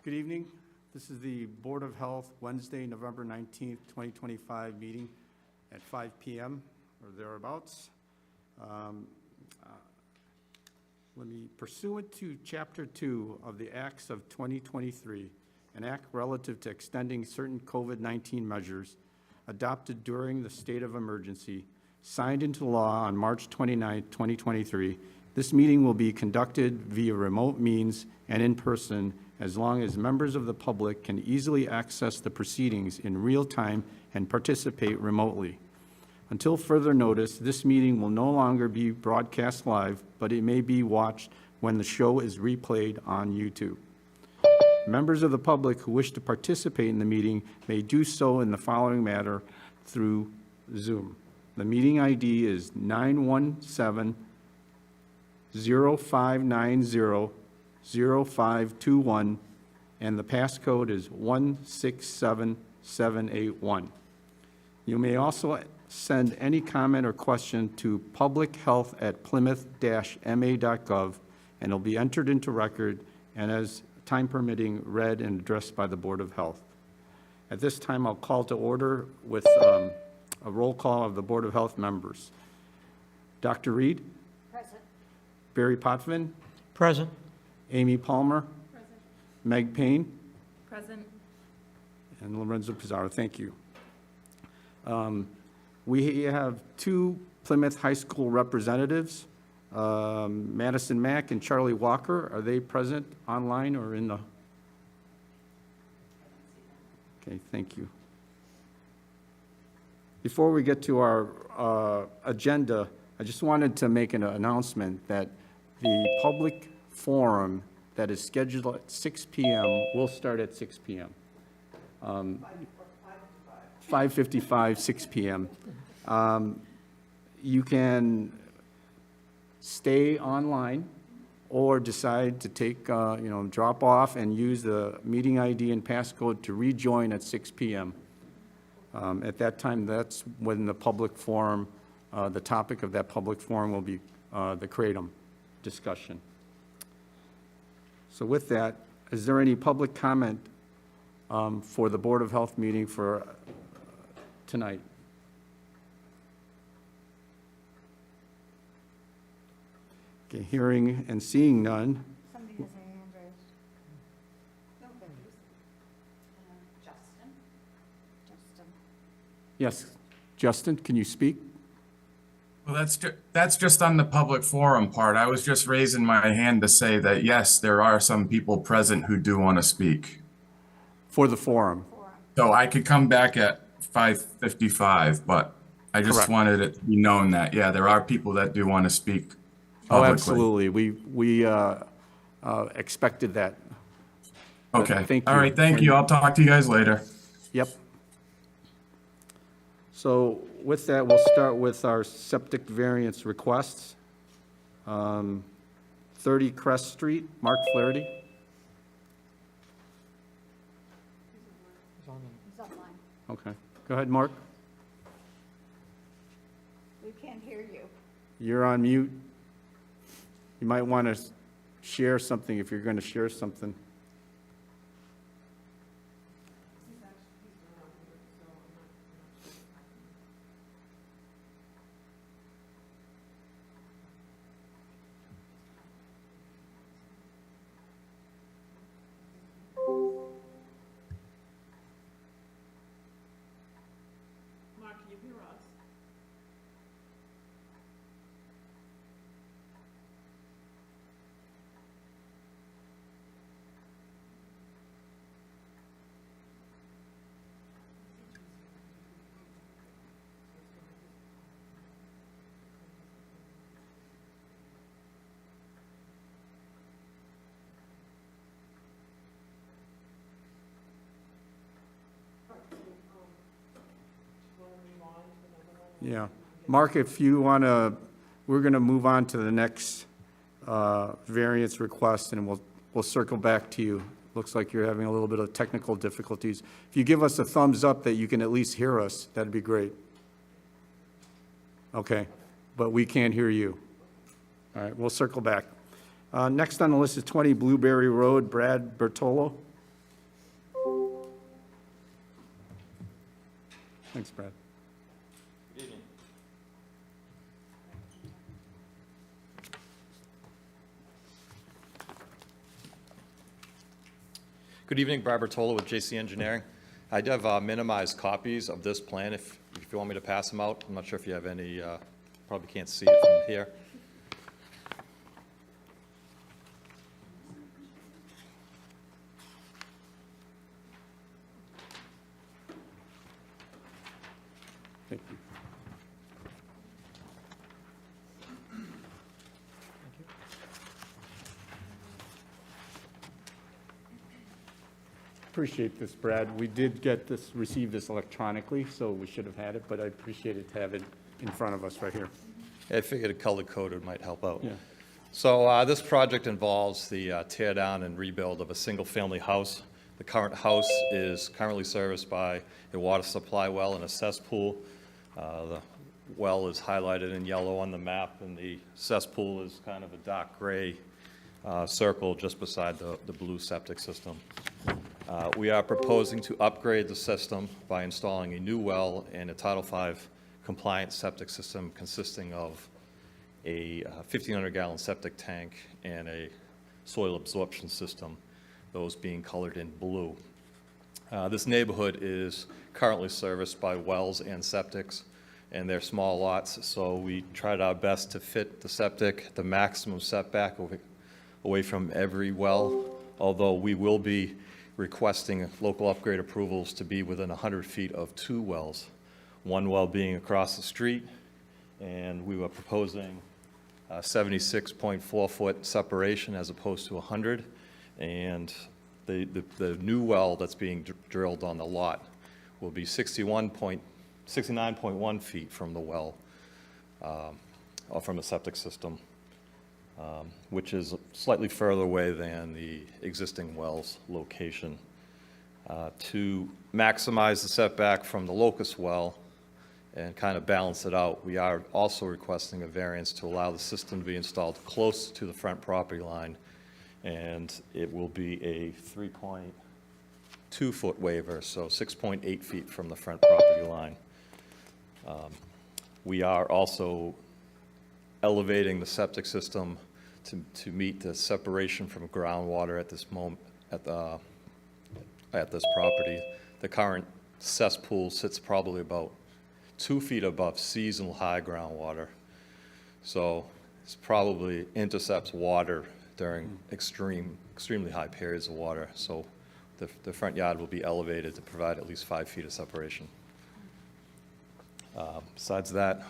Good evening. This is the Board of Health Wednesday, November 19th, 2025 meeting at 5 p.m. or thereabouts. Pursuant to Chapter 2 of the Acts of 2023, an act relative to extending certain COVID-19 measures adopted during the state of emergency, signed into law on March 29, 2023, this meeting will be conducted via remote means and in person as long as members of the public can easily access the proceedings in real time and participate remotely. Until further notice, this meeting will no longer be broadcast live, but it may be watched when the show is replayed on YouTube. Members of the public who wish to participate in the meeting may do so in the following manner through Zoom. The meeting ID is 917-0590-0521, and the passcode is 167781. You may also send any comment or question to publichealth@plymouth-ma.gov, and it'll be entered into record and, as time permitting, read and addressed by the Board of Health. At this time, I'll call to order with a roll call of the Board of Health members. Dr. Reed? Present. Barry Potvin? Present. Amy Palmer? Present. Meg Payne? Present. And Lorenzo Pizarro. Thank you. We have two Plymouth High School representatives, Madison Mack and Charlie Walker. Are they present online or in the? Okay, thank you. Before we get to our agenda, I just wanted to make an announcement that the public forum that is scheduled at 6 p.m. will start at 6 p.m. 5:55, 6 p.m. You can stay online or decide to take, drop off and use the meeting ID and passcode to rejoin at 6 p.m. At that time, that's when the public forum, the topic of that public forum will be the Kratom discussion. So with that, is there any public comment for the Board of Health meeting for tonight? Okay, hearing and seeing none. Somebody has their hand raised. No, but Justin? Justin. Yes, Justin, can you speak? Well, that's just on the public forum part. I was just raising my hand to say that, yes, there are some people present who do want to speak. For the forum. So I could come back at 5:55, but I just Correct. wanted it to be known that, yeah, there are people that do want to speak Oh, publicly. absolutely. We expected that. But Okay. thank All you. right. Thank you. I'll talk to you guys later. Yep. So with that, we'll start with our septic variance requests. 30 Crest Street, Mark Flaherty. He's online. Okay, go ahead, Mark. We can't hear you. You're on mute. You might want to share something if you're going to share something. Mark, can you hear us? Yeah. Mark, if you want to, we're going to move on to the next variance request, and we'll circle back to you. Looks like you're having a little bit of technical difficulties. If you give us a thumbs up that you can at least hear us, that'd be great. Okay, but we can't hear you. All right, we'll circle back. Next on the list is 20 Blueberry Road, Brad Bertolo. Thanks, Brad. Good evening. Good evening, Brad Bertola with JC Engineering. I do have minimized copies of this plan if you want me to pass them out. I'm not sure if you have any, probably can't see it from here. Thank you. Appreciate this, Brad. We did receive this electronically, so we should have had it, but I appreciate it to have it in front of us right here. I figured a color-coded might help out. Yeah. So this project involves the tear down and rebuild of a single-family house. The current house is currently serviced by a water supply well and a cesspool. The well is highlighted in yellow on the map, and the cesspool is kind of a dark gray circle just beside the blue septic system. We are proposing to upgrade the system by installing a new well and a Title V compliant septic system consisting of a 1,500-gallon septic tank and a soil absorption system, those being colored in blue. This neighborhood is currently serviced by wells and septics, and they're small lots, so we tried our best to fit the septic, the maximum setback away from every well, although we will be requesting local upgrade approvals to be within 100 feet of 2 wells, one well being across the street, and we were proposing a 76.4-foot separation as opposed to 100, and the new well that's being drilled on the lot will be 69.1 feet from the well, or from the septic system, which is slightly further away than the existing well's location. To maximize the setback from the locust well and kind of balance it out, we are also requesting a variance to allow the system to be installed close to the front property line, and it will be a 3.2-foot waiver, so 6.8 feet from the front property line. We are also elevating the septic system to meet the separation from groundwater at this moment at this property. The current cesspool sits probably about 2 feet above seasonal high groundwater, so it probably intercepts water during extremely high periods of water. So the front yard will be elevated to provide at least 5 feet of separation. Besides that,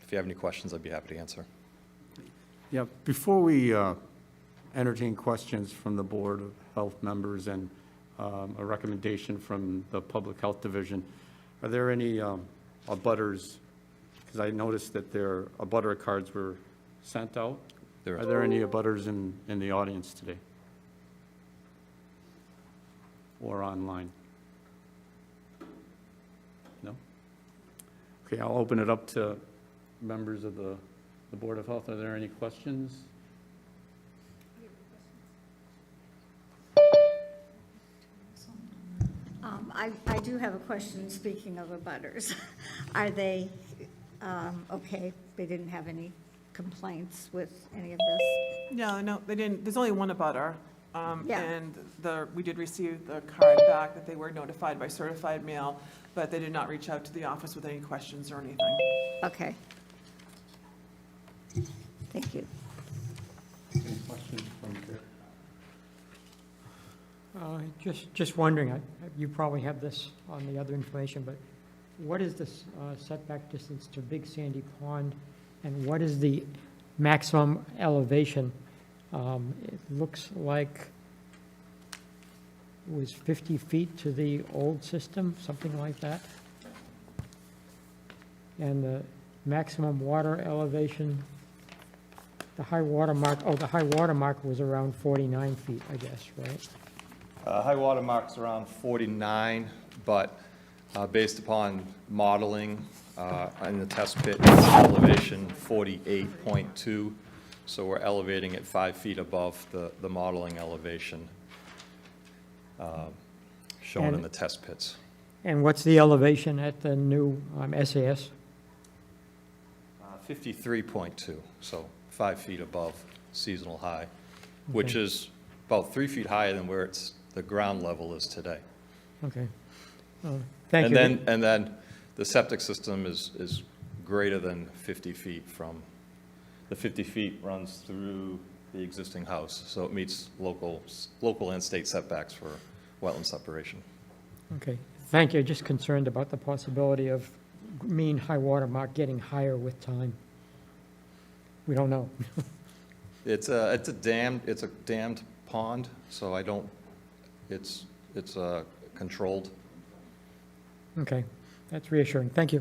if you have any questions, I'd be happy to answer. Yeah, before we entertain questions from the Board of Health members and a recommendation from the Public Health Division, are there any abutters? Because I noticed that their abutter cards were sent out. Are there any abutters in the audience today? Or online? No? Okay, I'll open it up to members of the Board of Health. Are there any questions? I do have a question, speaking of abutters. Are they, okay, they didn't have any complaints with any of this? No, they didn't. There's only one abutter. Yeah. And we did receive the card back that they were notified by certified mail, but they did not reach out to the office with any questions or anything. Okay. Thank you. Any questions from Chair? Just wondering, you probably have this on the other information, but what is the setback distance to Big Sandy Pond, and what is the maximum elevation? It looks like it was 50 feet to the old system, something like that. And the maximum water elevation, the high water mark was around 49 feet, I guess, right? High water mark's around 49, but based upon modeling in the test pit, elevation 48.2, so we're elevating it 5 feet above the modeling elevation shown in the test pits. And what's the elevation at the new SAS? 53.2, so 5 feet above seasonal high, which Okay. is about 3 feet higher than where the ground level is today. Okay. Thank you. And then the septic system is greater than 50 feet from, the 50 feet runs through the existing house, so it meets local and state setbacks for wetland separation. Okay, thank you. Just concerned about the possibility of mean high water mark getting higher with time. We don't know. It's a dammed pond, so it's controlled. Okay, that's reassuring. Thank you.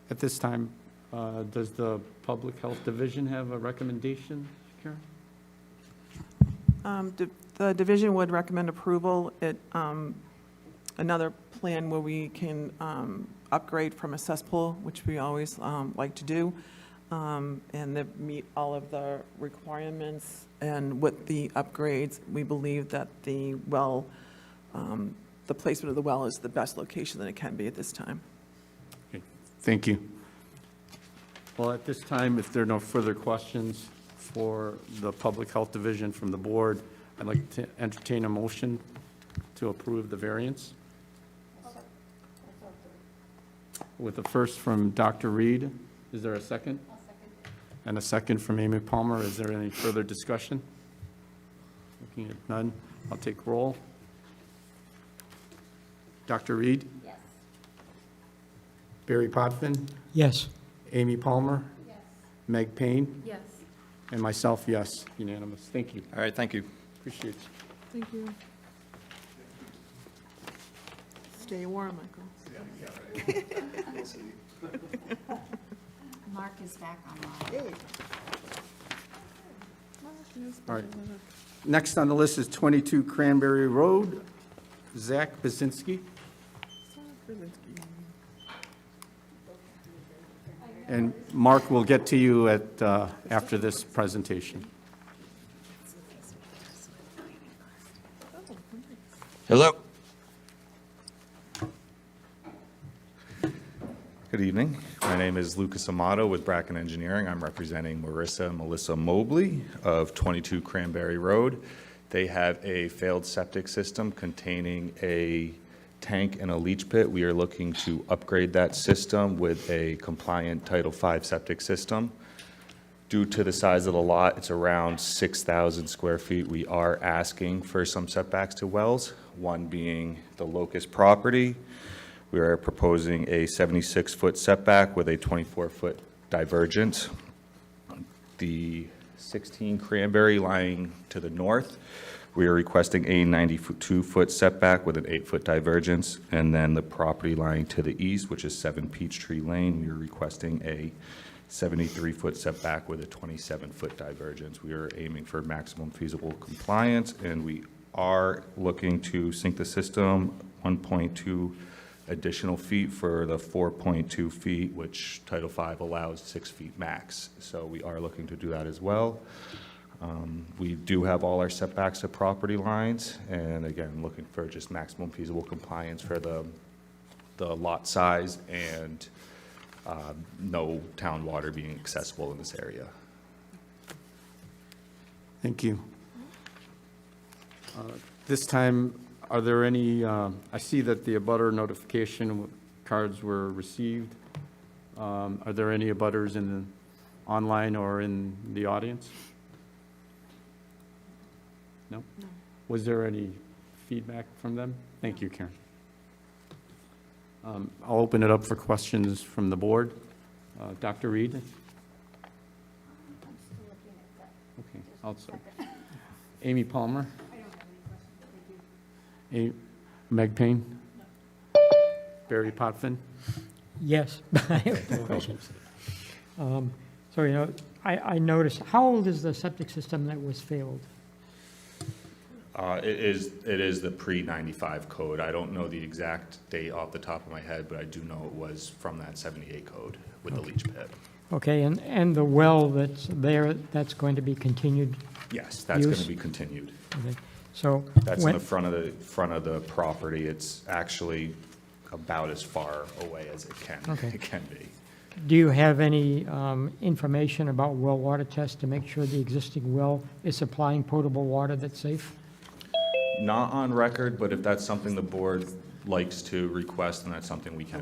At this time, does the Public Health Division have a recommendation, Karen? The division would recommend approval. Another plan where we can upgrade from a cesspool, which we always like to do, and that meet all of the requirements. And with the upgrades, we believe that the well, the placement of the well is the best location that it can be at this time. Okay, thank you. Well, at this time, if there are no further questions for the Public Health Division from the board, I'd like to entertain a motion to approve the variance. With a first from Dr. Reed. Is there a second? I'll second. And a second from Amy Palmer. Is there any further discussion? Looking at none, I'll take roll. Dr. Reed? Yes. Barry Potvin? Yes. Amy Palmer? Yes. Meg Payne? Yes. And myself, yes, unanimous. Thank you. All right, thank you. Appreciate it. Thank you. Stay warm, Michael. Mark is back online. All right. Next on the list is 22 Cranberry Road. Zach Basinski. And Mark will get to you after this presentation. Hello. Good evening. My name is Lucas Amato with Bracken Engineering. I'm representing Marissa and Melissa Mobley of 22 Cranberry Road. They have a failed septic system containing a tank and a leach pit. We are looking to upgrade that system with a compliant Title V septic system. Due to the size of the lot, it's around 6,000 square feet. We are asking for some setbacks to wells, one being the locust property. We are proposing a 76-foot setback with a 24-foot divergence. The 16 Cranberry lying to the north, we are requesting a 92-foot setback with an 8-foot divergence. And then the property lying to the east, which is 7 Peachtree Lane, we are requesting a 73-foot setback with a 27-foot divergence. We are aiming for maximum feasible compliance, and we are looking to sink the system 1.2 additional feet for the 4.2 feet, which Title V allows 6 feet max. So we are looking to do that as well. We do have all our setbacks to property lines, and again, looking for just maximum feasible compliance for the lot size and no town water being accessible in this area. Thank you. This time, are there any, I see that the abutter notification cards were received. Are there any abutters in the online or in the audience? No? No. Was there any feedback from them? Thank you, Karen. I'll open it up for questions from the board. Dr. Reed? Okay, I'll start. Amy Palmer? Meg Payne? Barry Potvin? Yes. I have no questions. So, you know, I noticed, how old is the septic system that was failed? It is the pre-95 code. I don't know the exact date off the top of my head, but I do know it was from that 78 code with the leach pit. Okay, and the well that's there, that's going to be continued? Yes, that's going Use? to be continued. Okay. So That's in when, the front of the property. It's actually about as far away as Okay. it can be. do you have any information about well water tests to make sure the existing well is supplying potable water that's safe? Not on record, but if that's something the board likes to request, then that's something we can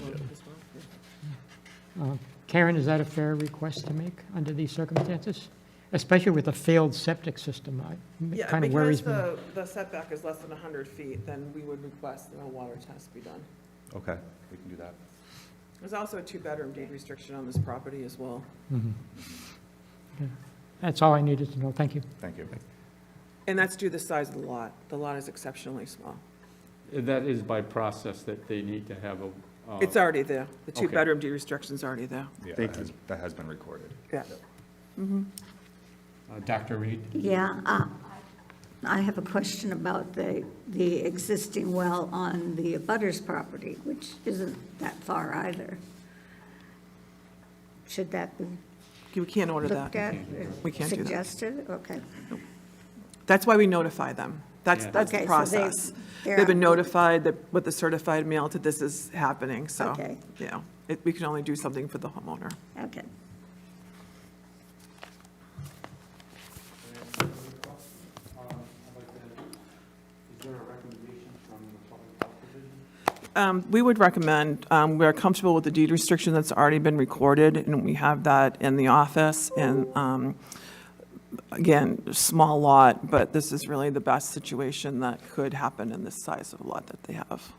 do. Karen, is that a fair request to make under these circumstances? Especially with a failed septic system, Yeah, kind of because worries me. the setback is less than 100 feet, then we would request that a water test be done. Okay, we can do that. There's also a two-bedroom deed restriction on this property as well. That's all I needed to know, thank you. Thank you. And that's due to the size of the lot. The lot is exceptionally small. That is by process that they need to have a. It's already there. The okay. two-bedroom deed restriction's already there. Yeah, Thank that has been recorded. Yeah. Dr. Reed? Yeah, I have a question about the existing well on the abutters property, which isn't that far either. Should that be We can't order looked that. at? We can't do that. Suggested? Okay. That's why we notify them. That's Yeah. the Okay, so process. they're They've been on- notified that with the certified mail that this is happening, so, Okay. you know, we can only do something for the homeowner. Okay. We would recommend, we're comfortable with the deed restriction that's already been recorded, and we have that in the office, and, again, small lot, but this is really the best situation that could happen in this size of lot that they have.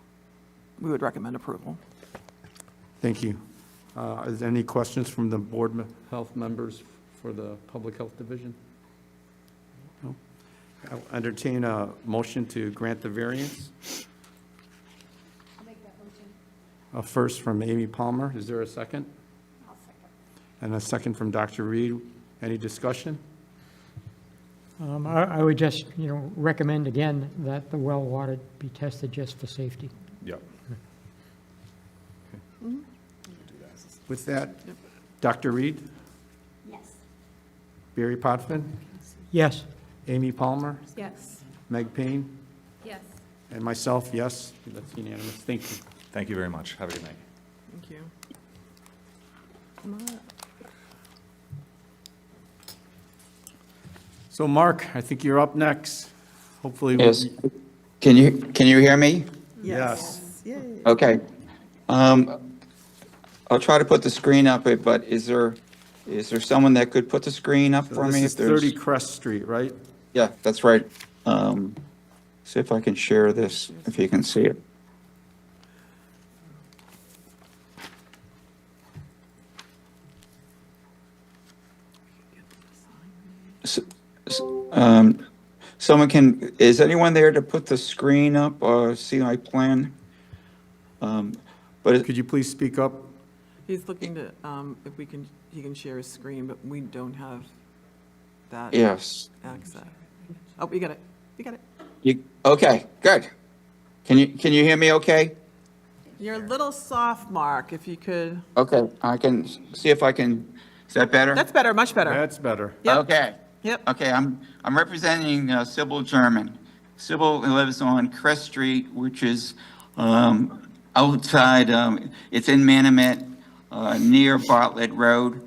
We would recommend approval. Thank you. Is there any questions from the board health members for the Public Health Division? No? I'll entertain a motion to grant the variance. I'll make that motion. A first from Amy Palmer. Is there a second? I'll second. And a second from Dr. Reed. Any discussion? I would just, recommend again that the well water be tested just for safety. Yep. With that, Dr. Reed, Yes. Barry Potvin, Yes, Amy Palmer, Yes. Meg Payne, Yes. and myself, yes. That's unanimous. Thank you. Thank you very much. Have a good night. Thank you. So Mark, I think you're up next. Hopefully. Yes. Can you hear me? Yes. Yay. Okay. I'll try to put the screen up, but is there someone that could put the screen up So for this me? is If there's- 30 Crest Street, right? Yeah, that's right. See if I can share this, if you can see it. S- s- is anyone there to put the screen up or see my plan? But Could you please speak up? He's looking to, if he can share his screen, but we don't have that yes. access. Oh, you got it. You got it. Okay, good. Can you hear me okay? You're a little soft, Mark, if you could. Okay, I can see if I can, is that better? That's better, much better. That's better. Yep. Okay. Yep. Okay, I'm representing Sybil German. Sybil lives on Crest Street, which is outside, it's in Manomet, near Bartlett Road.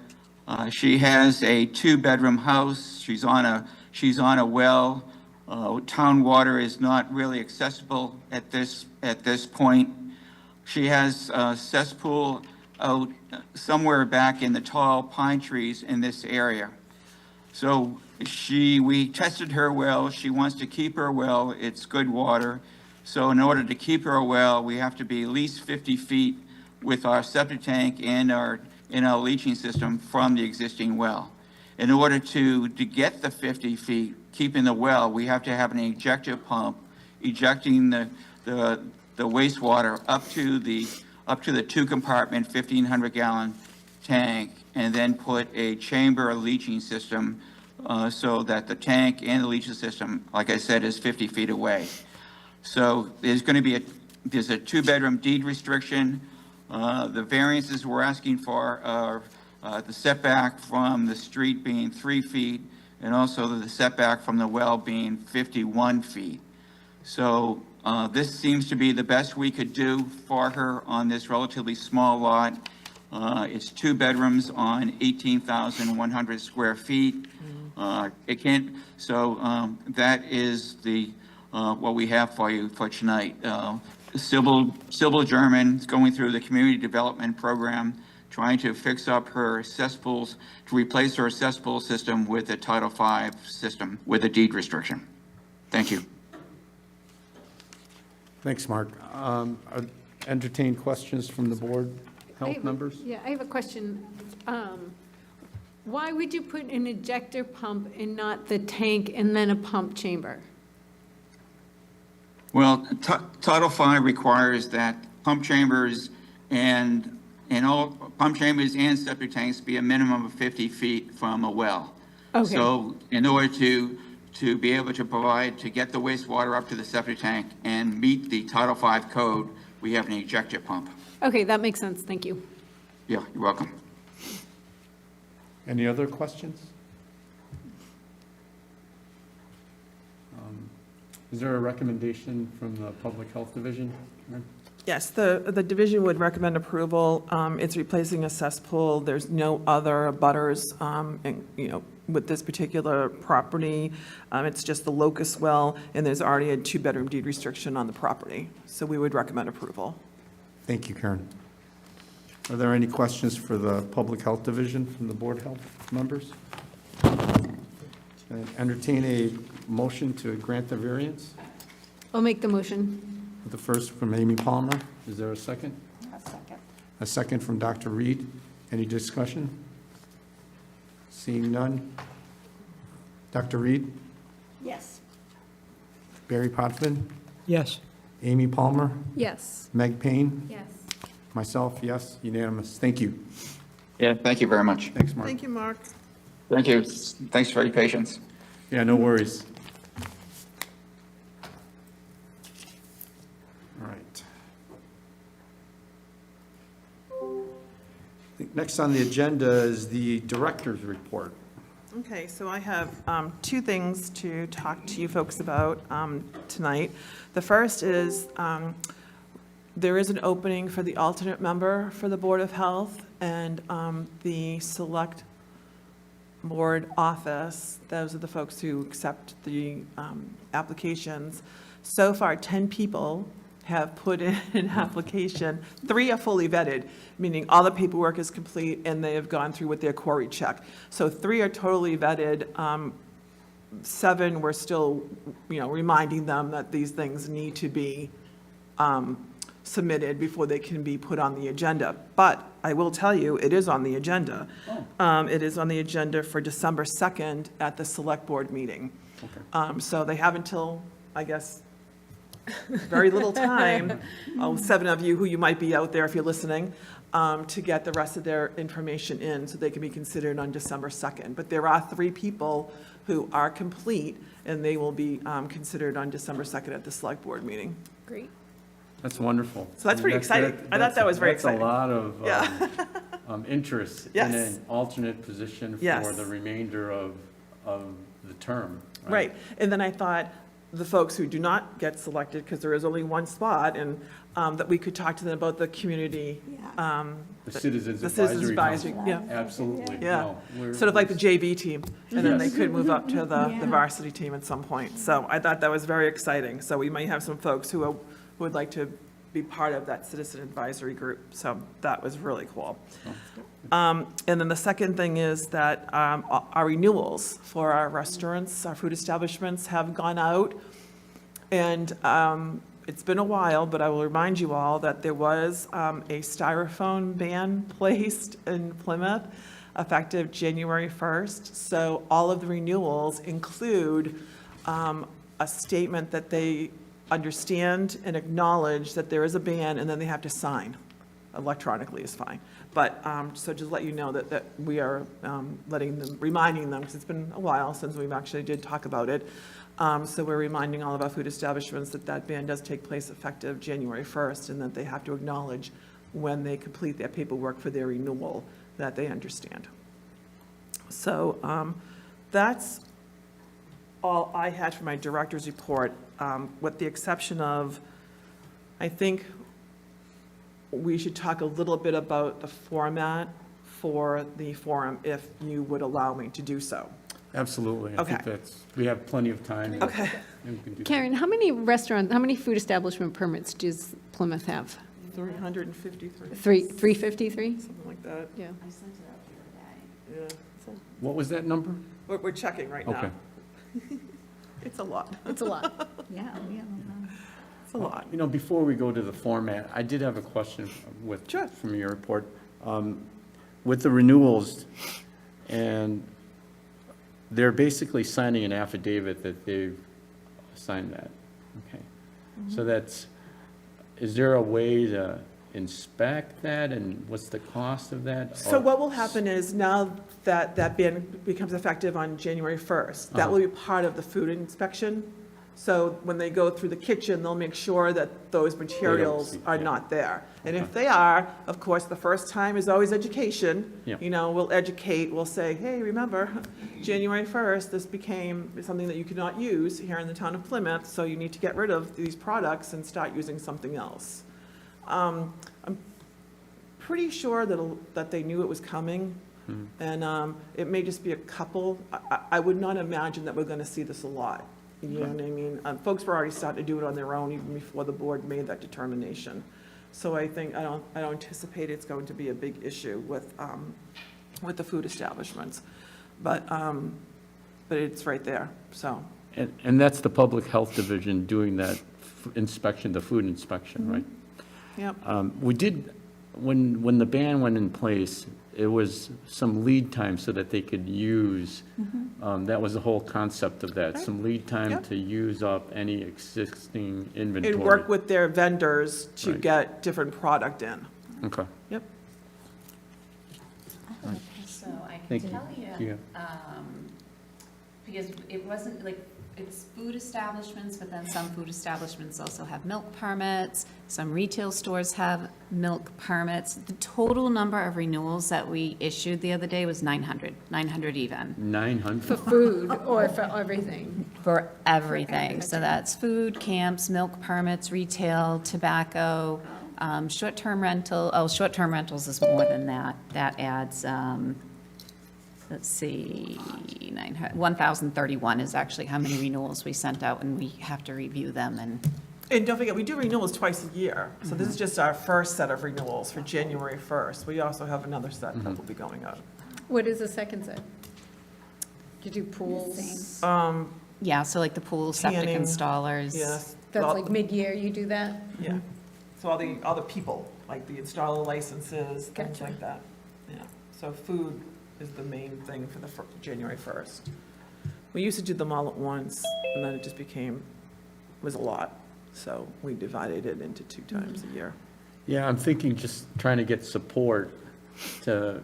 She has a two-bedroom house. She's on a well. Town water is not really accessible at this point. She has a cesspool out somewhere back in the tall pine trees in this area. So we tested her well. She wants to keep her well. It's good water. So in order to keep her well, we have to be at least 50 feet with our septic tank and our leaching system from the existing well. In order to get the 50 feet, keeping the well, we have to have an ejector pump ejecting the wastewater up to the two-compartment 1,500-gallon tank, and then put a chamber leaching system so that the tank and the leaching system, like I said, is 50 feet away. So there's a two-bedroom deed restriction. The variances we're asking for are the setback from the street being 3 feet, and also the setback from the well being 51 feet. So this seems to be the best we could do for her on this relatively small lot. It's 2 bedrooms on 18,100 square feet. It can't, so that is the, what we have for you for tonight. Sybil German is going through the community development program, trying to fix up her cesspools, to replace her cesspool system with a Title V system with a deed restriction. Thank you. Thanks, Mark. Entertain questions from the board, health members? Yeah, I have a question. Why would you put an ejector pump and not the tank and then a pump chamber? Well, Title V requires that pump chambers and all pump chambers and septic tanks be a minimum of 50 feet from a well. Okay. So in order to be able to provide, to get the wastewater up to the septic tank and meet the Title V code, we have an ejector pump. Okay, that makes sense. Thank you. Yeah, you're welcome. Any other questions? Is there a recommendation from the Public Health Division? Karen? Yes, the division would recommend approval. It's replacing a cesspool. There's no other butters, with this particular property. It's just the locust well, and there's already a 2-bedroom deed restriction on the property. So we would recommend approval. Thank you, Karen. Are there any questions for the Public Health Division from the Board of Health members? Entertain a motion to grant the variance. I'll make the motion. The first from Amy Palmer. Is there a second? A second. A second from Dr. Reed. Any discussion? Seeing none. Dr. Reed? Yes. Barry Potvin? Yes. Amy Palmer? Yes. Meg Payne? Yes. Myself, yes, unanimous. Thank you. Yeah, thank you very much. Thanks, Mark. Thank you, Mark. Thank you. Thanks for your patience. Yeah, no worries. All right. I think next on the agenda is the director's report. Okay, so I have 2 things to talk to you folks about tonight. The first is there is an opening for the alternate member for the Board of Health, and the Select Board office, those are the folks who accept the applications. So far, 10 people have put in an application. 3 are fully vetted, meaning all the paperwork is complete and they have gone through with their query check. So 3 are totally vetted. 7, we're still, reminding them that these things need to be submitted before they can be put on the agenda. But I will tell you, it is on the agenda. It is on the agenda for December 2nd at the Select Board meeting. So they have until, I guess, very little time, 7 of you who you might be out there if you're listening, to get the rest of their information in so they can be considered on December 2nd. But there are 3 people who are complete, and they will be considered on December 2nd at the Select Board meeting. Great. That's wonderful. So that's pretty exciting. I thought that was very exciting. That's a lot of Yeah. interest in Yes. an alternate position for Yes. the remainder of the term. Right, and then I thought, the folks who do not get selected, because there is only 1 spot, and that we could talk to them about the community. The Citizens The Citizens Advisory Advisory, Council. yeah, Absolutely. yeah. No, we're- Sort of like the JV team, and then they Yes. could move up to the Yeah. varsity team at some point. So I thought that was very exciting. So we might have some folks who would like to be part of that citizen advisory group. So that was really cool. And then the second thing is that our renewals for our restaurants, our food establishments have gone out. And it's been a while, but I will remind you all that there was a styrofoam ban placed in Plymouth effective January 1st. So all of the renewals include a statement that they understand and acknowledge that there is a ban, and then they have to sign. Electronically is fine. But, so just let you know that we are reminding them, because it's been a while since we've actually did talk about it. So we're reminding all of our food establishments that that ban does take place effective January 1st, and that they have to acknowledge when they complete their paperwork for their renewal, that they understand. So that's all I had for my director's report, with the exception of, I think we should talk a little bit about the format for the forum, if you would allow me to do so. Absolutely. I think Okay. we have plenty of time. Okay. and we can do that. Karen, how many restaurants, how many food establishment permits does Plymouth have? 353, 353? something like that, Yeah. yeah. What was that number? We're checking right now. Okay. It's a lot, It's a lot. Yeah, yeah. it's a lot. You know, before we go to the format, I did have a question with, Sure. from your report. With the renewals, and they're basically signing an affidavit that they've signed that, okay? So that's, is there a way to inspect that, and what's the cost of that? So Or- what will happen is now that that ban becomes effective on January 1st, that will be part of the food inspection. So when they go through the kitchen, they'll make sure that those materials see- are yeah. not there. And if Okay. they are, of course, the first time is always education. Yeah. You know, we'll educate, we'll say, hey, remember, January 1st, this became something that you could not use here in the town of Plymouth, so you need to get rid of these products and start using something else. I'm pretty sure that they knew it was coming, and it may just be a couple. I would not imagine that we're going to see this a lot. You know what I mean? Folks were already starting to do it on their own even before the board made that determination. So I think, I don't anticipate it's going to be a big issue with the food establishments. But it's right there, so. And that's the Public Health Division doing that inspection, the food inspection, right? Yep. We did, when the ban went in place, it was some lead time so that they could use, that was the whole concept of that, Right. some lead time Yep. to use up any existing inventory. And work with their vendors to Right. get different product in. Okay. Yep. So I Thank can you. tell Yeah. you, because it wasn't like, it's food establishments, but then some food establishments also have milk permits. Some retail stores have milk permits. The total number of renewals that we issued the other day was 900 even, 900? For food or for everything? for everything. So that's food, camps, milk permits, retail, tobacco, short-term short-term rentals is more than that. That adds, let's see, 1,031 is actually how many renewals we sent out, and we have to review them, and And don't forget, we do renewals twice a year. So this is just our first set of renewals for January 1st. We also have another set that will be going out. What is the second set? Did you do pools? yeah, so like the pool, septic Canning, installers. Yes. That's Well, like mid-year you do that? Yeah. So all the people, like the installer licenses, things Gotcha. like that. Yeah. So food is the main thing for the January 1st. We used to do them all at once, and then it just was a lot. So we divided it into 2 times a year. Yeah, I'm thinking just trying to get support to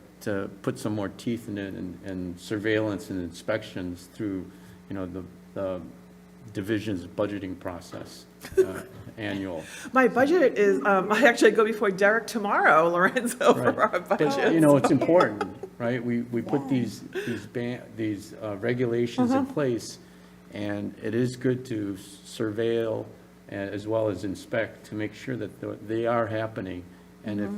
put some more teeth in it, and surveillance and inspections through, you know, the division's budgeting process, annual. My budget is, I actually go before Derek tomorrow, Lorenzo, for our But, budget. you know, it's important, right? We put these regulations in place, and it is good to surveil as well as inspect to make sure that they are happening. And if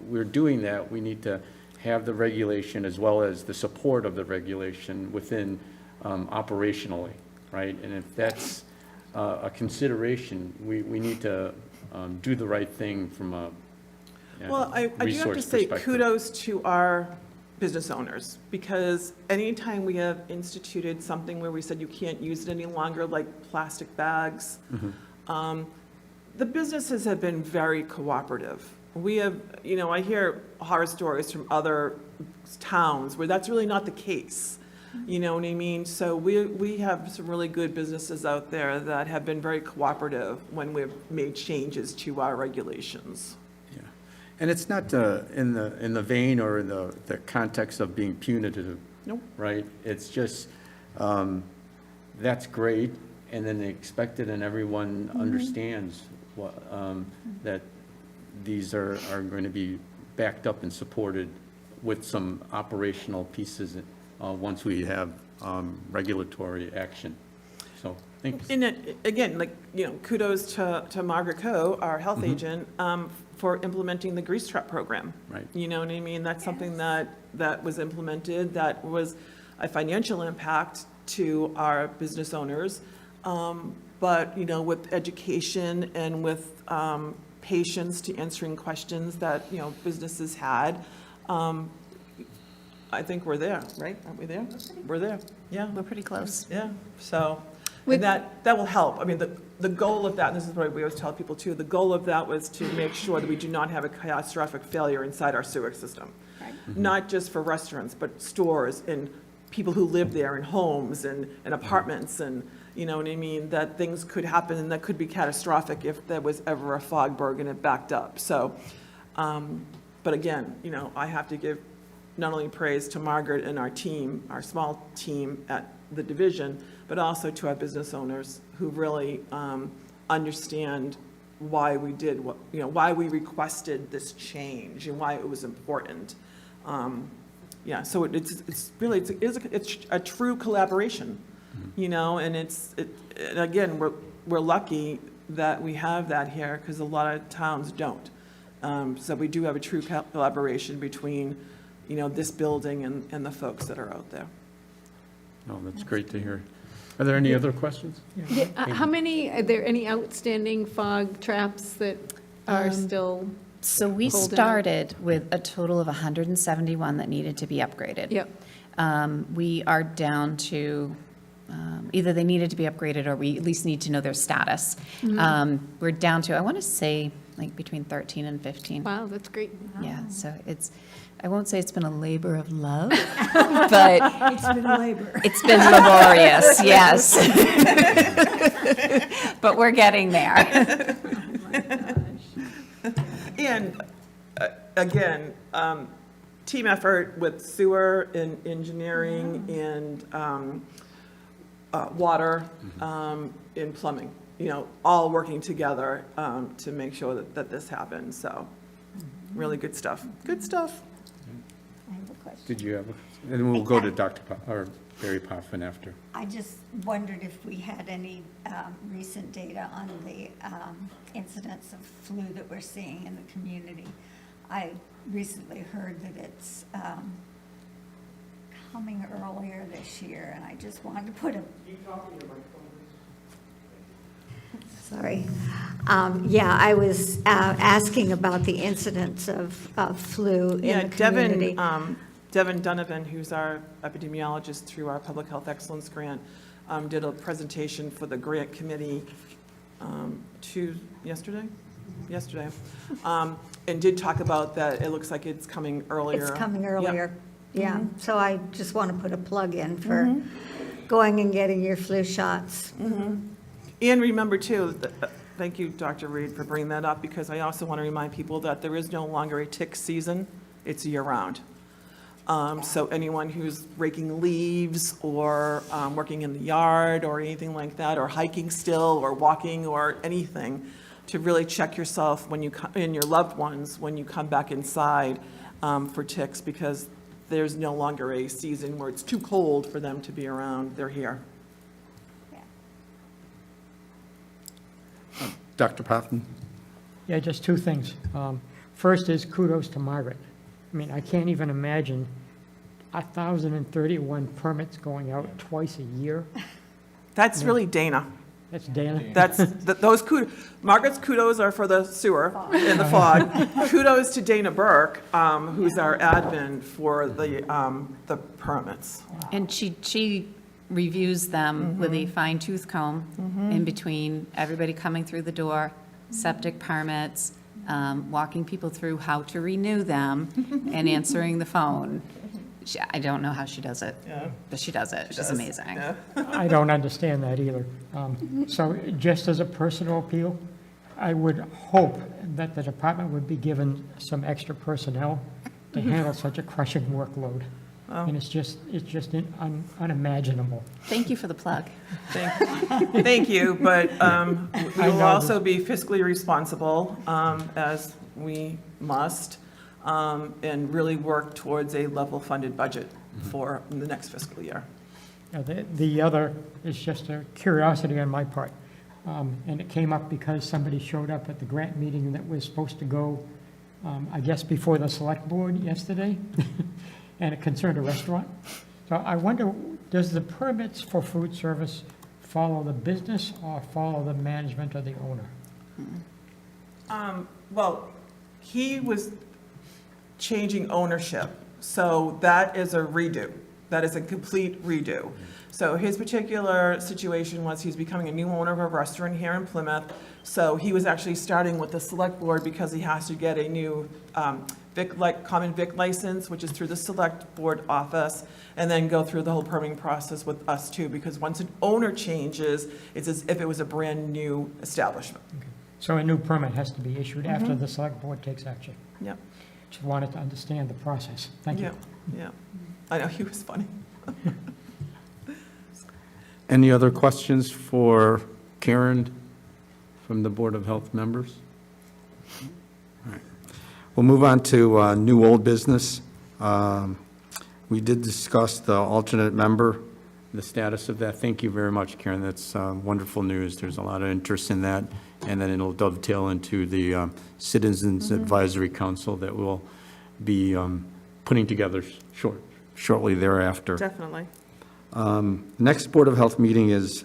we're doing that, we need to have the regulation as well as the support of the regulation within operationally, right? And if that's a consideration, we need to do the right thing from a Well, I do have to resource say perspective. kudos to our business owners, because anytime we have instituted something where we said you can't use it any longer, like plastic bags, the businesses have been very cooperative. We have, you know, I hear horror stories from other towns where that's really not the case. You know what I mean? So we have some really good businesses out there that have been very cooperative when we've made changes to our regulations. Yeah, and it's not in the vein or in the context of being punitive. Nope. Right? It's just, that's great, and then they expect it, and everyone understands that these are going to be backed up and supported with some operational pieces once we have regulatory action. So, thanks. And again, like, kudos to Margaret Coe, our health agent, for implementing the grease trap program. Right. You know what I mean? That's something that was implemented, that was a financial impact to our business owners. But, with education and with patience to answering questions that, businesses had, I think we're there, right? Aren't we there? We're there, yeah. We're pretty close. Yeah, so, and that will help. I mean, the goal of that, and this is what we always tell people too, the goal of that was to make sure that we do not have a catastrophic failure inside our sewer system. Right. Not just for restaurants, but stores and people who live there, and homes and apartments, and, you know what I mean, that things could happen and that could be catastrophic if there was ever a fog berg and it backed up. So, but again, I have to give not only praise to Margaret and our team, our small team at the division, but also to our business owners who really understand why we did what, why we requested this change and why it was important. Yeah, so it's really, it's a true collaboration, and and again, we're lucky that we have that here, because a lot of towns don't. So we do have a true collaboration between, this building and the folks that are out there. No, that's great to hear. Are there any other questions? Yeah, how many, are there any outstanding fog traps that are still? So we Hold down. started with a total of 171 that needed to be upgraded. Yep. We are down to, either they needed to be upgraded or we at least need to know their status. We're down to, I want to say, like between 13 and 15. Wow, that's great. Yeah, so I won't say it's been a labor of love, but It's been a labor. it's been laborious, yes. But we're getting there. And again, team effort with sewer and engineering and water and plumbing, all working together to make sure that this happens. So really good stuff. Good stuff. I have a question. Did you have, and we'll go to or Barry Poffin after. I just wondered if we had any recent data on the incidence of flu that we're seeing in the community. I recently heard that it's coming earlier this year, and I just wanted to put a... Sorry. Yeah, I was asking about the incidence of flu in the community. Devin Donovan, who's our epidemiologist through our Public Health Excellence Grant, did a presentation for the grant committee yesterday, and did talk about that. It looks like it's coming earlier. It's coming Yep. earlier, yeah. So I just want to put a plug in for going and getting your flu shots. And remember too, thank you, Dr. Reed, for bringing that up, because I also want to remind people that there is no longer a tick season. It's year-round. So anyone who's raking leaves or working in the yard or anything like that, or hiking still or walking or anything, to really check yourself when you and your loved ones when you come back inside for ticks, because there's no longer a season where it's too cold for them to be around. They're here. Dr. Poffin? Yeah, just two things. First is kudos to Margaret. I mean, I can't even imagine 1,031 permits going out twice a year. That's really Dana. That's Dana. Those kudos. Margaret's kudos are for the sewer and the fog. Kudos to Dana Burke, who's our admin for the permits. And she reviews them with a fine tooth comb in between everybody coming through the door, septic permits, walking people through how to renew them, and answering the phone. I don't know how she does it, but she does it. She's amazing. Yeah. I don't understand that either. So just as a personal appeal, I would hope that the department would be given some extra personnel to handle such a crushing workload. And it's just unimaginable. Thank you for the plug. Thank you, but we will know also be fiscally responsible, as we must. and really work towards a level-funded budget for the next fiscal year. Now, the other is just a curiosity on my part. And it came up because somebody showed up at the grant meeting that was supposed to go, I guess, before the select board yesterday, and it concerned a restaurant. So I wonder, does the permits for food service follow the business or follow the management or the owner? Well, he was changing ownership, so that is a redo. That is a complete redo. So his particular situation was he's becoming a new owner of a restaurant here in Plymouth. So he was actually starting with the select board because he has to get a new common vic license, which is through the select board office, and then go through the whole permitting process with us too, because once an owner changes, it's as if it was a brand-new establishment. So a new permit has to be issued after the select board takes action. Yep, Just wanted to understand the process. Thank you. yep, yep. I know, he was funny. Any other questions for Karen from the Board of Health members? All right. We'll move on to new old business. We did discuss the alternate member, the status of that. Thank you very much, Karen. That's wonderful news. There's a lot of interest in that. And then it'll dovetail into the Citizens Advisory Council that we'll be putting together shortly thereafter. Definitely. Next Board of Health meeting is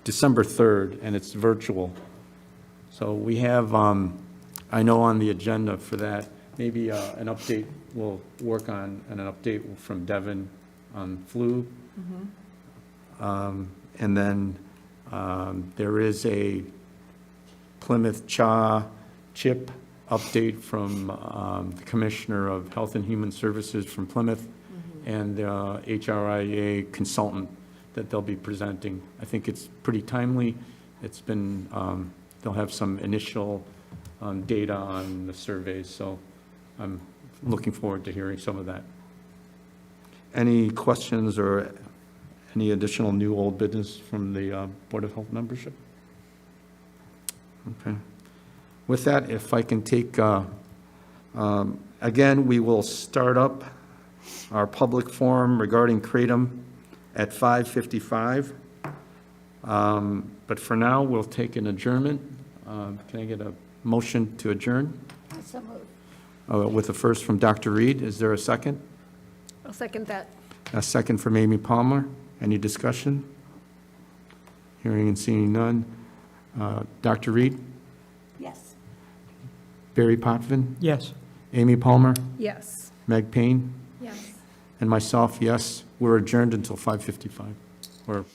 December 3rd, and it's virtual. So we have, I know on the agenda for that, maybe an update, we'll work on an update from Devin on flu. And then there is a Plymouth CHIP update from the Commissioner of Health and Human Services from Plymouth and HRIA consultant that they'll be presenting. I think it's pretty timely. It's been, they'll have some initial data on the surveys, so I'm looking forward to hearing some of that. Any questions or any additional new old business from the Board of Health membership? Okay. With that, if I can take, again, we will start up our public forum regarding Kratom at 5:55. But for now, we'll take an adjournment. Can I get a motion to adjourn? So moved. With a first from Dr. Reed. Is there a second? I'll second that. A second from Amy Palmer. Any discussion? Hearing and seeing none. Dr. Reed? Yes. Barry Potvin? Yes. Amy Palmer? Yes. Meg Payne? Yes. And myself, yes. We're adjourned until 5:55. Or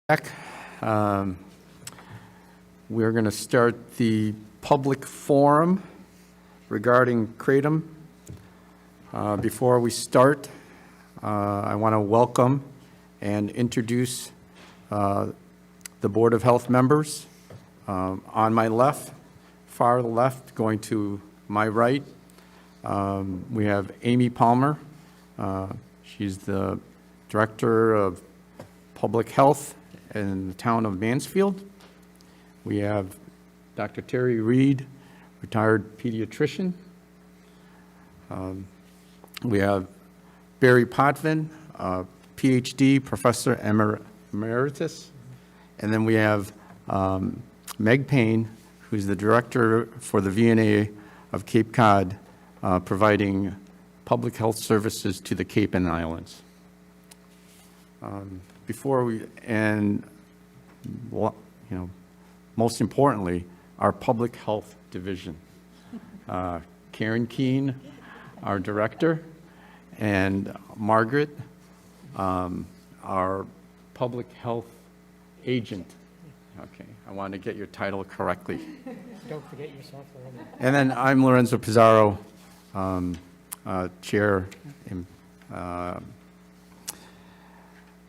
Back. Um, We're going to start the public forum regarding Kratom. Before we start, I want to welcome and introduce the Board of Health members. On my left, far left, going to my right, we have Amy Palmer. She's the Director of Public Health in the town of Mansfield. We have Dr. Terry Reed, retired pediatrician. We have Barry Potvin, PhD, Professor Emeritus. And then we have Meg Payne, who's the Director for the VNA of Cape Cod, providing public health services to the Cape and Islands. Most importantly, our public health division. Karen Keene, our director, and Margaret, our public health agent. Okay, I want to get your title correctly. Don't forget yourself. And then I'm Lorenzo Pizarro, chair.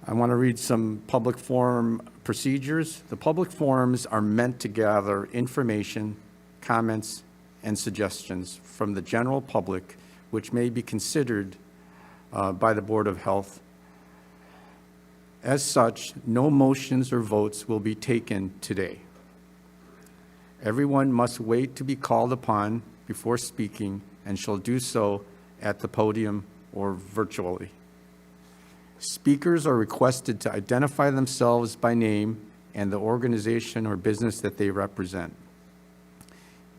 I want to read some public forum procedures. The public forums are meant to gather information, comments, and suggestions from the general public, which may be considered by the Board of Health. As such, no motions or votes will be taken today. Everyone must wait to be called upon before speaking and shall do so at the podium or virtually. Speakers are requested to identify themselves by name and the organization or business that they represent.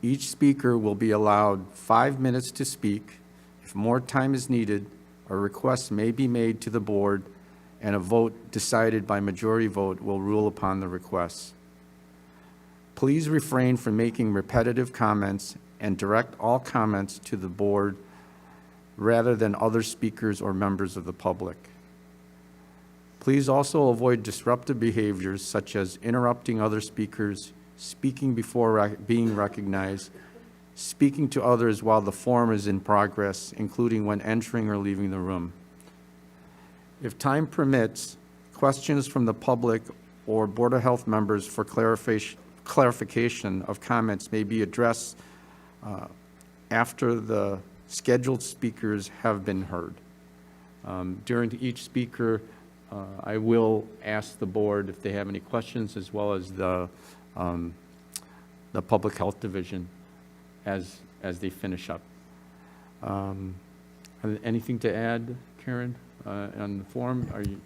Each speaker will be allowed 5 minutes to speak. If more time is needed, a request may be made to the board, and a vote decided by majority vote will rule upon the request. Please refrain from making repetitive comments and direct all comments to the board rather than other speakers or members of the public. Please also avoid disruptive behaviors such as interrupting other speakers, speaking before being recognized, speaking to others while the forum is in progress, including when entering or leaving the room. If time permits, questions from the public or Board of Health members for clarification of comments may be addressed after the scheduled speakers have been heard. During each speaker, I will ask the board if they have any questions, as well as the Public Health Division as they finish up. Anything to add, Karen, on the forum? Are you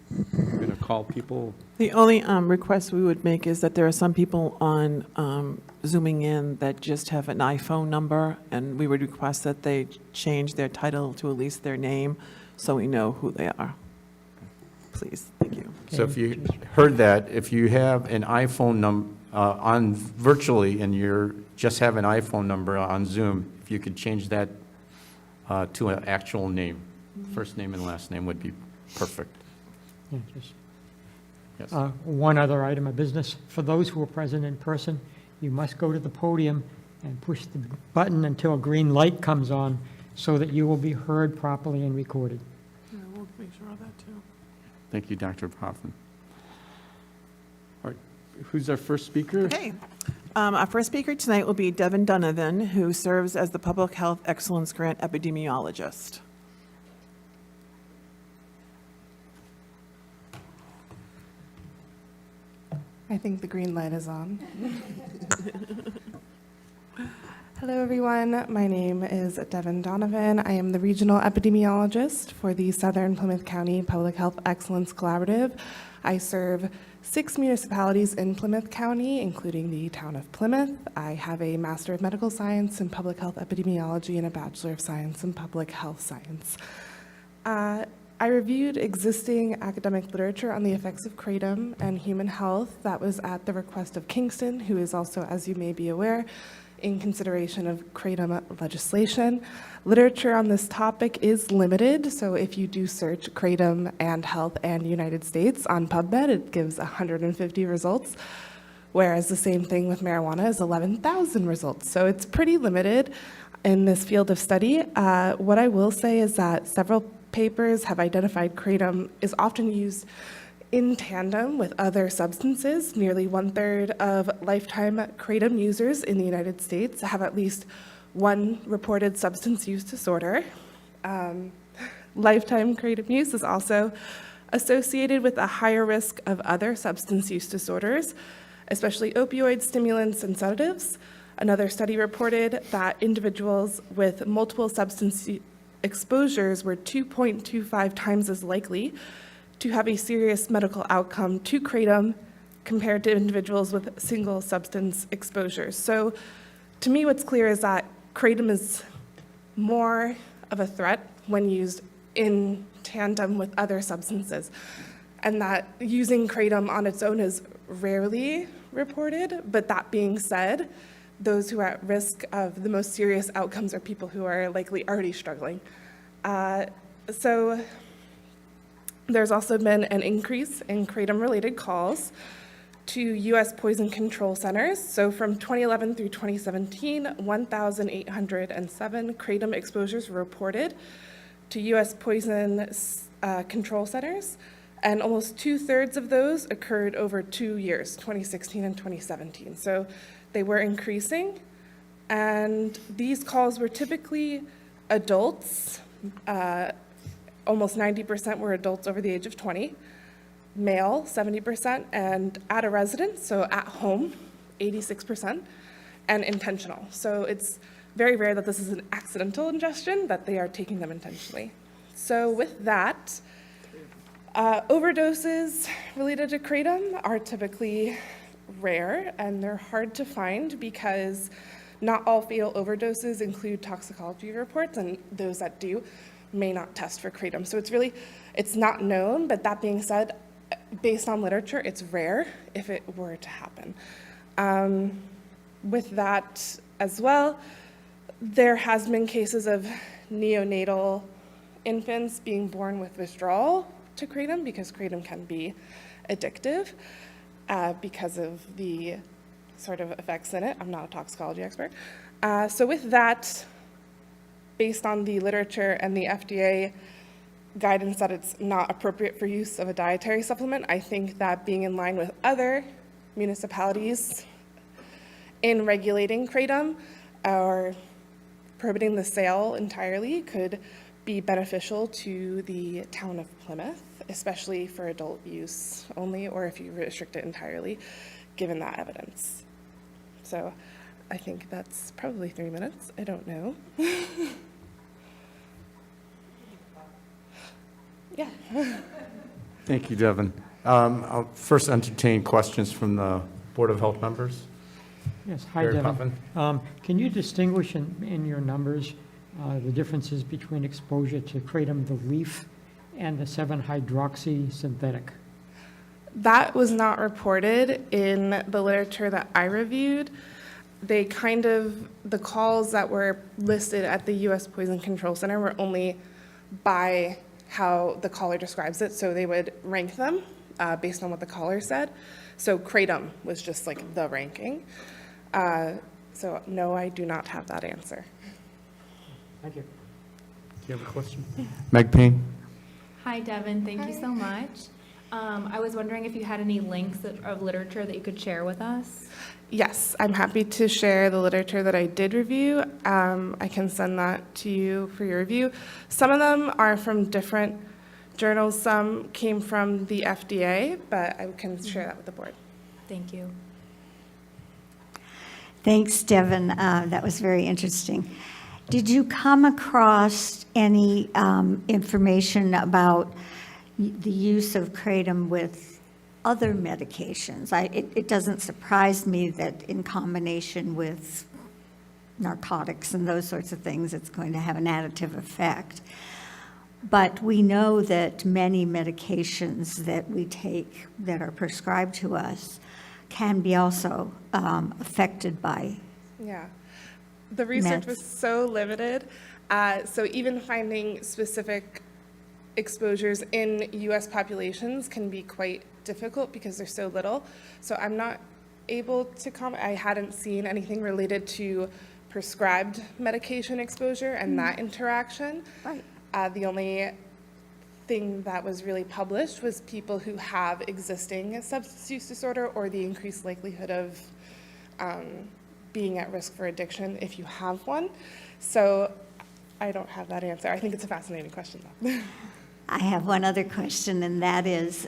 going to call people? The only request we would make is that there are some people on Zooming in that just have an iPhone number, and we would request that they change their title to at least their name so we know who they are. Please, thank you. So if you heard that, if you have an iPhone number on virtually and you're just have an iPhone number on Zoom, if you could change that to an actual name, first name and last name would be perfect. Yeah, just Yes. one other item of business. For those who are present in person, you must go to the podium and push the button until a green light comes on so that you will be heard properly and recorded. Yeah, we'll make sure of that too. Thank you, Dr. Hoffman. All right, who's our first speaker? Okay. Our first speaker tonight will be Devin Donovan, who serves as the Public Health Excellence Grant Epidemiologist. I think the green light is on. Hello, everyone. My name is Devin Donovan. I am the Regional Epidemiologist for the Southern Plymouth County Public Health Excellence Collaborative. I serve 6 municipalities in Plymouth County, including the town of Plymouth. I have a Master of Medical Science in Public Health Epidemiology and a Bachelor of Science in Public Health Science. I reviewed existing academic literature on the effects of kratom and human health. That was at the request of Kingston, who is also, as you may be aware, in consideration of kratom legislation. Literature on this topic is limited, so if you do search kratom and health and United States on PubMed, it gives 150 results, whereas the same thing with marijuana is 11,000 results. So it's pretty limited in this field of study. What I will say is that several papers have identified kratom is often used in tandem with other substances. Nearly 1/3 of lifetime kratom users in the United States have at least one reported substance use disorder. Lifetime kratom use is also associated with a higher risk of other substance use disorders, especially opioid stimulants and sedatives. Another study reported that individuals with multiple substance exposures were 2.25 times as likely to have a serious medical outcome to kratom compared to individuals with single substance exposures. So to me, what's clear is that kratom is more of a threat when used in tandem with other substances, and that using kratom on its own is rarely reported. But that being said, those who are at risk of the most serious outcomes are people who are likely already struggling. So there's also been an increase in kratom-related calls to U.S. poison control centers. So from 2011 through 2017, 1,807 kratom exposures were reported to U.S. poison control centers, and almost 2/3 of those occurred over 2 years, 2016 and 2017. So they were increasing, and these calls were typically adults. Almost 90% were adults over the age of 20, male 70%, and at a residence, so at home, 86%, and intentional. So it's very rare that this is an accidental ingestion, that they are taking them intentionally. So with that, overdoses related to kratom are typically rare, and they're hard to find because not all fatal overdoses include toxicology reports, and those that do may not test for kratom. So it's not known, but that being said, based on literature, it's rare if it were to happen. With that as well, there has been cases of neonatal infants being born with withdrawal to kratom because kratom can be addictive because of the sort of effects in it. I'm not a toxicology expert. So with that, based on the literature and the FDA guidance that it's not appropriate for use of a dietary supplement, I think that being in line with other municipalities in regulating kratom or prohibiting the sale entirely could be beneficial to the town of Plymouth, especially for adult use only, or if you restrict it entirely, given that evidence. So I think that's probably 3 minutes. I don't know. Yeah. Thank you, Devin. I'll first entertain questions from the Board of Health members. Yes, hi, Barry Devin. Potvin. Can you distinguish in your numbers the differences between exposure to kratom, the leaf, and the 7-hydroxy synthetic? That was not reported in the literature that I reviewed. The calls that were listed at the U.S. Poison Control Center were only by how the caller describes it, so they would rank them based on what the caller said. So kratom was just like the ranking. So no, I do not have that answer. Thank you. Do you have a question? Meg Payne? Hi, Devin. Thank you so much. I was wondering if you had any links of literature that you could share with us. Yes, I'm happy to share the literature that I did review. I can send that to you for your review. Some of them are from different journals. Some came from the FDA, but I can share that with the board. Thank you. Thanks, Devin. That was very interesting. Did you come across any information about the use of kratom with other medications? It doesn't surprise me that in combination with narcotics and those sorts of things, it's going to have an additive effect. But we know that many medications that we take that are prescribed to us can be also affected by. Yeah. The research Meds. was so limited. So even finding specific exposures in US populations can be quite difficult because there's so little. So I'm not able to comment. I hadn't seen anything related to prescribed medication exposure and that interaction. Right. The only thing that was really published was people who have existing substance use disorder or the increased likelihood of being at risk for addiction if you have one. So I don't have that answer. I think it's a fascinating question, though. I have one other question, and that is,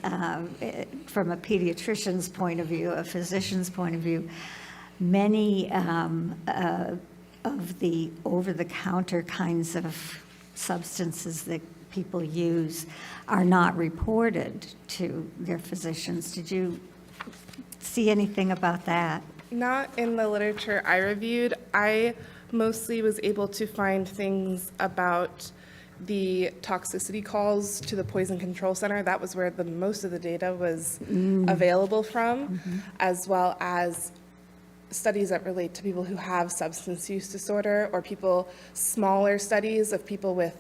from a pediatrician's point of view, a physician's point of view, many of the over-the-counter kinds of substances that people use are not reported to their physicians. Did you see anything about that? Not in the literature I reviewed. I mostly was able to find things about the toxicity calls to the Poison Control Center. That was where the most of the data was available from, as well as studies that relate to people who have substance use disorder or smaller studies of people with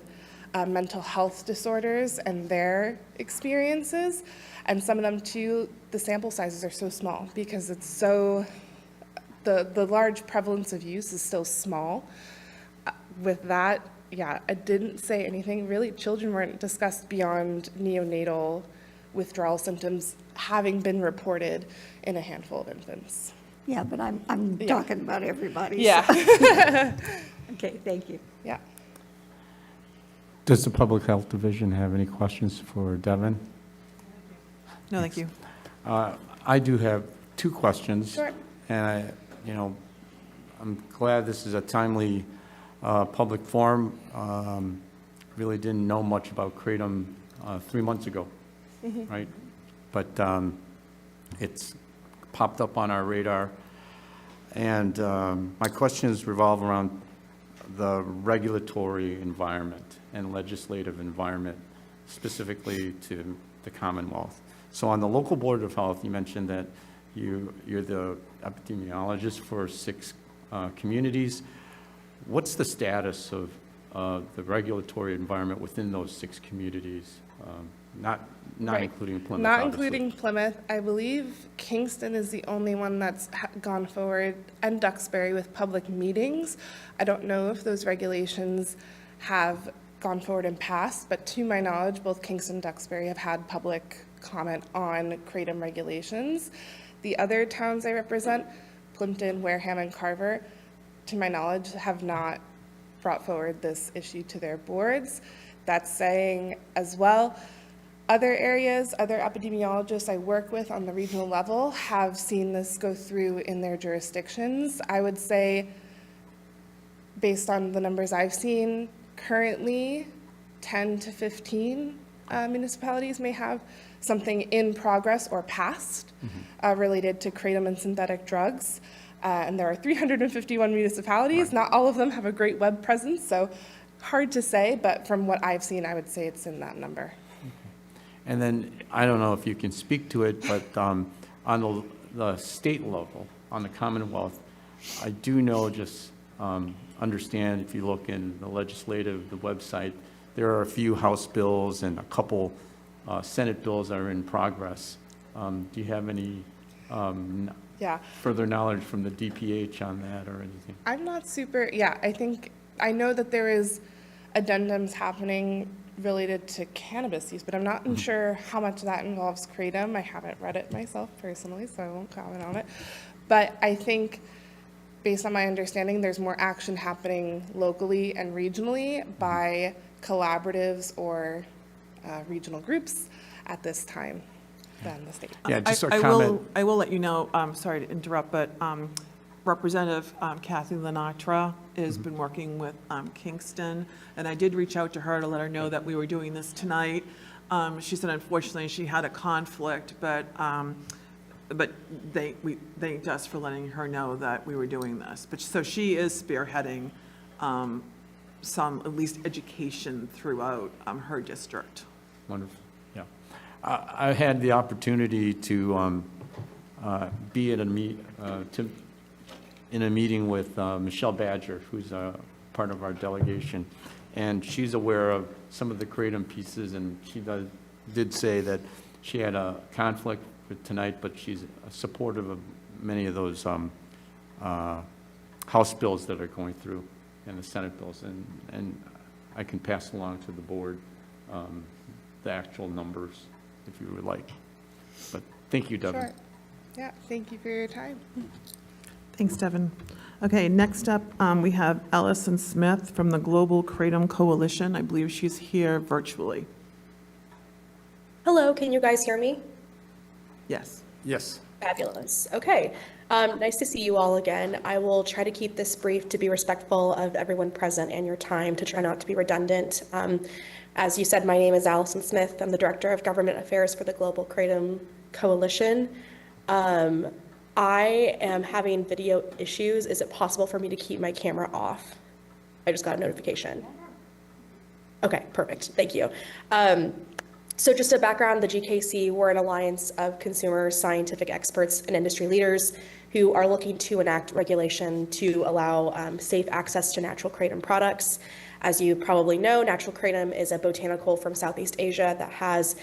mental health disorders and their experiences. And some of them too, the sample sizes are so small because it's so, the large prevalence of use is still small. With that, yeah, I didn't say anything. Really, children weren't discussed beyond neonatal withdrawal symptoms having been reported in a handful of infants. Yeah, but I'm talking about everybody. Yeah. So. Okay, thank you. Yeah. Does the Public Health Division have any questions for Devin? No, thank you. I do have two questions. Sure. And I'm glad this is a timely public forum. Really didn't know much about Kratom 3 months ago, right? But it's popped up on our radar. And my questions revolve around the regulatory environment and legislative environment, specifically to the Commonwealth. So on the local Board of Health, you mentioned that you're the epidemiologist for 6 communities. What's the status of the regulatory environment within those 6 communities? Not Right. including Plymouth, Not obviously. including Plymouth. I believe Kingston is the only one that's gone forward, and Duxbury with public meetings. I don't know if those regulations have gone forward and passed, but to my knowledge, both Kingston and Duxbury have had public comment on Kratom regulations. The other towns I represent, Plimpton, Wareham, and Carver, to my knowledge, have not brought forward this issue to their boards. That's saying as well, other areas, other epidemiologists I work with on the regional level have seen this go through in their jurisdictions. I would say, based on the numbers I've seen, currently 10 to 15 municipalities may have something in progress or passed related to Kratom and synthetic drugs. And there are 351 municipalities. Not all of them have a great web presence, so hard to say, but from what I've seen, I would say it's in that number. And then, I don't know if you can speak to it, but on the state level, on the Commonwealth, I do know, just understand, if you look in the legislative, the website, there are a few House bills and a couple Senate bills that are in progress. Do you have any Yeah. further knowledge from the DPH on that or anything? I'm not super, yeah, I know that there is addendums happening related to cannabis use, but I'm not sure how much that involves Kratom. I haven't read it myself personally, so I won't comment on it. But I think, based on my understanding, there's more action happening locally and regionally by collaboratives or regional groups at this time than the state. Yeah, just a I comment. will let you know, sorry to interrupt, but Representative Kathy Lenatra has been working with Kingston, and I did reach out to her to let her know that we were doing this tonight. She said unfortunately she had a conflict, but they thanked us for letting her know that we were doing this. But so she is spearheading some, at least, education throughout her district. Wonderful, yeah. I had the opportunity to be at a in a meeting with Michelle Badger, who's a part of our delegation, and she's aware of some of the kratom pieces, and she did say that she had a conflict with tonight, but she's supportive of many of those House bills that are going through and the Senate bills, and I can pass along to the board the actual numbers if you would like. But thank you, Devin. Sure. Yeah, thank you for your time. Thanks, Devin. Okay, next up, we have Allison Smith from the Global Kratom Coalition. I believe she's here virtually. Hello, can you guys hear me? Yes. Yes. Fabulous. Okay. Nice to see you all again. I will try to keep this brief to be respectful of everyone present and your time, to try not to be redundant. As you said, my name is Allison Smith. I'm the Director of Government Affairs for the Global Kratom Coalition. I am having video issues. Is it possible for me to keep my camera off? I just got a notification. Okay, perfect. Thank you. So just a background, the GKC, we're an alliance of consumers, scientific experts, and industry leaders who are looking to enact regulation to allow safe access to natural kratom products. As you probably know, natural kratom is a botanical from Southeast Asia that has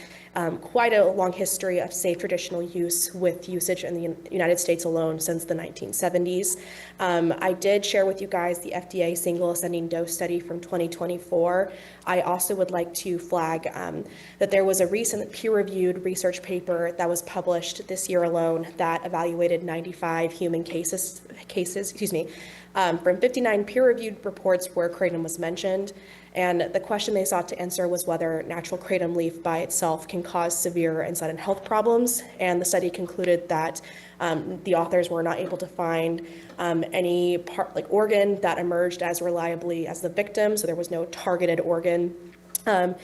quite a long history of safe traditional use, with usage in the United States alone since the 1970s. I did share with you guys the FDA single ascending dose study from 2024. I also would like to flag that there was a recent peer-reviewed research paper that was published this year alone that evaluated 95 human cases, from 59 peer-reviewed reports where kratom was mentioned. And the question they sought to answer was whether natural kratom leaf by itself can cause severe and sudden health problems. And the study concluded that the authors were not able to find any organ that emerged as reliably as the victim, so there was no targeted organ. And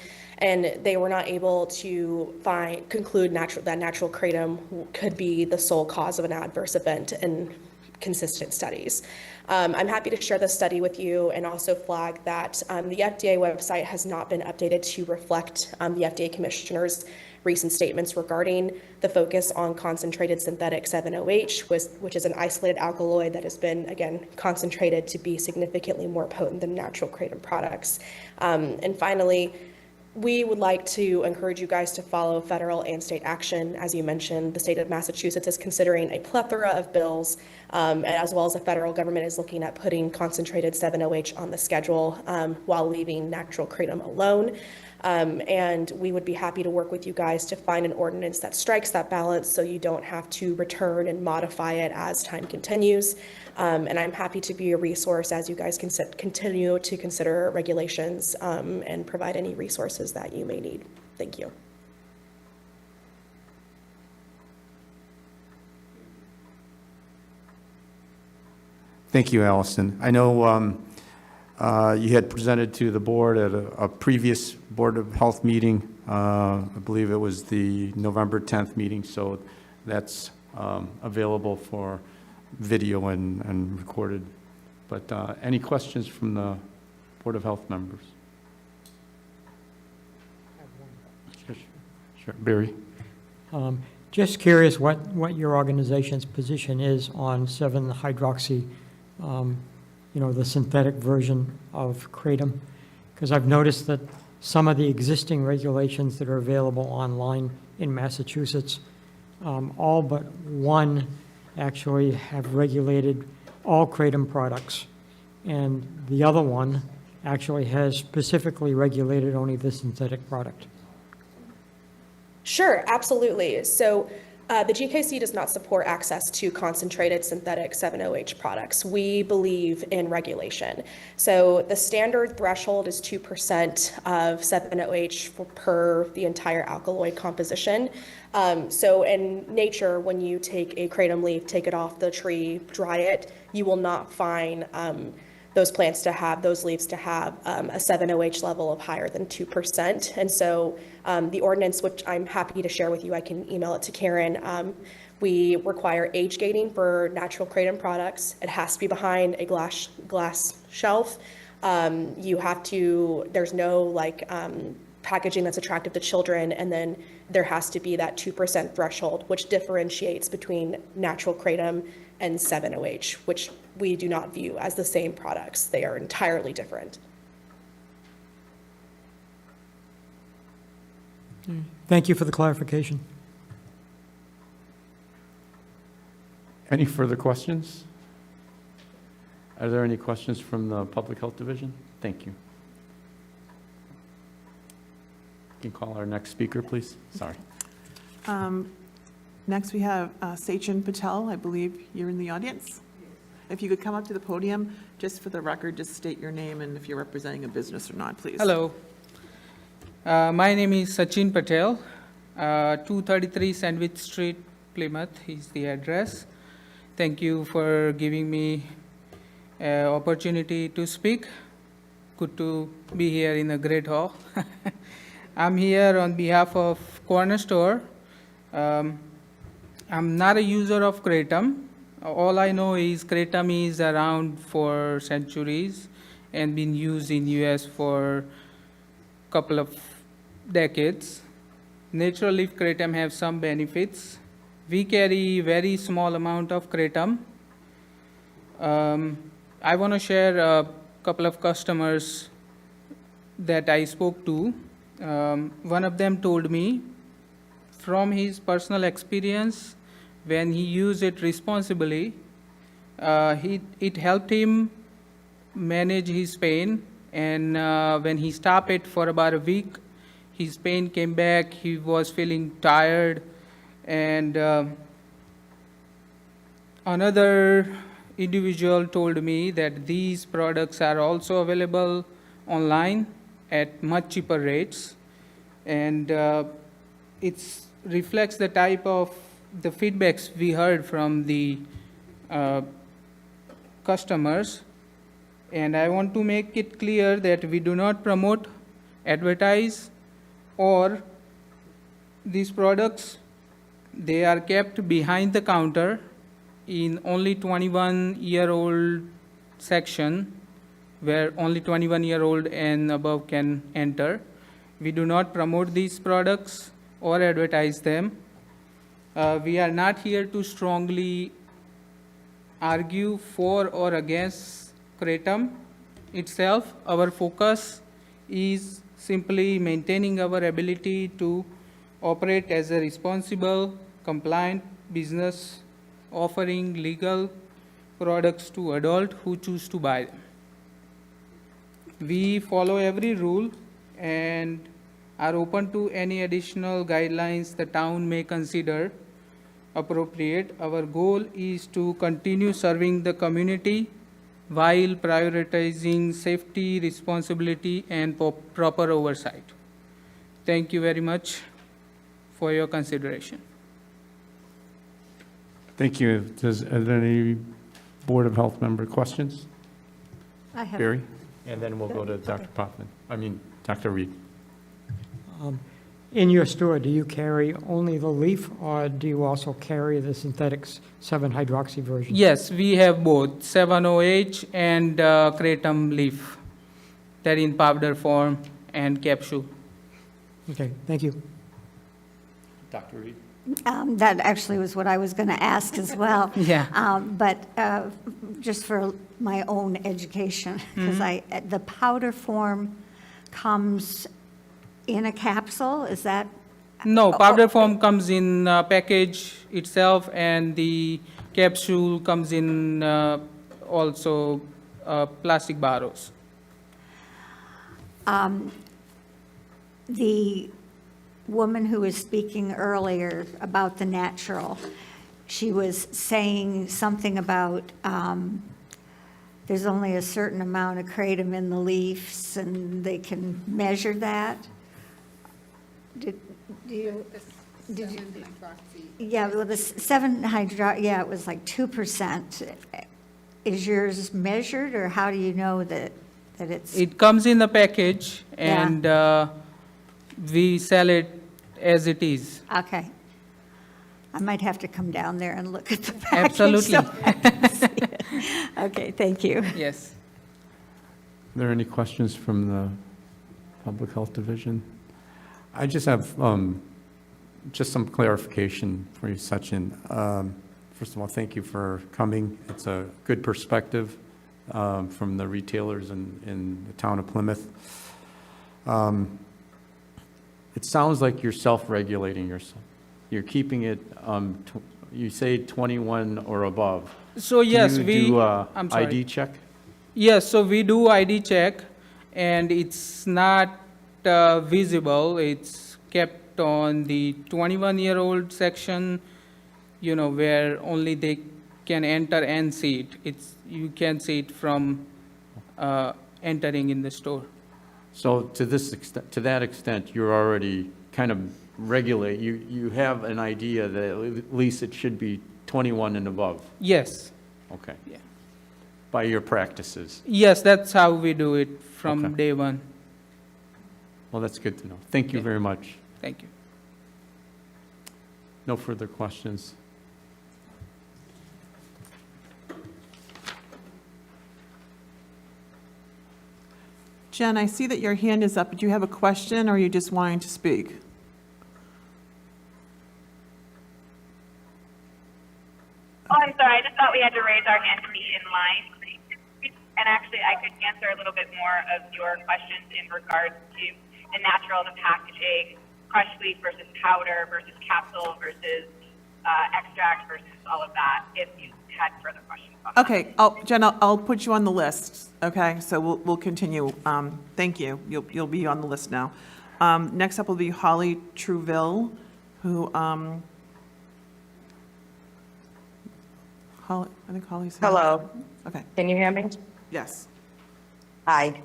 they were not able to conclude that natural kratom could be the sole cause of an adverse event in consistent studies. I'm happy to share this study with you and also flag that the FDA website has not been updated to reflect the FDA Commissioner's recent statements regarding the focus on concentrated synthetic 7-OH, which is an isolated alkaloid that has been, again, concentrated to be significantly more potent than natural kratom products. And finally, we would like to encourage you guys to follow federal and state action. As you mentioned, the state of Massachusetts is considering a plethora of bills, as well as the federal government is looking at putting concentrated 7-OH on the schedule while leaving natural kratom alone. And we would be happy to work with you guys to find an ordinance that strikes that balance so you don't have to return and modify it as time continues. And I'm happy to be a resource as you guys continue to consider regulations and provide any resources that you may need. Thank you. Thank you, Allison. I know you had presented to the board at a previous Board of Health meeting. I believe it was the November 10th meeting, so that's available for video and recorded. But any questions from the Board of Health members? Sure, Barry. Just curious what your organization's position is on 7-hydroxy, the synthetic version of kratom, because I've noticed that some of the existing regulations that are available online in Massachusetts, all but one actually have regulated all kratom products, and the other one actually has specifically regulated only the synthetic product. Sure, absolutely. So the GKC does not support access to concentrated synthetic 7-OH products. We believe in regulation. So the standard threshold is 2% of 7-OH per the entire alkaloid composition. So in nature, when you take a kratom leaf, take it off the tree, dry it, you will not find those leaves to have a 7-OH level of higher than 2%. And so the ordinance, which I'm happy to share with you, I can email it to Karen. We require age gating for natural kratom products. It has to be behind a glass shelf. There's no packaging that's attractive to children, and then there has to be that 2% threshold, which differentiates between natural kratom and 7-OH, which we do not view as the same products. They are entirely different. Thank you for the clarification. Any further questions? Are there any questions from the Public Health Division? Thank you. You can call our next speaker, please. Sorry. Next, we have Sachin Patel. I believe you're in the audience. If you could come up to the podium, just for the record, just state your name and if you're representing a business or not, please. Hello. My name is Sachin Patel, 233 Sandwich Street, Plymouth is the address. Thank you for giving me an opportunity to speak. Good to be here in a great hall. I'm here on behalf of Corner Store. I'm not a user of Kratom. All I know is Kratom is around for centuries and been used in US for a couple of decades. Natural leaf Kratom have some benefits. We carry very small amount of Kratom. I want to share a couple of customers that I spoke to. One of them told me from his personal experience, when he used it responsibly, it helped him manage his pain. And when he stopped it for about a week, his pain came back. He was feeling tired. And another individual told me that these products are also available online at much cheaper rates. And it reflects the type of the feedbacks we heard from the customers. And I want to make it clear that we do not promote, advertise, or these products. They are kept behind the counter in only 21-year-old section, where only 21-year-old and above can enter. We do not promote these products or advertise them. We are not here to strongly argue for or against Kratom itself. Our focus is simply maintaining our ability to operate as a responsible, compliant business offering legal products to adults who choose to buy them. We follow every rule and are open to any additional guidelines the town may consider appropriate. Our goal is to continue serving the community while prioritizing safety, responsibility, and proper oversight. Thank you very much for your consideration. Thank you. Are there any Board of Health member questions? I have. Barry? And then we'll go to Dr. Reed. In your store, do you carry only the leaf, or do you also carry the synthetic 7-hydroxy version? Yes, we have both 7-OH and Kratom leaf. They're in powder form and capsule. Okay, thank you. Dr. Reed? That actually was what I was going to ask as well. Yeah. But just for my own education, because the powder form comes in a capsule, is that? No, powder form comes in package itself, and the capsule comes in also plastic bottles. The woman who was speaking earlier about the natural, she was saying something about there's only a certain amount of kratom in the leaves, and they can measure that. Did you? Yeah, well, the 7-hydro, yeah, it was like 2%. Is yours measured, or how do you know that it's? It comes in the package, and we sell it as it is. Okay. I might have to come down there and look at the package. Absolutely. So I can see it. Okay, thank you. Yes. Are there any questions from the Public Health Division? I just have just some clarification for you, Sachin. first of all, thank you for coming. It's a good perspective from the retailers in the town of Plymouth. It sounds like you're self-regulating yourself. You're keeping it, you say 21 or above. So yes, Do you do a I'm sorry. ID check? Yes, so we do ID check, and it's not visible. It's kept on the 21-year-old section, you know, where only they can enter and see it. You can see it from entering in the store. So to this extent, to that extent, you're already kind of regulate, you have an idea that at least it should be 21 and above. Yes. Okay. Yeah. By your practices. Yes, that's how we do it from Okay. day one. Well, that's good to know. Thank you Yeah. very much. Thank you. No further questions. Jen, I see that your hand is up. Do you have a question, or are you just wanting to speak? Oh, I'm sorry. I just thought we had to raise our hand to be in line. And actually, I could answer a little bit more of your questions in regards to the natural, the packaging, crushed leaf versus powder versus capsule versus extract versus all of that, if you had further questions on that. Okay, Jen, I'll put you on the list, okay? So we'll continue. Thank you. You'll be on the list now. Next up will be Holly Truville, who, I think Holly's here. Hello, Okay, can you hear me? yes. Hi,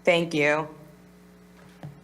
thank you.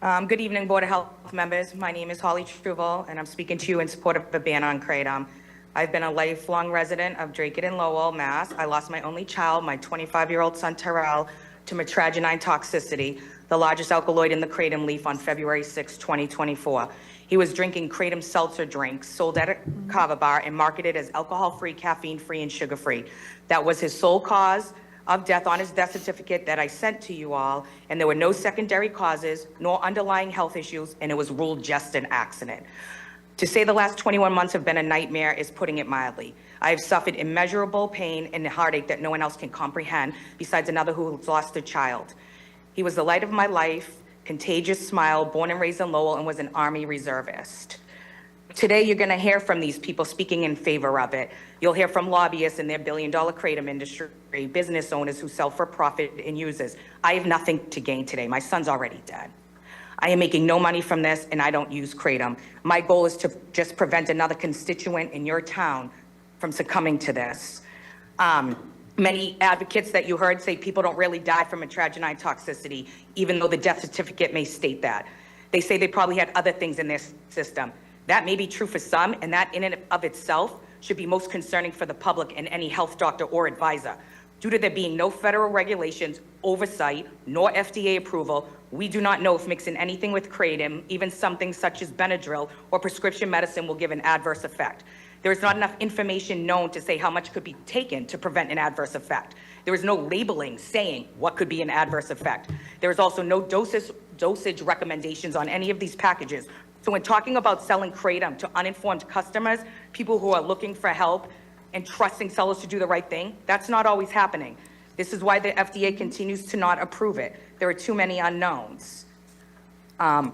Good evening, Board of Health members. My name is Holly Struvel, and I'm speaking to you in support of the ban on kratom. I've been a lifelong resident of Drake and Lowell, Mass. I lost my only child, my 25-year-old son Terrell, to metragenine toxicity, the largest alkaloid in the kratom leaf, on February 6, 2024. He was drinking kratom seltzer drinks sold at a kava bar and marketed as alcohol-free, caffeine-free, and sugar-free. That was his sole cause of death on his death certificate that I sent to you all, and there were no secondary causes, nor underlying health issues, and it was ruled just an accident. To say the last 21 months have been a nightmare is putting it mildly. I have suffered immeasurable pain and heartache that no one else can comprehend, besides another who's lost a child. He was the light of my life, contagious smile, born and raised in Lowell, and was an Army reservist. Today, you're going to hear from these people speaking in favor of it. You'll hear from lobbyists in their billion-dollar kratom industry, business owners who sell for profit and users. I have nothing to gain today. My son's already dead. I am making no money from this, and I don't use kratom. My goal is to just prevent another constituent in your town from succumbing to this. Many advocates that you heard say people don't really die from metragenine toxicity, even though the death certificate may state that. They say they probably had other things in their system. That may be true for some, and that in and of itself should be most concerning for the public and any health doctor or advisor. Due to there being no federal regulations, oversight, nor FDA approval, we do not know if mixing anything with kratom, even something such as Benadryl or prescription medicine, will give an adverse effect. There is not enough information known to say how much could be taken to prevent an adverse effect. There is no labeling saying what could be an adverse effect. There is also no dosage recommendations on any of these packages. So when talking about selling kratom to uninformed customers, people who are looking for help and trusting sellers to do the right thing, that's not always happening. This is why the FDA continues to not approve it. There are too many unknowns. One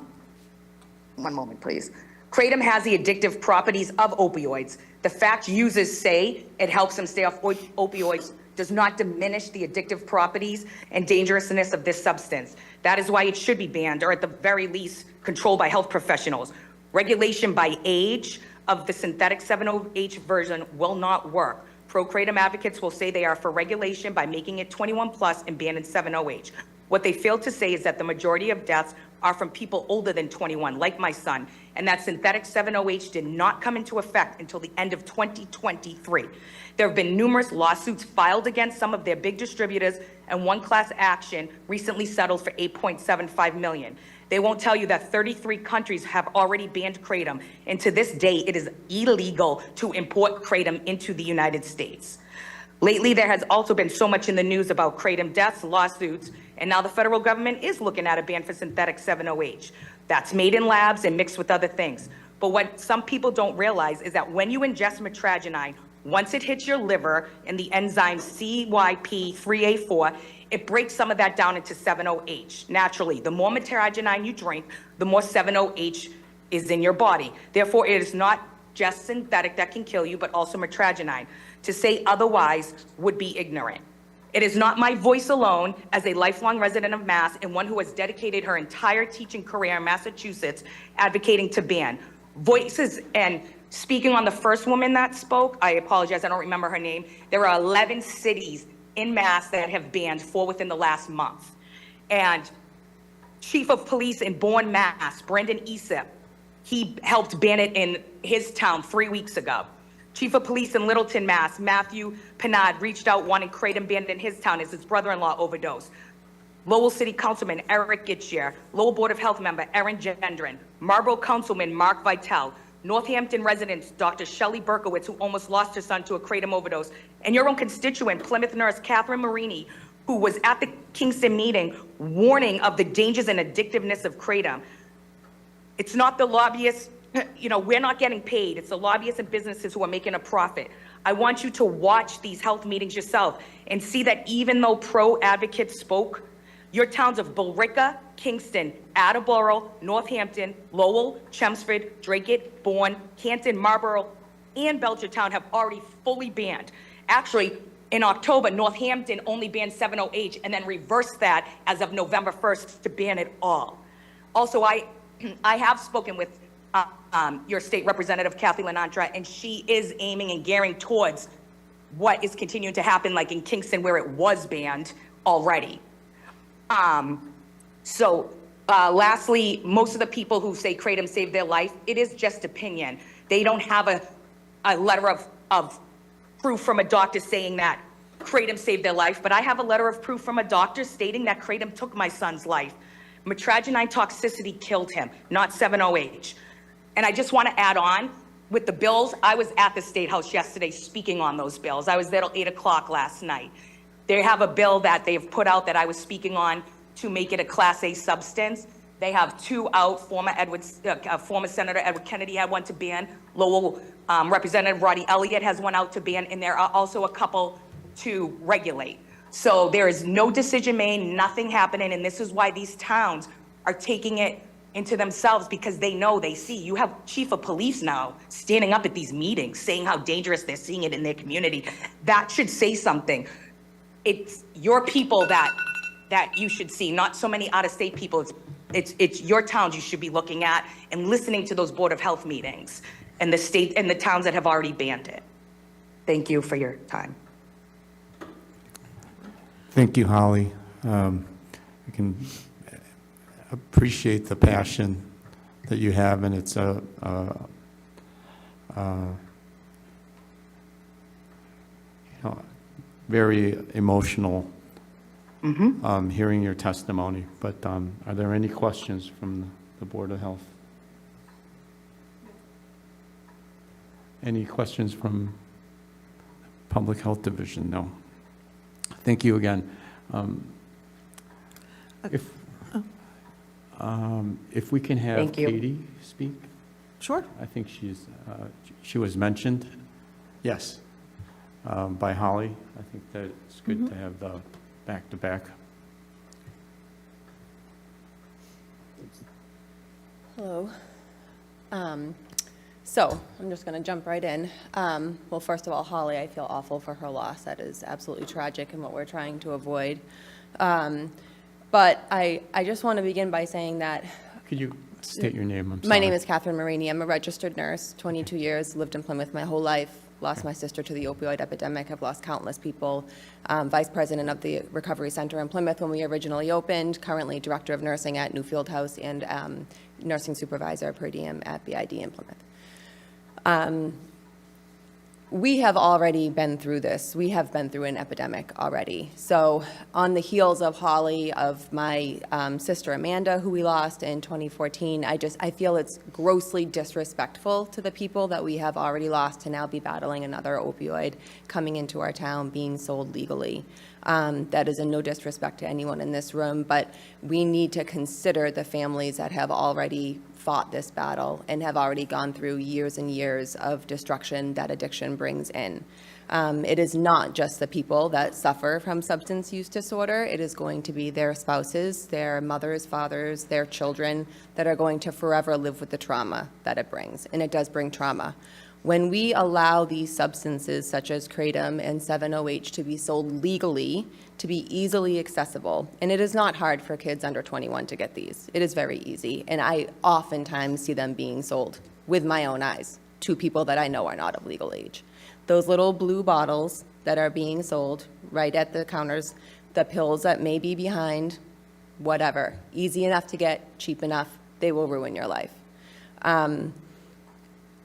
moment, please. Kratom has the addictive properties of opioids. The fact users say it helps them stay off opioids does not diminish the addictive properties and dangerousness of this substance. That is why it should be banned, or at the very least, controlled by health professionals. Regulation by age of the synthetic 7-OH version will not work. Pro-kratom advocates will say they are for regulation by making it 21 plus and banning 7-OH. What they fail to say is that the majority of deaths are from people older than 21, like my son, and that synthetic 7-OH did not come into effect until the end of 2023. There have been numerous lawsuits filed against some of their big distributors, and one class action recently settled for $8.75 million. They won't tell you that 33 countries have already banned kratom, and to this day, it is illegal to import kratom into the United States. Lately, there has also been so much in the news about kratom deaths, lawsuits, and now the federal government is looking at a ban for synthetic 7-OH. That's made in labs and mixed with other things. But what some people don't realize is that when you ingest metragenine Once it hits your liver and the enzyme CYP3A4, it breaks some of that down into 7-OH. Naturally, the more metragenine you drink, the more 7-OH is in your body. Therefore, it is not just synthetic that can kill you, but also metragenine. To say otherwise would be ignorant. It is not my voice alone as a lifelong resident of Mass and one who has dedicated her entire teaching career in Massachusetts advocating to ban. Voices, and speaking on the first woman that spoke, I apologize, I don't remember her name. There are 11 cities in Mass that have banned 4 within the last month. And Chief of Police in Bourne, Mass, Brendan Esip, he helped ban it in his town 3 weeks ago. Chief of Police in Littleton, Mass, Matthew Pinard, reached out wanting kratom banned in his town as his brother-in-law overdosed. Lowell City Councilman Eric Gitchier, Lowell Board of Health member Erin Gendron, Marlborough Councilman Mark Vitale, Northampton residents Dr. Shelley Berkowitz, who almost lost her son to a kratom overdose, and your own constituent, Plymouth nurse Catherine Marini, who was at the Kingston meeting warning of the dangers and addictiveness of kratom. It's not the lobbyists, we're not getting paid. It's the lobbyists and businesses who are making a profit. I want you to watch these health meetings yourself and see that even though pro-advocates spoke, your towns of Billerica, Kingston, Attleboro, Northampton, Lowell, Chelmsford, Dracut, Bourne, Canton, Marlborough, and Belchertown have already fully banned. Actually, in October, Northampton only banned 7-OH and then reversed that as of November 1st to ban it all. Also, I have spoken with your state representative, Kathy Lenantra, and she is aiming and gearing towards what is continuing to happen, like in Kingston, where it was banned already. Lastly, most of the people who say kratom saved their life, it is just opinion. They don't have a letter of proof from a doctor saying that kratom saved their life, but I have a letter of proof from a doctor stating that kratom took my son's life. Metragenine toxicity killed him, not 7-OH. And I just want to add on, with the bills, I was at the State House yesterday speaking on those bills. I was there till 8 o'clock last night. They have a bill that they've put out that I was speaking on to make it a Class A substance. They have 2 out. Former Senator Edward Kennedy had one to ban. Lowell Representative Roddy Elliott has one out to ban, and there are also a couple to regulate. So there is no decision made, nothing happening, and this is why these towns are taking it into themselves, because they know, they see. You have chief of police now standing up at these meetings saying how dangerous they're seeing it in their community. That should say something. It's your people that you should see, not so many out-of-state people. It's your towns you should be looking at and listening to those Board of Health meetings and the state and the towns that have already banned it. Thank you for your time. Thank you, Holly. I can appreciate the passion that you have, and it's very emotional hearing your testimony. But are there any questions from the Board of Health? Any questions from Public Health Division? No. Thank you again. If we can have Thank you. Katie speak. Sure. I think she was mentioned. Yes, by Holly. I think that it's good to have the back-to-back. Hello. So I'm just going to jump right in. Well, first of all, Holly, I feel awful for her loss. That is absolutely tragic and what we're trying to avoid. But I just want to begin by saying that. Could you state your name? I'm sorry. My name is Catherine Marini. I'm a registered nurse, 22 years, lived in Plymouth my whole life, lost my sister to the opioid epidemic. I've lost countless people. Vice president of the Recovery Center in Plymouth when we originally opened, currently director of nursing at Newfield House and nursing supervisor per diem at BID in Plymouth. We have already been through this. We have been through an epidemic already. So on the heels of Holly, of my sister Amanda, who we lost in 2014, I feel it's grossly disrespectful to the people that we have already lost to now be battling another opioid coming into our town, being sold legally. That is in no disrespect to anyone in this room, but we need to consider the families that have already fought this battle and have already gone through years and years of destruction that addiction brings in. It is not just the people that suffer from substance use disorder. It is going to be their spouses, their mothers, fathers, their children that are going to forever live with the trauma that it brings, and it does bring trauma. When we allow these substances such as Kratom and 7-OH to be sold legally, to be easily accessible, and it is not hard for kids under 21 to get these. It is very easy, and I oftentimes see them being sold with my own eyes to people that I know are not of legal age. Those little blue bottles that are being sold right at the counters, the pills that may be behind, whatever, easy enough to get, cheap enough, they will ruin your life.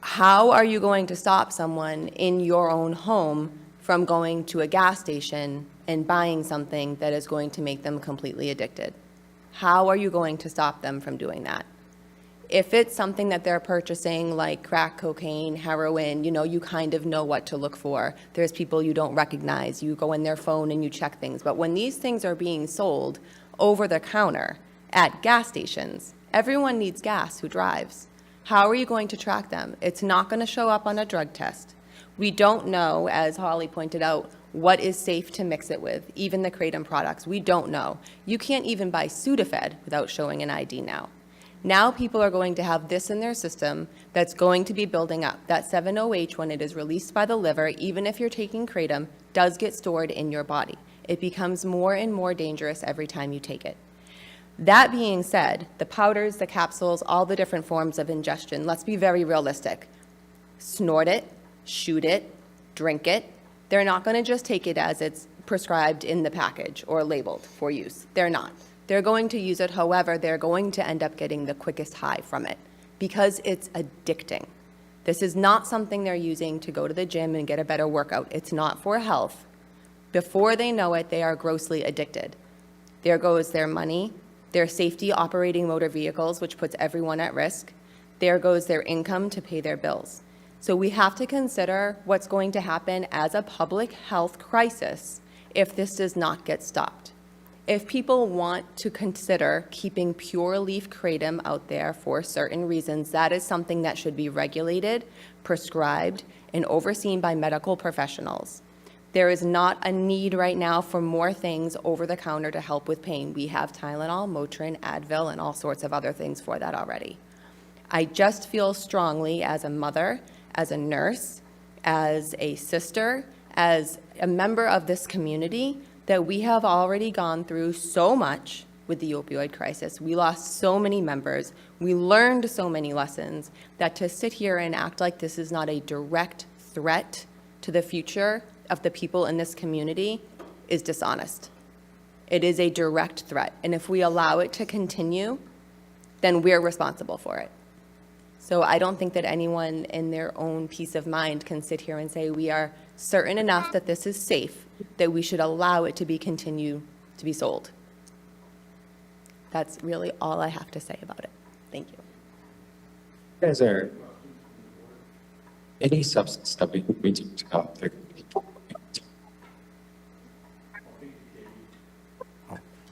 How are you going to stop someone in your own home from going to a gas station and buying something that is going to make them completely addicted? How are you going to stop them from doing that? If it's something that they're purchasing like crack cocaine, heroin, you kind of know what to look for. There's people you don't recognize. You go in their phone and you check things. But when these things are being sold over the counter at gas stations, everyone needs gas who drives. How are you going to track them? It's not going to show up on a drug test. We don't know, as Holly pointed out, what is safe to mix it with, even the Kratom products. We don't know. You can't even buy Sudafed without showing an ID now. Now people are going to have this in their system that's going to be building up. That 7-OH, when it is released by the liver, even if you're taking Kratom, does get stored in your body. It becomes more and more dangerous every time you take it. That being said, the powders, the capsules, all the different forms of ingestion, let's be very realistic. Snort it, shoot it, drink it. They're not going to just take it as it's prescribed in the package or labeled for use. They're not. They're going to use it, however, they're going to end up getting the quickest high from it because it's addicting. This is not something they're using to go to the gym and get a better workout. It's not for health. Before they know it, they are grossly addicted. There goes their money, their safety operating motor vehicles, which puts everyone at risk. There goes their income to pay their bills. So we have to consider what's going to happen as a public health crisis if this does not get stopped. If people want to consider keeping pure leaf kratom out there for certain reasons, that is something that should be regulated, prescribed, and overseen by medical professionals. There is not a need right now for more things over the counter to help with pain. We have Tylenol, Motrin, Advil, and all sorts of other things for that already. I just feel strongly as a mother, as a nurse, as a sister, as a member of this community, that we have already gone through so much with the opioid crisis. We lost so many members. We learned so many lessons that to sit here and act like this is not a direct threat to the future of the people in this community is dishonest. It is a direct threat. And if we allow it to continue, then we're responsible for it. So I don't think that anyone in their own peace of mind can sit here and say we are certain enough that this is safe, that we should allow it to be continue to be sold. That's really all I have to say about it. Thank you. Is there any substance that we could reach out there?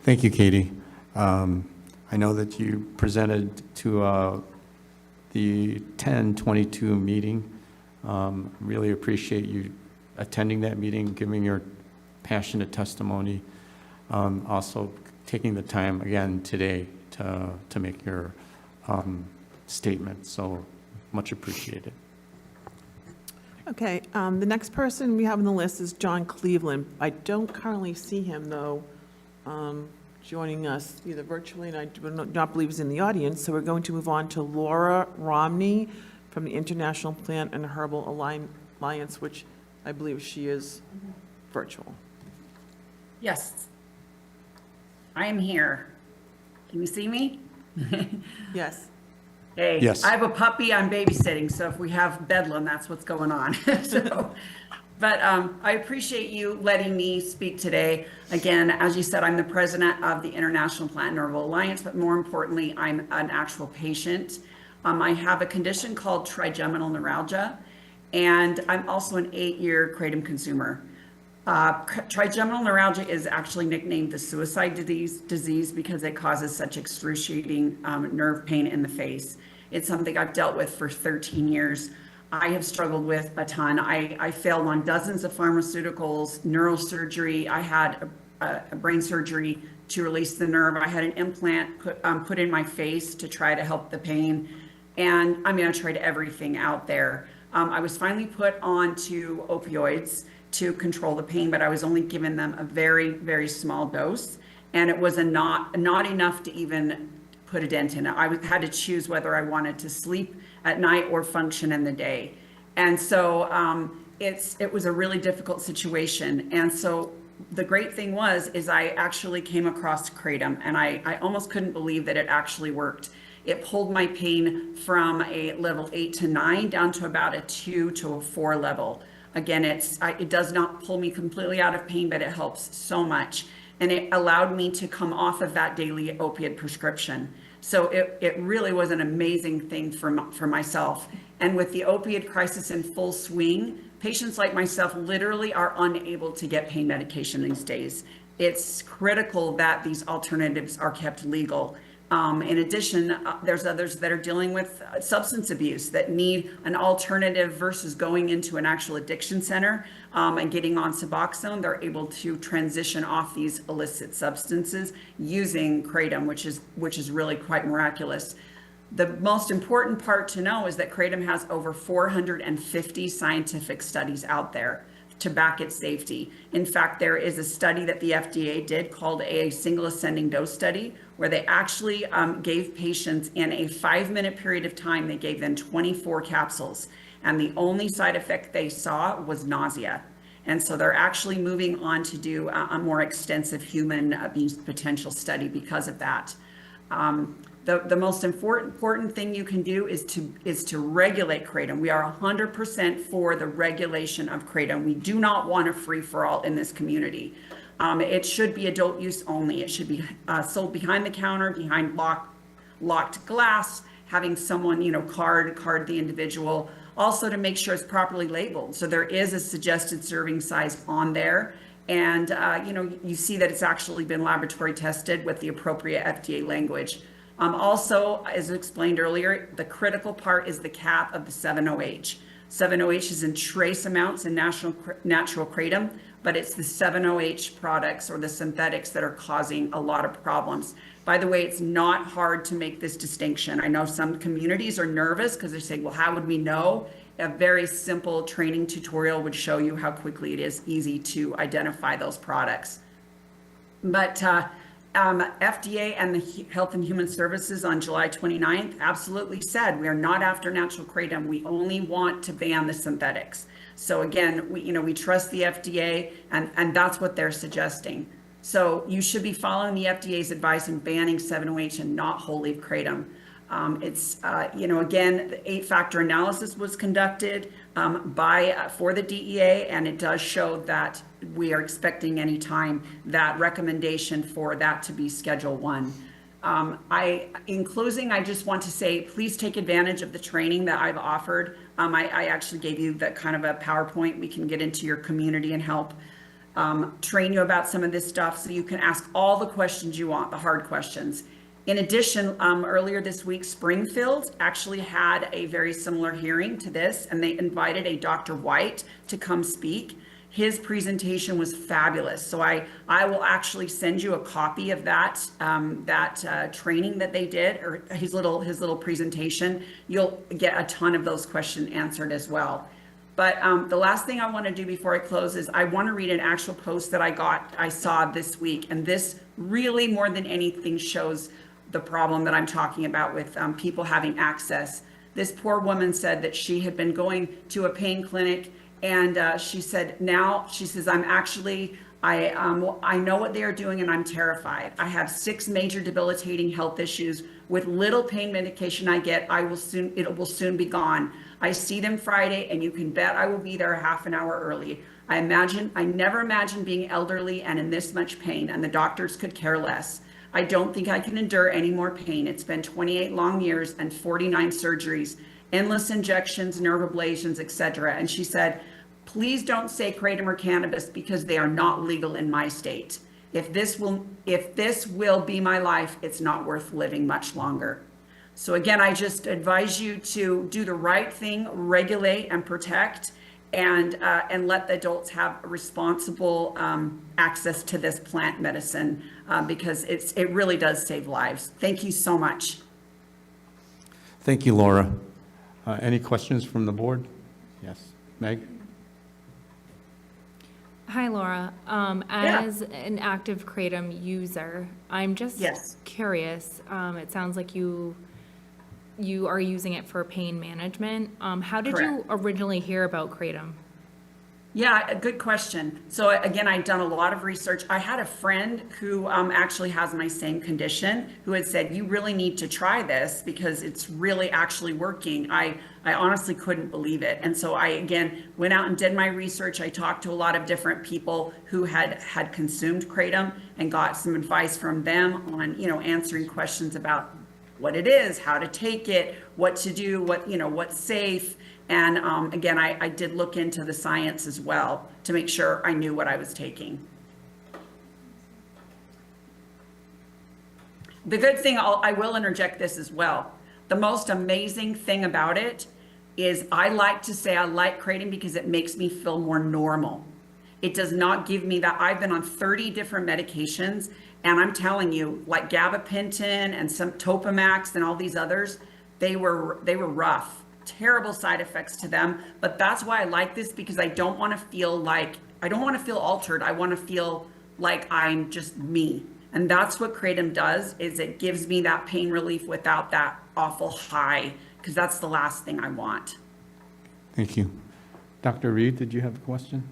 Thank you, Katie. I know that you presented to the 10/22 meeting. Really appreciate you attending that meeting, giving your passionate testimony, also taking the time again today to make your statement. So much appreciated. Okay, the next person we have on the list is John Cleveland. I don't currently see him, though, joining us either virtually, and I do not believe he's in the audience, so we're going to move on to Laura Romney from the International Plant and Herbal Alliance, which I believe she is virtual. Yes, I am here. Can you see me? Yes. Hey, Yes. I have a puppy I'm babysitting, so if we have bedlam, that's what's going on. But I appreciate you letting me speak today. Again, as you said, I'm the president of the International Plant and Herbal Alliance, but more importantly, I'm an actual patient. I have a condition called trigeminal neuralgia, and I'm also an 8-year kratom consumer. Trigeminal neuralgia is actually nicknamed the suicide disease because it causes such excruciating nerve pain in the face. It's something I've dealt with for 13 years. I have struggled with a ton. I failed on dozens of pharmaceuticals, neurosurgery. I had a brain surgery to release the nerve. I had an implant put in my face to try to help the pain. And I mean, I tried everything out there. I was finally put onto opioids to control the pain, but I was only given them a very, very small dose. And it was not enough to even put a dent in it. I had to choose whether I wanted to sleep at night or function in the day. And so it was a really difficult situation. And so the great thing is I actually came across Kratom, and I almost couldn't believe that it actually worked. It pulled my pain from a level 8 to 9 down to about a 2 to a 4 level. Again, it does not pull me completely out of pain, but it helps so much. And it allowed me to come off of that daily opiate prescription. So it really was an amazing thing for myself. And with the opioid crisis in full swing, patients like myself literally are unable to get pain medication these days. It's critical that these alternatives are kept legal. In addition, there's others that are dealing with substance abuse that need an alternative versus going into an actual addiction center and getting on Suboxone. They're able to transition off these illicit substances using Kratom, which is really quite miraculous. The most important part to know is that Kratom has over 450 scientific studies out there to back its safety. In fact, there is a study that the FDA did called a single ascending dose study, where they actually gave patients in a 5-minute period of time, they gave them 24 capsules. And the only side effect they saw was nausea. And so they're actually moving on to do a more extensive human abuse potential study because of that. The most important thing you can do is to regulate Kratom. We are 100% for the regulation of Kratom. We do not want a free-for-all in this community. It should be adult use only. It should be sold behind the counter, behind locked glass, having someone, card the individual. Also to make sure it's properly labeled. So there is a suggested serving size on there. And, you see that it's actually been laboratory tested with the appropriate FDA language. Also, as explained earlier, the critical part is the cap of the 7-OH. 7-OH is in trace amounts in natural Kratom, but it's the 7-OH products or the synthetics that are causing a lot of problems. By the way, it's not hard to make this distinction. I know some communities are nervous because they say, well, how would we know? A very simple training tutorial would show you how quickly it is easy to identify those products. But FDA and the Health and Human Services on July 29th absolutely said we are not after natural Kratom. We only want to ban the synthetics. So again, we trust the FDA, and that's what they're suggesting. So you should be following the FDA's advice in banning 7-OH and not whole leaf Kratom. Again, the 8-factor analysis was conducted for the DEA, and it does show that we are expecting any time that recommendation for that to be Schedule 1. In closing, I just want to say, please take advantage of the training that I've offered. I actually gave you that kind of a PowerPoint. We can get into your community and help train you about some of this stuff so you can ask all the questions you want, the hard questions. In addition, earlier this week, Springfield actually had a very similar hearing to this, and they invited a Dr. White to come speak. His presentation was fabulous. So I will actually send you a copy of that training that they did, or his little presentation. You'll get a ton of those questions answered as well. But the last thing I want to do before I close is I want to read an actual post that I saw this week, and this really more than anything shows the problem that I'm talking about with people having access. This poor woman said that she had been going to a pain clinic, and she says, I know what they are doing, and I'm terrified. I have 6 major debilitating health issues. With little pain medication I get, it will soon be gone. I see them Friday, and you can bet I will be there a half an hour early. I never imagined being elderly and in this much pain, and the doctors could care less. I don't think I can endure any more pain. It's been 28 long years and 49 surgeries, endless injections, nerve ablations, etc. And she said, please don't say Kratom or cannabis because they are not legal in my state. If this will be my life, it's not worth living much longer. So again, I just advise you to do the right thing, regulate and protect, and let the adults have responsible access to this plant medicine because it really does save lives. Thank you so much. Thank you, Laura. Any questions from the board? Yes. Meg? Hi, Laura. As an active Kratom user, I'm just curious. It sounds like you are using it for pain management. How did you originally hear about Kratom? Yeah, a good question. So again, I'd done a lot of research. I had a friend who actually has my same condition who had said, you really need to try this because it's really actually working. I honestly couldn't believe it. And so I, again, went out and did my research. I talked to a lot of different people who had consumed Kratom and got some advice from them on, answering questions about what it is, how to take it, what to do, what's safe. And again, I did look into the science as well to make sure I knew what I was taking. The good thing, I will interject this as well. The most amazing thing about it is I like to say I like Kratom because it makes me feel more normal. It does not give me that. I've been on 30 different medications, and I'm telling you, like gabapentin and some Topamax and all these others, they were rough. Terrible side effects to them, but that's why I like this because I don't want to feel altered. I want to feel like I'm just me. And that's what Kratom does, is it gives me that pain relief without that awful high, because that's the last thing I want. Thank you. Dr. Reed, did you have a question?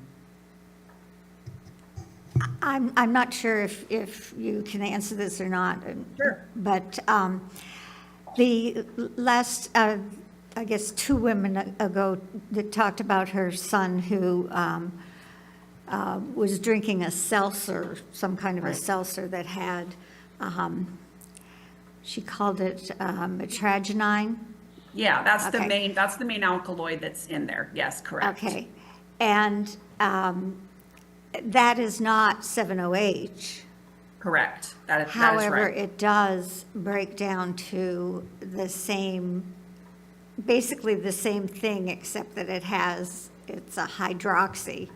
I'm not sure if you can answer this or not. Sure. But the last, I guess 2 women ago that talked about her son who was drinking a seltzer, some kind of a seltzer that had, she called it metragenine. Yeah, that's the main alkaloid that's in there. Yes, correct. Okay. And that is not 7-OH. Correct. That is However, right. it does break down to the same, basically the same thing, except that it's a hydroxy.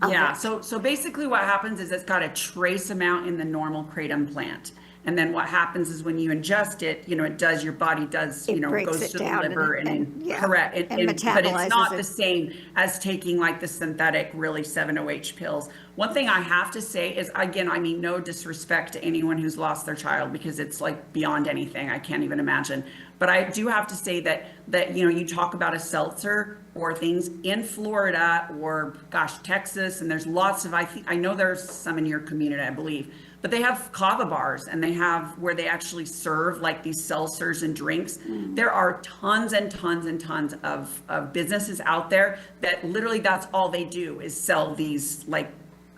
Yeah, so basically what happens is it's got a trace amount in the normal Kratom plant. And then what happens is when you ingest it, your body does, goes to the liver and correct. And but it's not metabolizes the same as taking like the synthetic, really 7-OH pills. One thing I have to say is, again, I mean, no disrespect to anyone who's lost their child because it's like beyond anything. I can't even imagine. But I do have to say that you talk about a seltzer or things in Florida or Texas, and there's lots of, I know there's some in your community, I believe, but they have kava bars and they have where they actually serve like these seltzers and drinks. There are tons and tons and tons of businesses out there that literally that's all they do is sell these, like,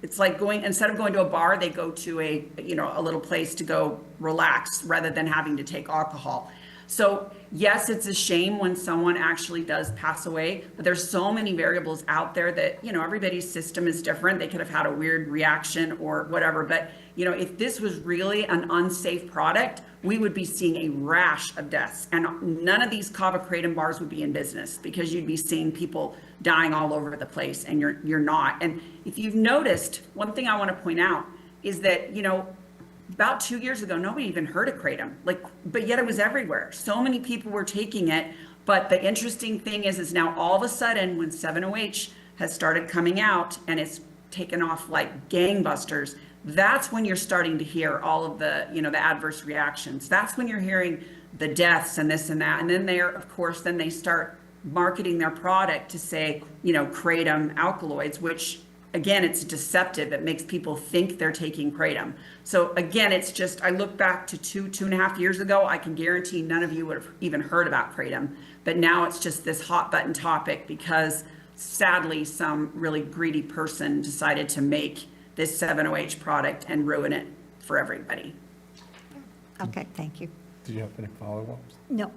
it's like instead of going to a bar, they go to a little place to go relax rather than having to take alcohol. So yes, it's a shame when someone actually does pass away, but there's so many variables out there that, everybody's system is different. They could have had a weird reaction or whatever. But, if this was really an unsafe product, we would be seeing a rash of deaths. And none of these kava kratom bars would be in business because you'd be seeing people dying all over the place, and you're not. And if you've noticed, one thing I want to point out is that, about 2 years ago, nobody even heard of Kratom, but yet it was everywhere. So many people were taking it. But the interesting thing is now all of a sudden when 7-OH has started coming out and it's taken off like gangbusters, that's when you're starting to hear all of the, the adverse reactions. That's when you're hearing the deaths and this and that. And then they start marketing their product to say, Kratom alkaloids, which again, it's deceptive. It makes people think they're taking Kratom. So again, it's just, I look back to 2.5 years ago, I can guarantee none of you would have even heard about Kratom. But now it's just this hot button topic because sadly, some really greedy person decided to make this 7-OH product and ruin it for everybody. Okay, thank you. Did you have any follow-ups? No.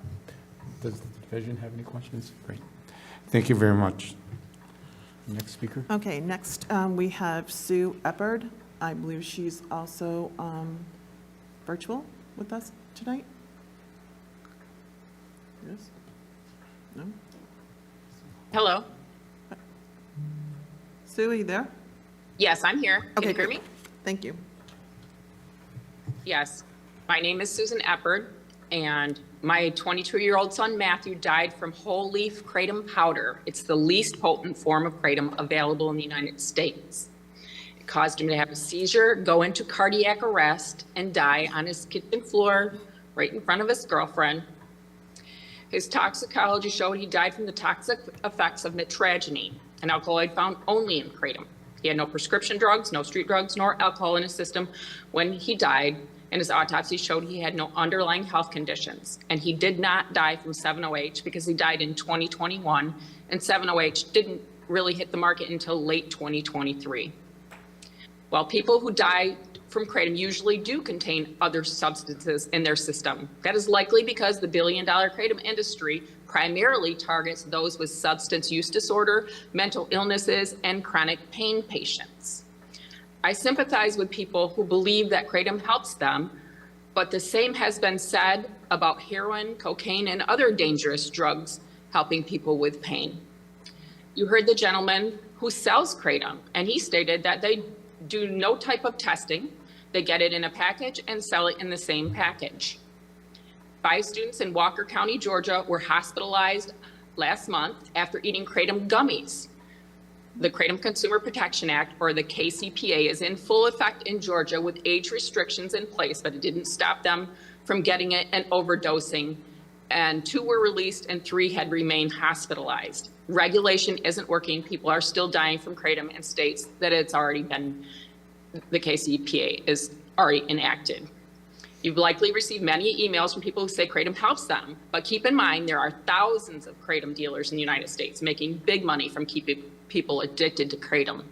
Does the division have any questions? Great. Thank you very much. Next speaker. Okay, next we have Sue Eppard. I believe she's also virtual with us tonight. Yes? No? Hello? Sue, are you there? Yes, I'm here. Can Okay, you hear great. me? Thank you. Yes. My name is Susan Eppard, and my 22-year-old son Matthew died from whole leaf kratom powder. It's the least potent form of kratom available in the United States. It caused him to have a seizure, go into cardiac arrest, and die on his kitchen floor right in front of his girlfriend. His toxicology showed he died from the toxic effects of mitragynine, an alkaloid found only in kratom. He had no prescription drugs, no street drugs, nor alcohol in his system when he died, and his autopsy showed he had no underlying health conditions. And he did not die from 7-OH because he died in 2021, and 7-OH didn't really hit the market until late 2023. While people who die from kratom usually do contain other substances in their system, that is likely because the billion-dollar kratom industry primarily targets those with substance use disorder, mental illnesses, and chronic pain patients. I sympathize with people who believe that kratom helps them, but the same has been said about heroin, cocaine, and other dangerous drugs helping people with pain. You heard the gentleman who sells kratom, and he stated that they do no type of testing. They get it in a package and sell it in the same package. 5 students in Walker County, Georgia were hospitalized last month after eating kratom gummies. The Kratom Consumer Protection Act, or the KCPA, is in full effect in Georgia with age restrictions in place, but it didn't stop them from getting it and overdosing. And 2 were released and 3 had remained hospitalized. Regulation isn't working. People are still dying from kratom in states that it's already been, the KCPA is already enacted. You've likely received many emails from people who say kratom helps them, but keep in mind there are thousands of kratom dealers in the United States making big money from keeping people addicted to kratom.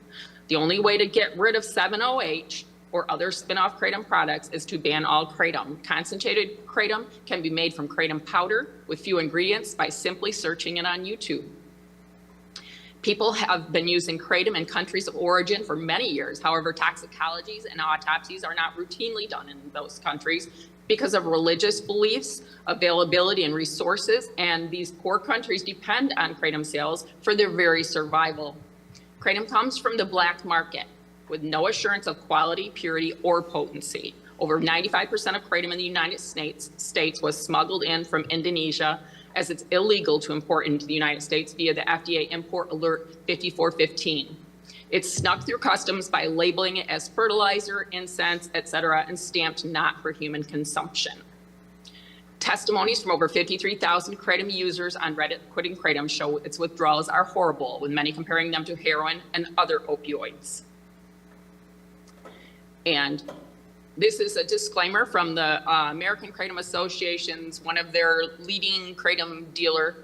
The only way to get rid of 7-OH or other spin-off kratom products is to ban all kratom. Concentrated kratom can be made from kratom powder with few ingredients by simply searching it on YouTube. People have been using kratom in countries of origin for many years. However, toxicologies and autopsies are not routinely done in those countries because of religious beliefs, availability, and resources, and these poor countries depend on kratom sales for their very survival. Kratom comes from the black market with no assurance of quality, purity, or potency. Over 95% of kratom in the United States was smuggled in from Indonesia, as it's illegal to import into the United States via the FDA Import Alert 5415. It's snuck through customs by labeling it as fertilizer, incense, etc., and stamped not for human consumption. Testimonies from over 53,000 kratom users on Reddit quitting kratom show its withdrawals are horrible, with many comparing them to heroin and other opioids. And this is a disclaimer from the American Kratom Association's, one of their leading kratom dealer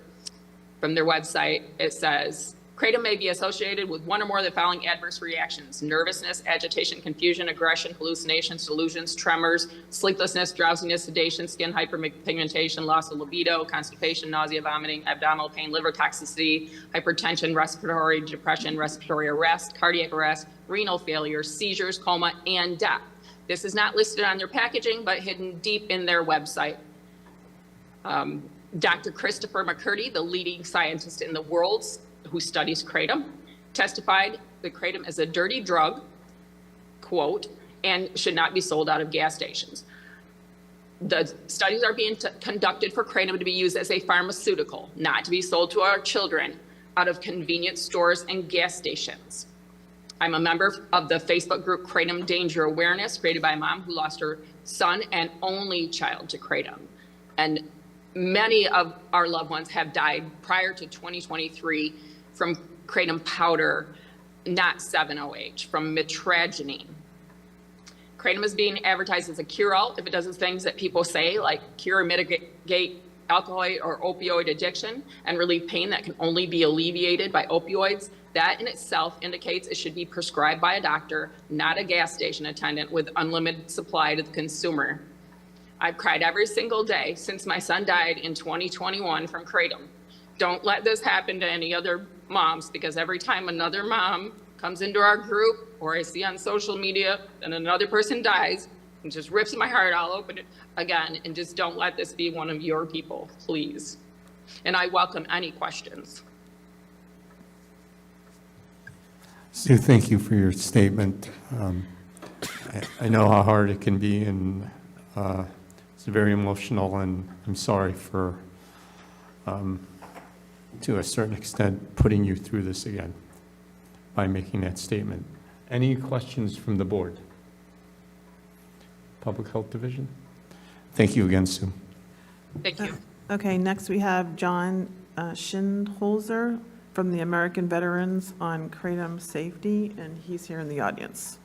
from their website. It says, kratom may be associated with one or more of the following adverse reactions: nervousness, agitation, confusion, aggression, hallucinations, delusions, tremors, sleeplessness, drowsiness, sedation, skin hyperpigmentation, loss of libido, constipation, nausea, vomiting, abdominal pain, liver toxicity, hypertension, respiratory depression, respiratory arrest, cardiac arrest, renal failure, seizures, coma, and death. This is not listed on their packaging, but hidden deep in their website. Dr. Christopher McCurdy, the leading scientist in the world who studies kratom, testified that kratom is a dirty drug, quote, and should not be sold out of gas stations. The studies are being conducted for kratom to be used as a pharmaceutical, not to be sold to our children out of convenience stores and gas stations. I'm a member of the Facebook group Kratom Danger Awareness, created by a mom who lost her son and only child to kratom. And many of our loved ones have died prior to 2023 from kratom powder, not 7-OH, from mitragynine. Kratom is being advertised as a cure-all if it does the things that people say, like cure or mitigate alcohol or opioid addiction and relieve pain that can only be alleviated by opioids. That in itself indicates it should be prescribed by a doctor, not a gas station attendant with unlimited supply to the consumer. I've cried every single day since my son died in 2021 from kratom. Don't let this happen to any other moms, because every time another mom comes into our group or I see on social media and another person dies, it just rips my heart all open again. And just don't let this be one of your people, please. And I welcome any questions. Sue, thank you for your statement. I know how hard it can be, and it's very emotional, and I'm sorry for, to a certain extent, putting you through this again by making that statement. Any questions from the board? Public Health Division? Thank you again, Sue. Thank you. Okay, next we have John Schindholzer from the American Veterans on Kratom Safety, and he's here in the audience.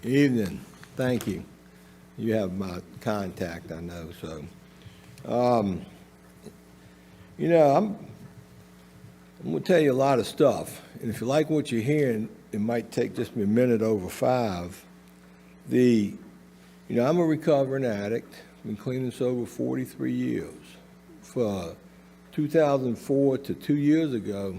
Evening. Thank you. You have my contact, I know, so. You know, I'm going to tell you a lot of stuff, and if you like what you're hearing, it might take just a minute over 5. You know, I'm a recovering addict. Been clean and sober 43 years. For 2004 to 2 years ago,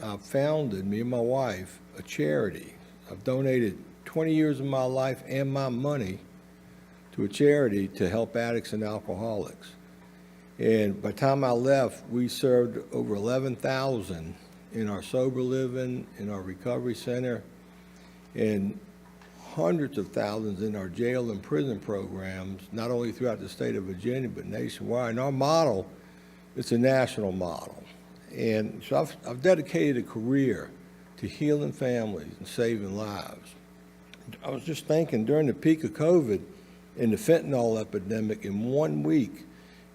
I founded, me and my wife, a charity. I've donated 20 years of my life and my money to a charity to help addicts and alcoholics. And by the time I left, we served over 11,000 in our sober living, in our recovery center, and hundreds of thousands in our jail and prison programs, not only throughout the state of Virginia, but nationwide. And our model, it's a national model. And so I've dedicated a career to healing families and saving lives. I was just thinking, during the peak of COVID and the fentanyl epidemic, in 1 week,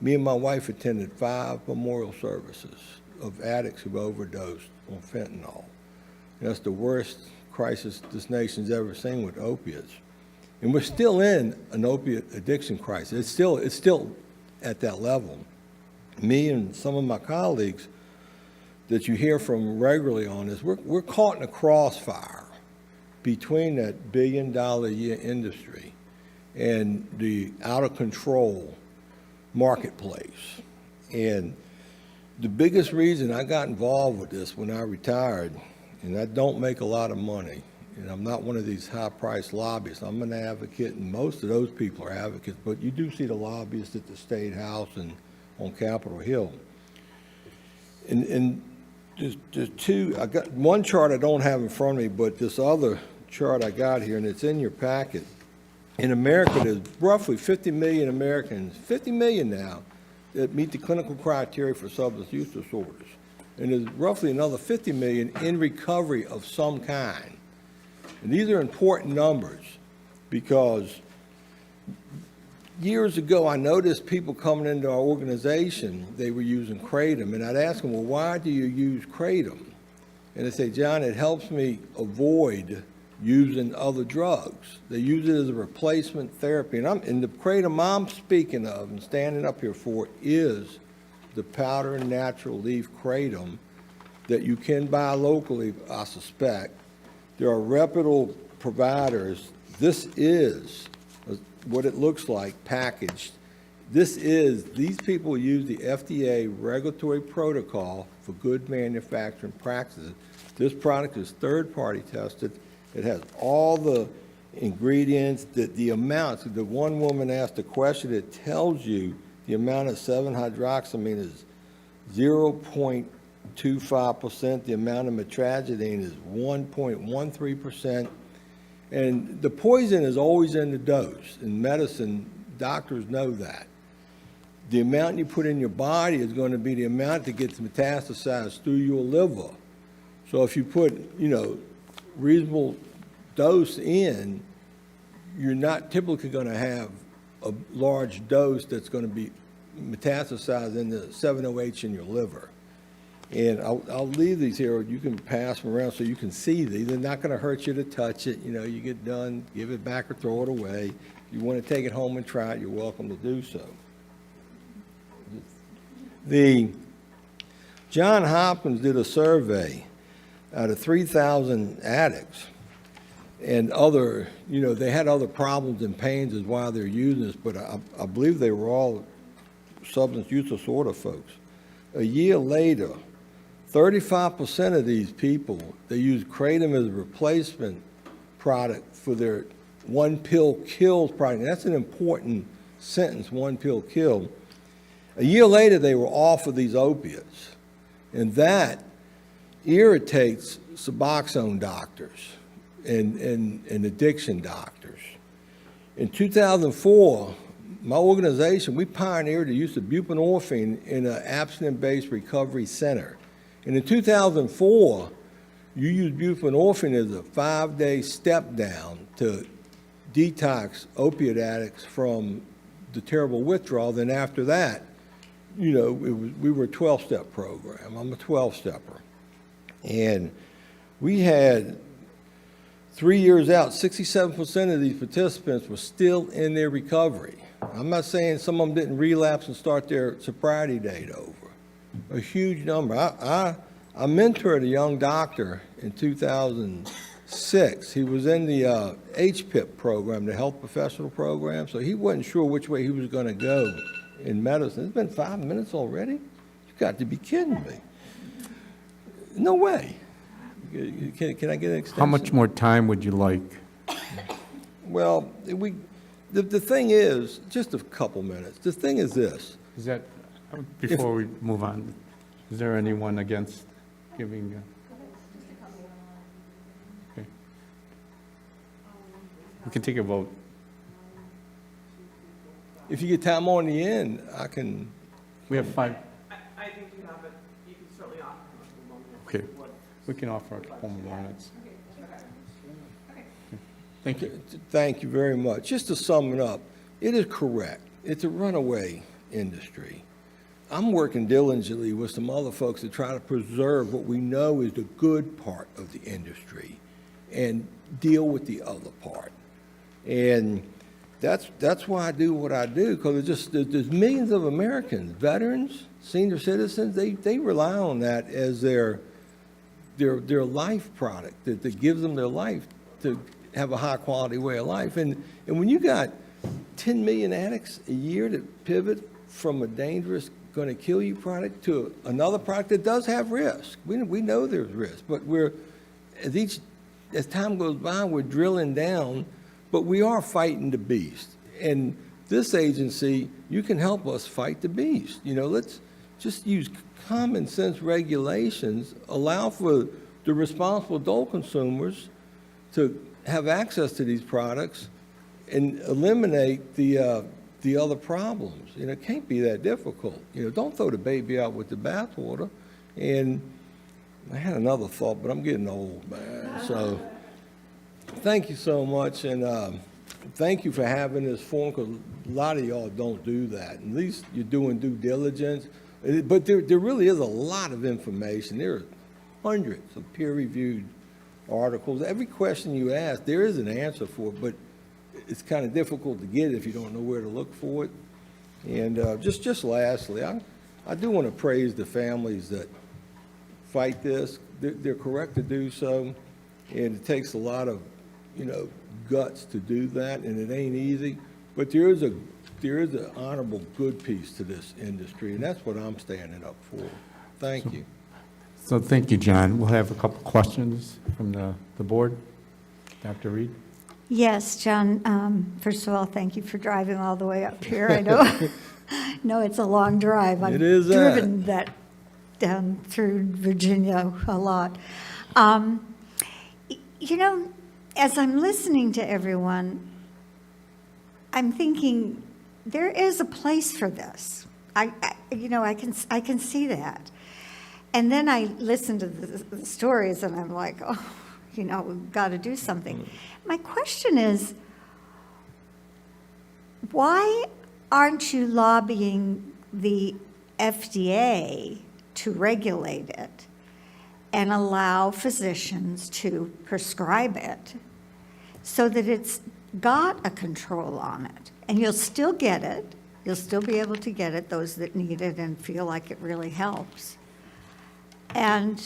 me and my wife attended 5 memorial services of addicts who've overdosed on fentanyl. And that's the worst crisis this nation's ever seen with opiates. And we're still in an opiate addiction crisis. It's still at that level. Me and some of my colleagues that you hear from regularly on this, we're caught in a crossfire between that billion-dollar-a-year industry and the out-of-control marketplace. And the biggest reason I got involved with this when I retired, and I don't make a lot of money, and I'm not one of these high-priced lobbyists. I'm an advocate, and most of those people are advocates, but you do see the lobbyists at the State House and on Capitol Hill. And there's two, I got one chart I don't have in front of me, but this other chart I got here, and it's in your packet. In America, there's roughly 50 million Americans, 50 million now, that meet the clinical criteria for substance use disorders. And there's roughly another 50 million in recovery of some kind. And these are important numbers because years ago, I noticed people coming into our organization, they were using Kratom, and I'd ask them, well, why do you use Kratom? And they say, John, it helps me avoid using other drugs. They use it as a replacement therapy. And the Kratom I'm speaking of and standing up here for is the powder and natural leaf Kratom that you can buy locally, I suspect. There are reputable providers. This is what it looks like packaged. These people use the FDA regulatory protocol for good manufacturing practices. This product is third-party tested. It has all the ingredients, the amounts. The one woman asked a question, it tells you the amount of 7-hydroxamine is 0.25%. The amount of metrazidine is 1.13%. And the poison is always in the dose. In medicine, doctors know that. The amount you put in your body is going to be the amount that gets metastasized through your liver. So if you put, reasonable dose in, you're not typically going to have a large dose that's going to be metastasized in the 7-OH in your liver. And I'll leave these here. You can pass them around so you can see these. They're not going to hurt you to touch it. You get done, give it back or throw it away. If you want to take it home and try it, you're welcome to do so. John Hopkins did a survey out of 3,000 addicts and they had other problems and pains as why they're using this, but I believe they were all substance use disorder folks. A year later, 35% of these people, they use kratom as a replacement product for their one pill kills product. And that's an important sentence, one pill kill. A year later, they were off of these opiates. And that irritates Suboxone doctors and addiction doctors. In 2004, my organization, we pioneered the use of buprenorphine in an abstinence-based recovery center. And in 2004, you use buprenorphine as a 5-day step down to detox opiate addicts from the terrible withdrawal. Then after that, we were a 12-step program. I'm a 12-stepper. And we had 3 years out, 67% of these participants were still in their recovery. I'm not saying some of them didn't relapse and start their sobriety date over. A huge number. I mentored a young doctor in 2006. He was in the HPIP program, the health professional program, so he wasn't sure which way he was going to go in medicine. It's been 5 minutes already? You've got to be kidding me. No way. Can I get an extension? How much more time would you like? Well, the thing is, just a couple minutes. The thing is this. Is that, before we move on, is there anyone against giving? Okay. We can take a vote. If you get time on the end, I can. We have 5. I think you have it, you can certainly offer a moment. Okay. We can offer a couple more minutes. Thank you. Thank you very much. Just to sum it up, it is correct. It's a runaway industry. I'm working diligently with some other folks to try to preserve what we know is the good part of the industry and deal with the other part. And that's why I do what I do, because there's millions of Americans, veterans, senior citizens, they rely on that as their life product that gives them their life to have a high quality way of life. And when you got 10 million addicts a year that pivot from a dangerous, going to kill you product to another product that does have risk. We know there's risk, but as time goes by, we're drilling down, but we are fighting the beast. And this agency, you can help us fight the beast. Let's just use common sense regulations, allow for the responsible adult consumers to have access to these products and eliminate the other problems. It can't be that difficult. Don't throw the baby out with the bathwater. And I had another thought, but I'm getting old, man. So thank you so much, and thank you for having this forum, because a lot of y'all don't do that. At least you're doing due diligence. But there really is a lot of information. There are hundreds of peer-reviewed articles. Every question you ask, there is an answer for it, but it's kind of difficult to get if you don't know where to look for it. And just lastly, I do want to praise the families that fight this. They're correct to do so, and it takes a lot of, guts to do that, and it ain't easy. But there is an honorable good piece to this industry, and that's what I'm standing up for. Thank you. So thank you, John. We'll have a couple questions from the board. Dr. Reed? Yes, John, first of all, thank you for driving all the way up here. I know it's a long drive. I've driven that down through Virginia a lot. As I'm listening to everyone, I'm thinking there is a place for this. I can see that. And then I listen to the stories and I'm like, oh, we've got to do something. My question is, why aren't you lobbying the FDA to regulate it and allow physicians to prescribe it so that it's got a control on it? And you'll still get it. You'll still be able to get it, those that need it and feel like it really helps. And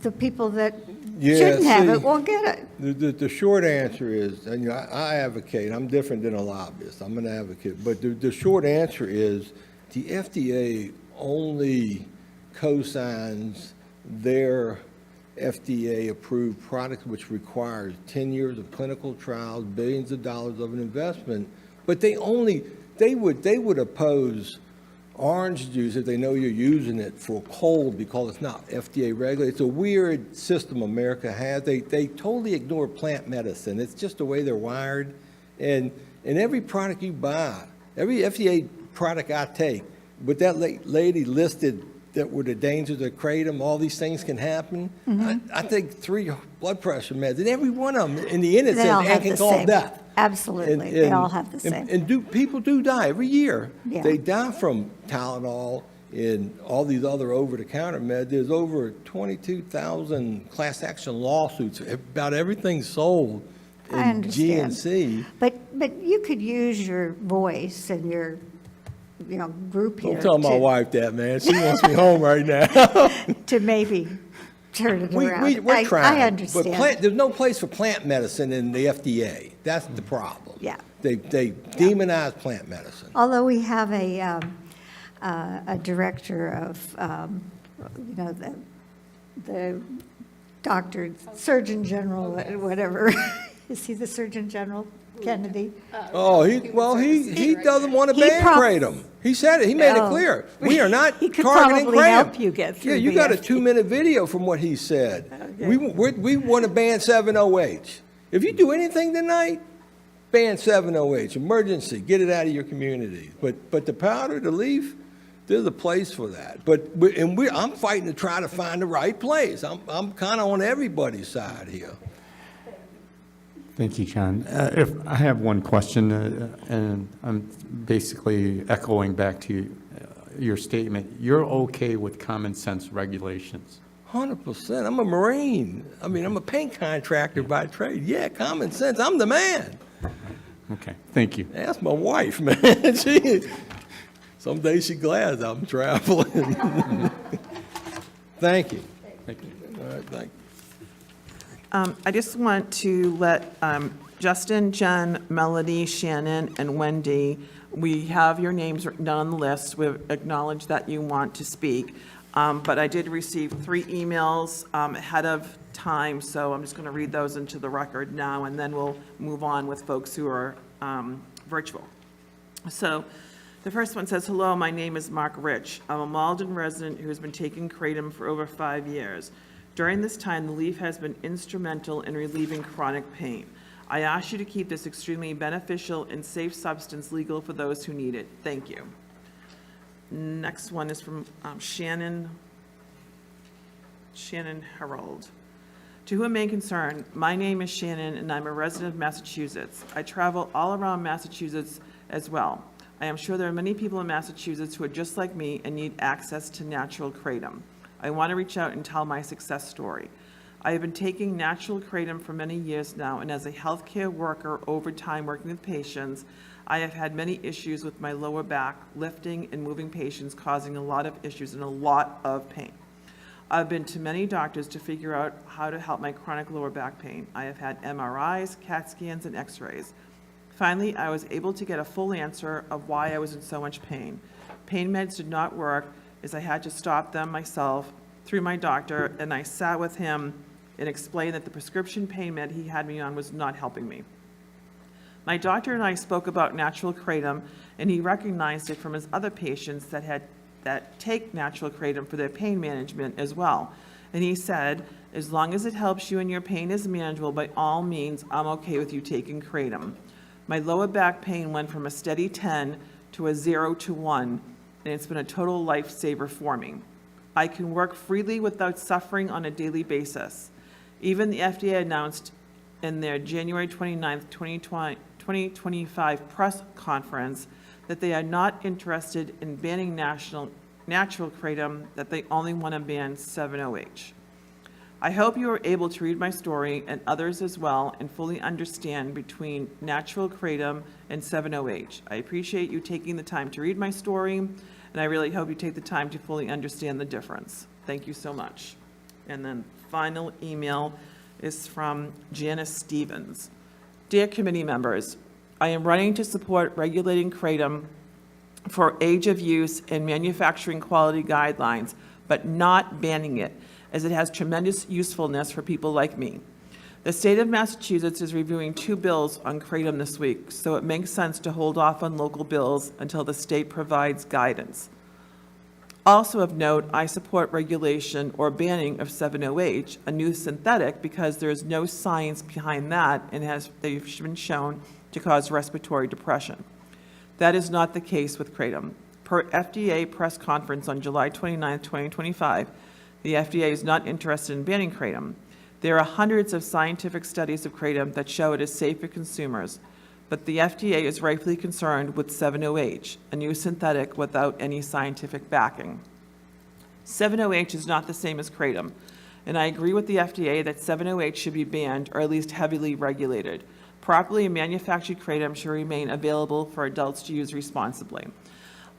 the people that shouldn't have it won't get it. The short answer is, and I advocate, I'm different than a lobbyist, I'm an advocate, but the short answer is the FDA only co-signs their FDA-approved products, which requires 10 years of clinical trials, billions of dollars of an investment, but they would oppose orange juice if they know you're using it for cold because it's not FDA regulated. It's a weird system America has. They totally ignore plant medicine. It's just the way they're wired. And every product you buy, every FDA product I take, with that lady listed that were the dangers of kratom, all these things can happen. I take 3 blood pressure meds, and every one of them, in the end, it They all says have can the cause same. death. Absolutely, they all have the same. And people do die every year. Yeah. They die from Tylenol and all these other over-the-counter meds. There's over 22,000 class action lawsuits about everything sold I in understand. GNC. But you could use your voice and your, group here. Don't tell my to- wife that, man. She wants me home right now. To maybe turn it around. We're trying. I understand. But there's no place for plant medicine in the FDA. That's the problem. Yeah. They demonize plant medicine. Although we have a director of, the doctor, Surgeon General, whatever. Is he the Surgeon General, Kennedy? Oh, he doesn't want to ban kratom. He said it. He made it clear. We are not He could targeting probably kratom. help you get through Yeah, you the got a FDA. 2-minute video from what he said. Okay. We want to ban 7-OH. If you do anything tonight, ban 7-OH. Emergency. Get it out of your community. But the powder, the leaf, there's a place for that. I'm fighting to try to find the right place. I'm kind of on everybody's side here. Thank you, John. If I have one question, and I'm basically echoing back to your statement. You're okay with common sense regulations? 100%. I'm a Marine. I'm a paint contractor by trade. Yeah, common sense. I'm the man. Okay, thank you. Ask my wife, man. Some days she's glad I'm traveling. Thank you. Thank you. All right, thank you. I just want to let Justin, Jen, Melody, Shannon, and Wendy, we have your names written down on the list. We've acknowledged that you want to speak. But I did receive 3 emails ahead of time, so I'm just going to read those into the record now, and then we'll move on with folks who are virtual. So the first one says, "Hello, my name is Mark Rich. I'm a Malden resident who has been taking kratom for over 5 years. During this time, the leaf has been instrumental in relieving chronic pain. I ask you to keep this extremely beneficial and safe substance legal for those who need it. Thank you." Next one is from Shannon Harold. "To whom may concern, my name is Shannon and I'm a resident of Massachusetts. I travel all around Massachusetts as well. I am sure there are many people in Massachusetts who are just like me and need access to natural kratom. I want to reach out and tell my success story. I have been taking natural kratom for many years now, and as a healthcare worker over time working with patients, I have had many issues with my lower back, lifting and moving patients, causing a lot of issues and a lot of pain. I've been to many doctors to figure out how to help my chronic lower back pain. I have had MRIs, CAT scans, and x-rays. Finally, I was able to get a full answer of why I was in so much pain. Pain meds did not work, as I had to stop them myself through my doctor, and I sat with him and explained that the prescription pain med he had me on was not helping me. My doctor and I spoke about natural kratom, and he recognized it from his other patients that take natural kratom for their pain management as well. And he said, as long as it helps you and your pain is manageable, by all means, I'm okay with you taking kratom. My lower back pain went from a steady 10 to a 0 to 1, and it's been a total lifesaver for me. I can work freely without suffering on a daily basis. Even the FDA announced in their January 29th, 2025 press conference that they are not interested in banning natural kratom, that they only want to ban 7-OH. I hope you are able to read my story and others as well and fully understand between natural kratom and 7-OH. I appreciate you taking the time to read my story, and I really hope you take the time to fully understand the difference. Thank you so much." And then final email is from Janice Stevens. "Dear committee members, I am running to support regulating kratom for age of use and manufacturing quality guidelines, but not banning it, as it has tremendous usefulness for people like me. The state of Massachusetts is reviewing 2 bills on kratom this week, so it makes sense to hold off on local bills until the state provides guidance. Also of note, I support regulation or banning of 7-OH, a new synthetic, because there is no science behind that and they've been shown to cause respiratory depression. That is not the case with kratom. Per FDA press conference on July 29, 2025, the FDA is not interested in banning kratom. There are hundreds of scientific studies of kratom that show it is safe for consumers, but the FDA is rightfully concerned with 7-OH, a new synthetic without any scientific backing. 7-OH is not the same as kratom, and I agree with the FDA that 7-OH should be banned or at least heavily regulated. Properly manufactured kratom should remain available for adults to use responsibly.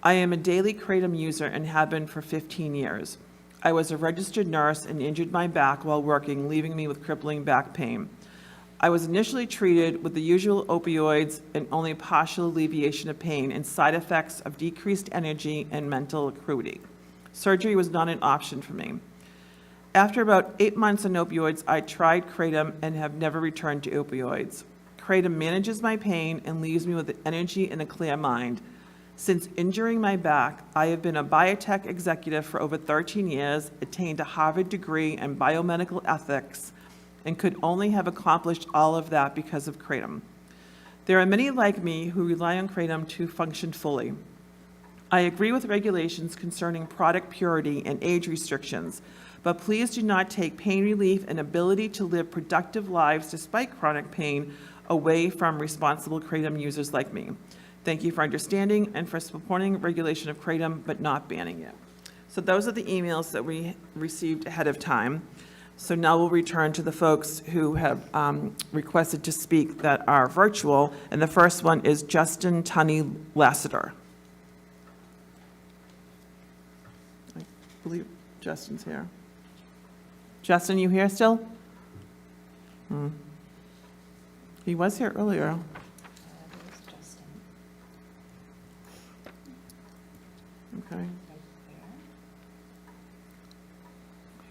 I am a daily kratom user and have been for 15 years. I was a registered nurse and injured my back while working, leaving me with crippling back pain. I was initially treated with the usual opioids and only partial alleviation of pain and side effects of decreased energy and mental acuity. Surgery was not an option for me. After about 8 months on opioids, I tried kratom and have never returned to opioids. Kratom manages my pain and leaves me with energy and a clear mind. Since injuring my back, I have been a biotech executive for over 13 years, attained a Harvard degree in biomedical ethics, and could only have accomplished all of that because of kratom. There are many like me who rely on kratom to function fully. I agree with regulations concerning product purity and age restrictions, but please do not take pain relief and ability to live productive lives despite chronic pain away from responsible kratom users like me. Thank you for understanding and for supporting regulation of kratom, but not banning it. So those are the emails that we received ahead of time. So now we'll return to the folks who have requested to speak that are virtual. And the first one is Justin Tunney Lassiter. I believe Justin's here. Justin, you here still? He was here earlier. Okay.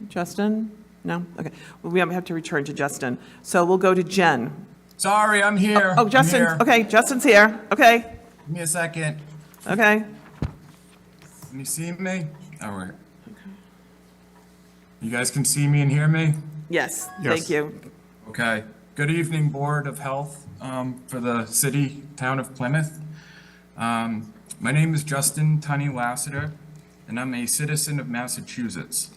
Justin? No? Okay. Well, we have to return to Justin. So we'll go to Jen. Sorry, I'm here. Oh, Justin. I'm here. Okay, Justin's here. Okay. Give me a second. Okay. Can you see me? All right. You guys can see me and hear me? Yes. Yes. Thank you. Okay. Good evening, Board of Health for the town of Plymouth. My name is Justin Tunney Lassiter, and I'm a citizen of Massachusetts.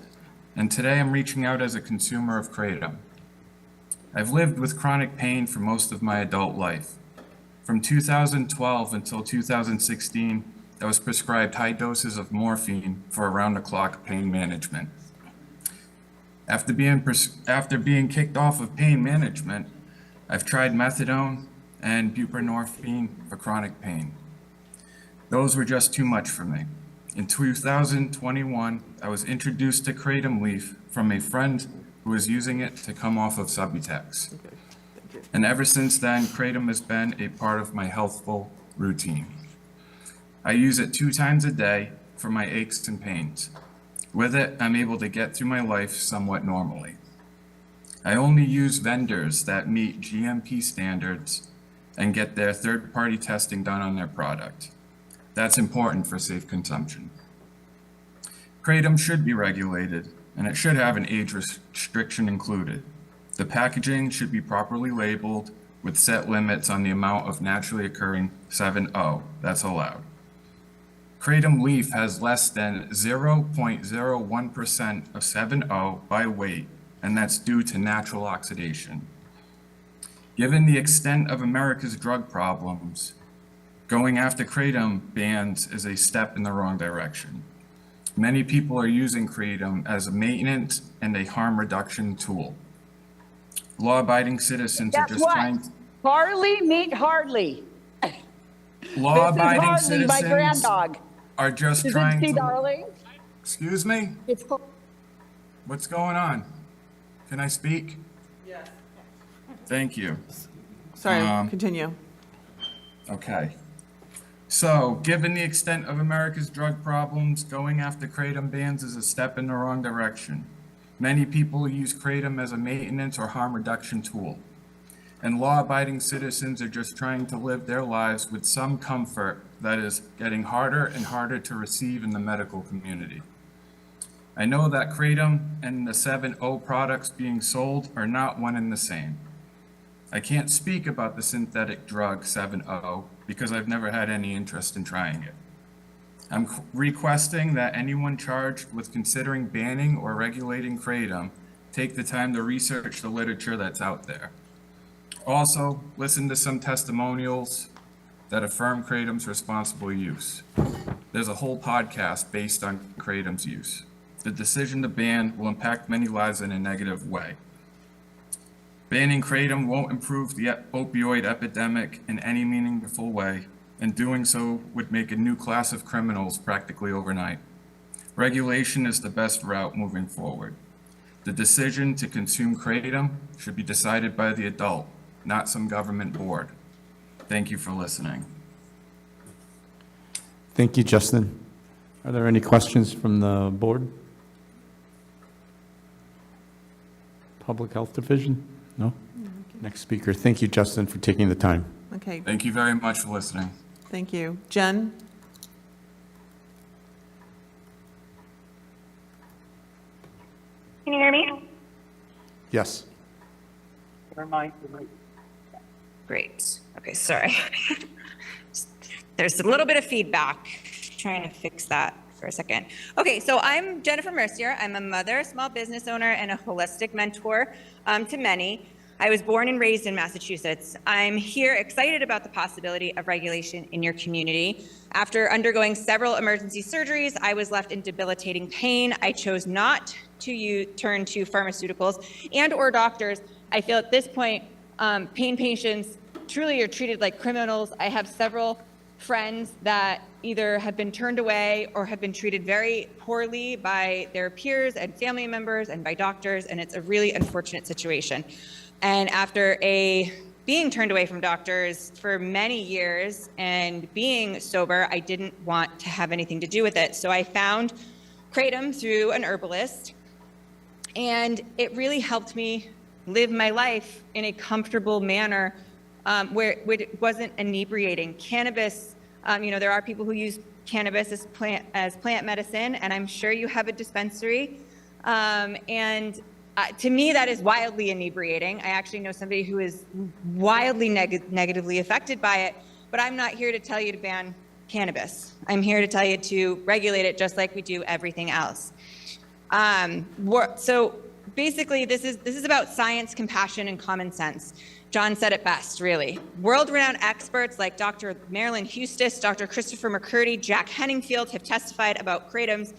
And today I'm reaching out as a consumer of kratom. I've lived with chronic pain for most of my adult life. From 2012 until 2016, I was prescribed high doses of morphine for around-the-clock pain management. After being kicked off of pain management, I've tried methadone and buprenorphine for chronic pain. Those were just too much for me. In 2021, I was introduced to kratom leaf from a friend who was using it to come off of Subutex. And ever since then, kratom has been a part of my healthful routine. I use it 2 times a day for my aches and pains. With it, I'm able to get through my life somewhat normally. I only use vendors that meet GMP standards and get their third-party testing done on their product. That's important for safe consumption. Kratom should be regulated, and it should have an age restriction included. The packaging should be properly labeled with set limits on the amount of naturally occurring 7-O that's allowed. Kratom leaf has less than 0.01% of 7-O by weight, and that's due to natural oxidation. Given the extent of America's drug problems, going after kratom bans is a step in the wrong direction. Many people are using kratom as a maintenance and a harm reduction tool. Law-abiding citizens are just trying to... Harley, meet Hardly. Law-abiding This is Hardly, my citizens granddog. are just Is trying it to... darling? Excuse me? What's going on? Can I speak? Yes. Thank you. Sorry, continue. Okay. So, given the extent of America's drug problems, going after kratom bans is a step in the wrong direction. Many people use kratom as a maintenance or harm reduction tool, and law-abiding citizens are just trying to live their lives with some comfort that is getting harder and harder to receive in the medical community. I know that kratom and the 7-O products being sold are not one and the same. I can't speak about the synthetic drug 7-O because I've never had any interest in trying it. I'm requesting that anyone charged with considering banning or regulating kratom take the time to research the literature that's out there. Also, listen to some testimonials that affirm kratom's responsible use. There's a whole podcast based on kratom's use. The decision to ban will impact many lives in a negative way. Banning kratom won't improve the opioid epidemic in any meaningful way, and doing so would make a new class of criminals practically overnight. Regulation is the best route moving forward. The decision to consume kratom should be decided by the adult, not some government board. Thank you for listening. Thank you, Justin. Are there any questions from the board? Public Health Division? No? Next speaker. Thank you, Justin, for taking the time. Okay, Thank you very much for listening. thank you. Jen? Can you hear me? Yes. Great. Okay, sorry. There's a little bit of feedback. Trying to fix that for a second. Okay, so I'm Jennifer Mercier. I'm a mother, small business owner, and a holistic mentor to many. I was born and raised in Massachusetts. I'm here excited about the possibility of regulation in your community. After undergoing several emergency surgeries, I was left in debilitating pain. I chose not to turn to pharmaceuticals and or doctors. I feel at this point, pain patients truly are treated like criminals. I have several friends that either have been turned away or have been treated very poorly by their peers and family members and by doctors, and it's a really unfortunate situation. And after being turned away from doctors for many years and being sober, I didn't want to have anything to do with it. So I found kratom through an herbalist, and it really helped me live my life in a comfortable manner where it wasn't inebriating. Cannabis, there are people who use cannabis as plant medicine, and I'm sure you have a dispensary. To me, that is wildly inebriating. I actually know somebody who is wildly negatively affected by it, but I'm not here to tell you to ban cannabis. I'm here to tell you to regulate it just like we do everything else. So basically, this is about science, compassion, and common sense. John said it best, really. World-renowned experts like Dr. Marilyn Hustis, Dr. Christopher McCurdy, Jack Henningfield have testified about kratom's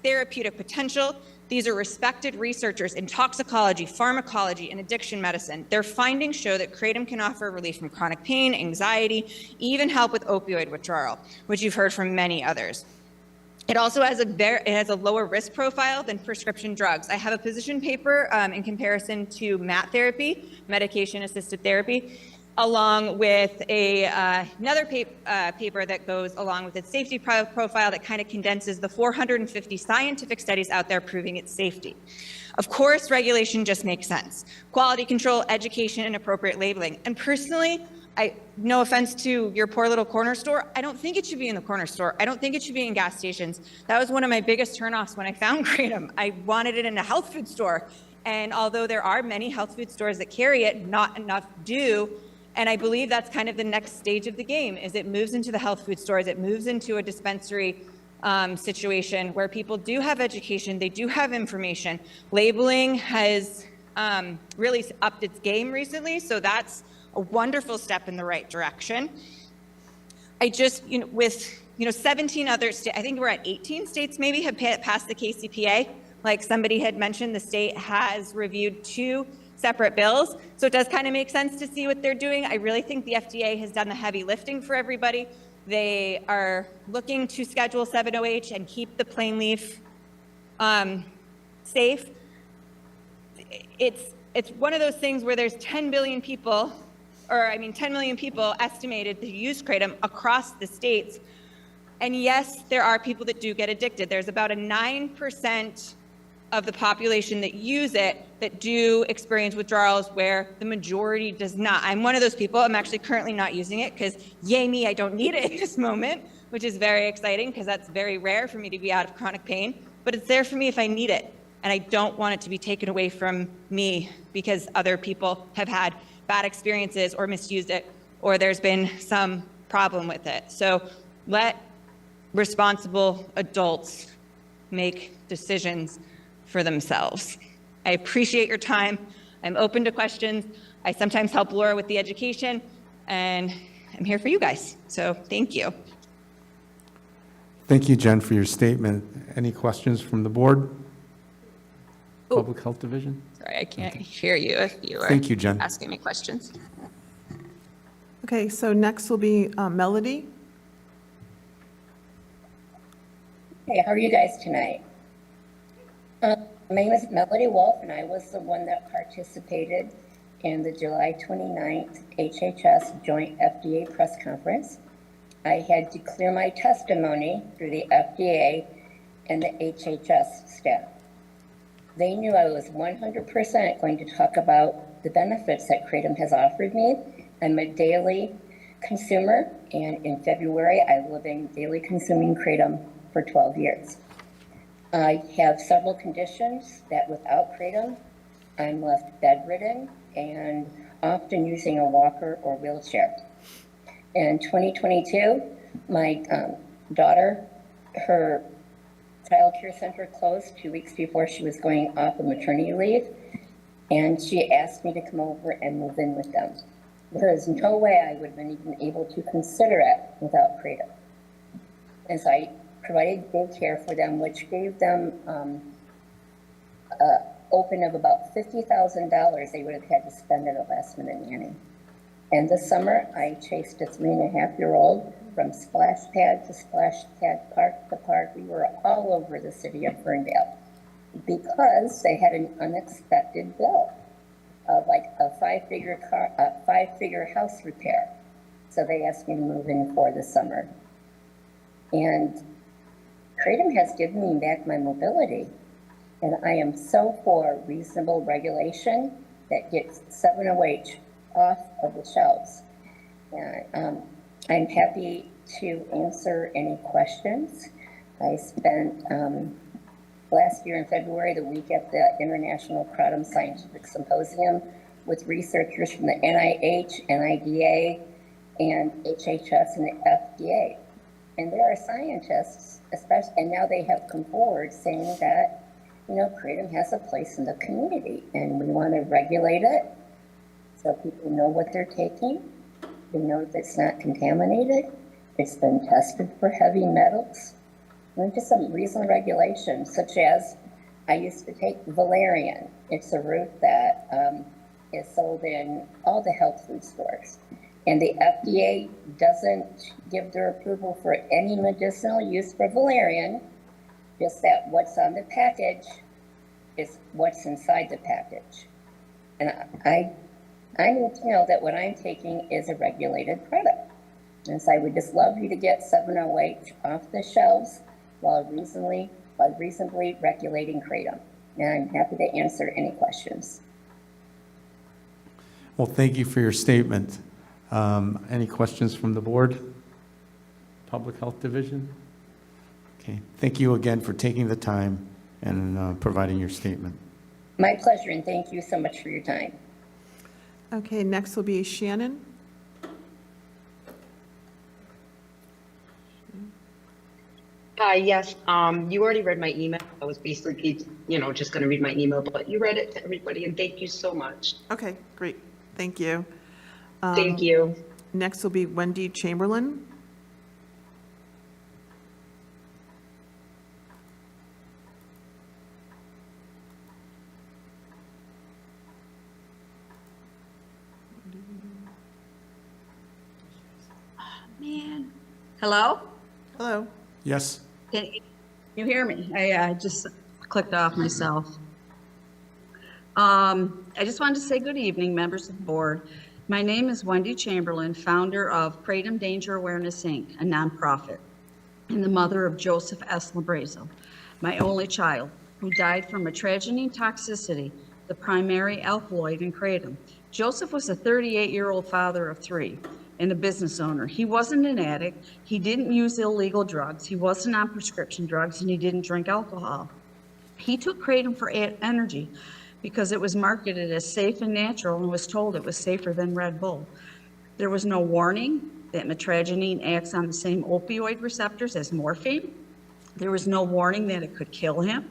therapeutic potential. These are respected researchers in toxicology, pharmacology, and addiction medicine. Their findings show that kratom can offer relief from chronic pain, anxiety, even help with opioid withdrawal, which you've heard from many others. It also has a lower risk profile than prescription drugs. I have a position paper in comparison to MAT therapy, medication-assisted therapy, along with another paper that goes along with its safety profile that kind of condenses the 450 scientific studies out there proving its safety. Of course, regulation just makes sense. Quality control, education, and appropriate labeling. And personally, no offense to your poor little corner store, I don't think it should be in the corner store. I don't think it should be in gas stations. That was one of my biggest turnoffs when I found kratom. I wanted it in a health food store. And although there are many health food stores that carry it, not enough do. And I believe that's kind of the next stage of the game, is it moves into the health food stores, it moves into a dispensary situation where people do have education, they do have information. Labeling has really upped its game recently, so that's a wonderful step in the right direction. I just, with 17 other states, I think we're at 18 states maybe, have passed the KCPA. Like somebody had mentioned, the state has reviewed 2 separate bills. So it does kind of make sense to see what they're doing. I really think the FDA has done the heavy lifting for everybody. They are looking to schedule 7OH and keep the plain leaf safe. It's one of those things where there's 10 billion people 10 million people estimated to use kratom across the states. And yes, there are people that do get addicted. There's about a 9% of the population that use it that do experience withdrawals, where the majority does not. I'm one of those people. I'm actually currently not using it because, yay me, I don't need it in this moment, which is very exciting because that's very rare for me to be out of chronic pain, but it's there for me if I need it. And I don't want it to be taken away from me because other people have had bad experiences or misused it, or there's been some problem with it. So let responsible adults make decisions for themselves. I appreciate your time. I'm open to questions. I sometimes help Laura with the education, and I'm here for you guys. So thank you. Thank you, Jen, for your statement. Any questions from the board? Public Health Division? Sorry, I can't hear you if you are Thank you, Jen. asking me questions. Okay, so next will be Melody. Hey, how are you guys tonight? My name is Melody Wolf, and I was the one that participated in the July 29th HHS Joint FDA press conference. I had to clear my testimony through the FDA and the HHS staff. They knew I was 100% going to talk about the benefits that kratom has offered me. I'm a daily consumer, and in February, I will have been daily consuming kratom for 12 years. I have several conditions that without kratom, I'm left bedridden and often using a walker or wheelchair. In 2022, my daughter, her child care center closed 2 weeks before she was going off of maternity leave, and she asked me to come over and move in with them. There is no way I would have been even able to consider it without kratom. And so I provided daycare for them, which gave them open of about $50,000 they would have had to spend at a last-minute nanny. And this summer, I chased a 3.5-year-old from splash pad to splash pad, park to park. We were all over the city of Ferndale because they had an unexpected bill of like a five-figure house repair. So they asked me to move in for the summer. And kratom has given me back my mobility. And I am so for reasonable regulation that gets 7-OH off of the shelves. And I'm happy to answer any questions. I spent last year in February, the week at the International Kratom Scientific Symposium with researchers from the NIH, NIDA, and HHS and the FDA. And there are scientists, especially, and now they have come forward saying that, you know, kratom has a place in the community and we want to regulate it so people know what they're taking. They know that it's not contaminated. It's been tested for heavy metals. And just some reasonable regulations, such as I used to take valerian. It's a root that is sold in all the health food stores. And the FDA doesn't give their approval for any medicinal use for valerian, just that what's on the package is what's inside the package. And I need to know that what I'm taking is a regulated product. And so I would just love you to get 7-OH off the shelves while reasonably regulating kratom. And I'm happy to answer any questions. Well, thank you for your statement. Any questions from the board? Public Health Division? Okay, thank you again for taking the time and providing your statement. My pleasure, and thank you so much for your time. Okay, next will be Shannon. Yes, you already read my email. I was basically, just going to read my email, but you read it to everybody, and thank you so much. Okay, great. Thank you. Thank you. Next will be Wendy Chamberlain. Man. Hello? Hello. Yes. Can you hear me? I just clicked off myself. I just wanted to say good evening, members of the board. My name is Wendy Chamberlain, founder of Kratom Danger Awareness, Inc., a nonprofit, and the mother of Joseph S. Labrazo, my only child, who died from a tragedy toxicity, the primary alkaloid in kratom. Joseph was a 38-year-old father of 3 and a business owner. He wasn't an addict. He didn't use illegal drugs. He wasn't on prescription drugs, and he didn't drink alcohol. He took kratom for energy because it was marketed as safe and natural and was told it was safer than Red Bull. There was no warning that metragenine acts on the same opioid receptors as morphine. There was no warning that it could kill him.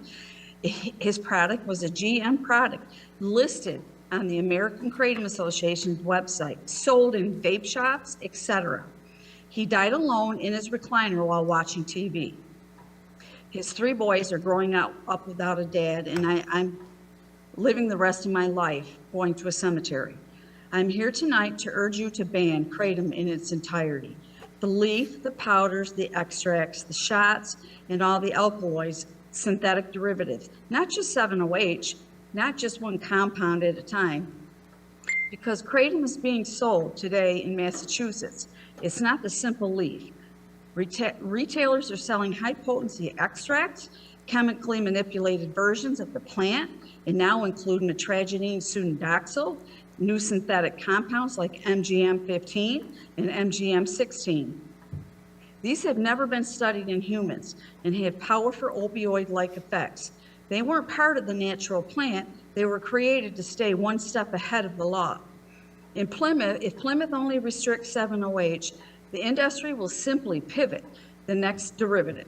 His product was a GM product listed on the American Kratom Association's website, sold in vape shops, etc. He died alone in his recliner while watching TV. His 3 boys are growing up without a dad, and I'm living the rest of my life going to a cemetery. I'm here tonight to urge you to ban kratom in its entirety. The leaf, the powders, the extracts, the shots, and all the alkaloids, synthetic derivatives, not just 7-OH, not just one compound at a time. Because kratom is being sold today in Massachusetts, it's not the simple leaf. Retailers are selling high-potency extracts, chemically manipulated versions of the plant, and now include metragenine pseudoxyl, new synthetic compounds like MGM-15 and MGM-16. These have never been studied in humans and have powerful opioid-like effects. They weren't part of the natural plant. They were created to stay one step ahead of the law. In Plymouth, if Plymouth only restricts 7-OH, the industry will simply pivot the next derivative.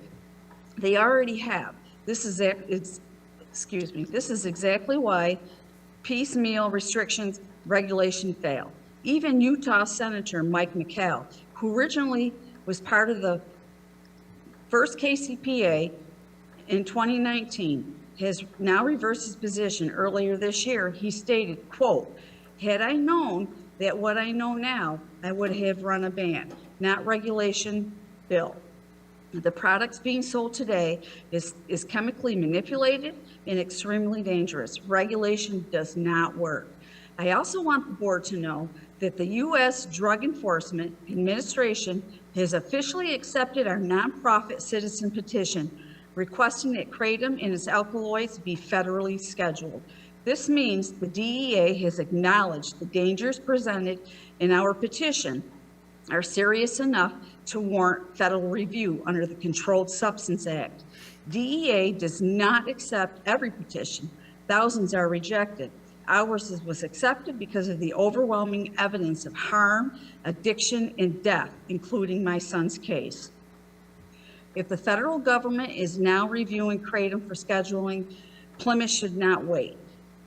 They already have. This is exactly why piecemeal restrictions regulation fail. Even Utah Senator Mike McCall, who originally was part of the first KCPA in 2019, has now reversed his position. Earlier this year, he stated, quote, "Had I known that what I know now, I would have run a ban, not regulation bill. The products being sold today is chemically manipulated and extremely dangerous. Regulation does not work." I also want the board to know that the U.S. Drug Enforcement Administration has officially accepted our nonprofit citizen petition requesting that kratom and its alkaloids be federally scheduled. This means the DEA has acknowledged the dangers presented in our petition are serious enough to warrant federal review under the Controlled Substance Act. DEA does not accept every petition. Thousands are rejected. Ours was accepted because of the overwhelming evidence of harm, addiction, and death, including my son's case. If the federal government is now reviewing kratom for scheduling, Plymouth should not wait.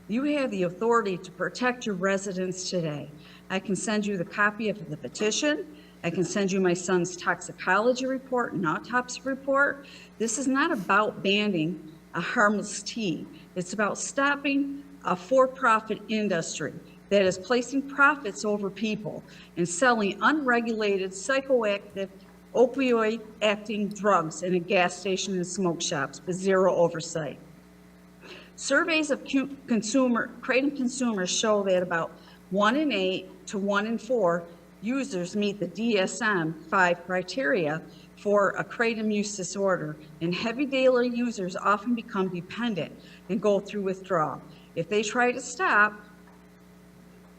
You have the authority to protect your residents today. I can send you the copy of the petition. I can send you my son's toxicology report and autopsy report. This is not about banning a harmless tea. It's about stopping a for-profit industry that is placing profits over people and selling unregulated psychoactive opioid-acting drugs in a gas station and smoke shops with zero oversight. Surveys of kratom consumers show that about 1 in 8 to 1 in 4 users meet the DSM-5 criteria for a kratom use disorder, and heavy daily users often become dependent and go through withdrawal. If they try to stop,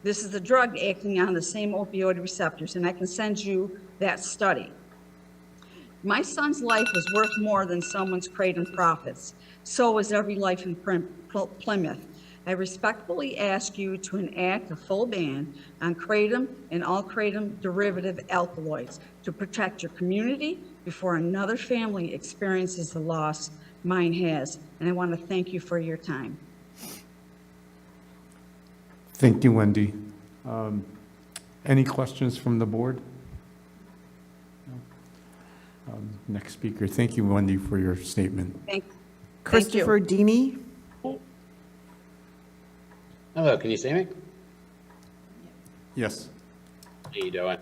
this is the drug acting on the same opioid receptors, and I can send you that study. My son's life was worth more than someone's kratom profits. So is every life in Plymouth. I respectfully ask you to enact a full ban on kratom and all kratom derivative alkaloids to protect your community before another family experiences the loss mine has. And I want to thank you for your time. Thank you, Wendy. Any questions from the board? No? Next speaker. Thank you, Wendy, for your statement. Christopher Deeney. Hello, can you see me? Yes. How you doing?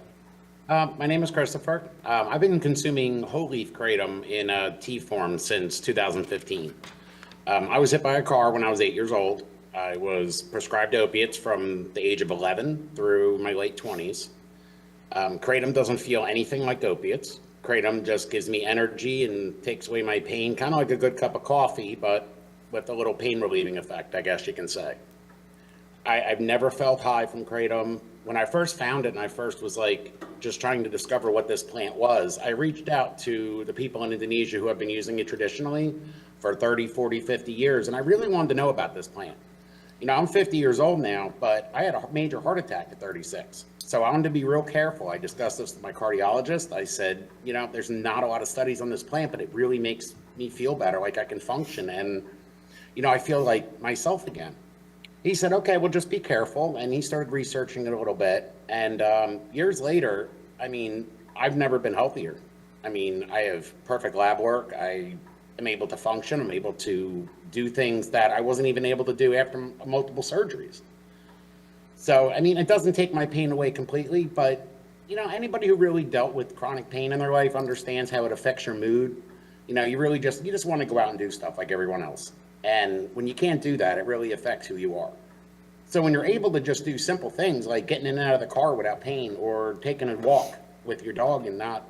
My name is Christopher. I've been consuming whole leaf kratom in tea form since 2015. I was hit by a car when I was 8 years old. I was prescribed opiates from the age of 11 through my late 20s. Kratom doesn't feel anything like opiates. Kratom just gives me energy and takes away my pain, kind of like a good cup of coffee, but with a little pain relieving effect, I guess you can say. I've never felt high from Kratom. When I first found it and I first was like just trying to discover what this plant was, I reached out to the people in Indonesia who have been using it traditionally for 30, 40, 50 years, and I really wanted to know about this plant. You know, I'm 50 years old now, but I had a major heart attack at 36. So I wanted to be real careful. I discussed this with my cardiologist. I said, you know, there's not a lot of studies on this plant, but it really makes me feel better, like I can function. And, you know, I feel like myself again. He said, okay, well, just be careful. And he started researching it a little bit. And years later, I mean, I've never been healthier. I mean, I have perfect lab work. I am able to function. I'm able to do things that I wasn't even able to do after multiple surgeries. So, I mean, it doesn't take my pain away completely, but, you know, anybody who really dealt with chronic pain in their life understands how it affects your mood. You know, you just want to go out and do stuff like everyone else. And when you can't do that, it really affects who you are. So when you're able to just do simple things like getting in and out of the car without pain, or taking a walk with your dog and not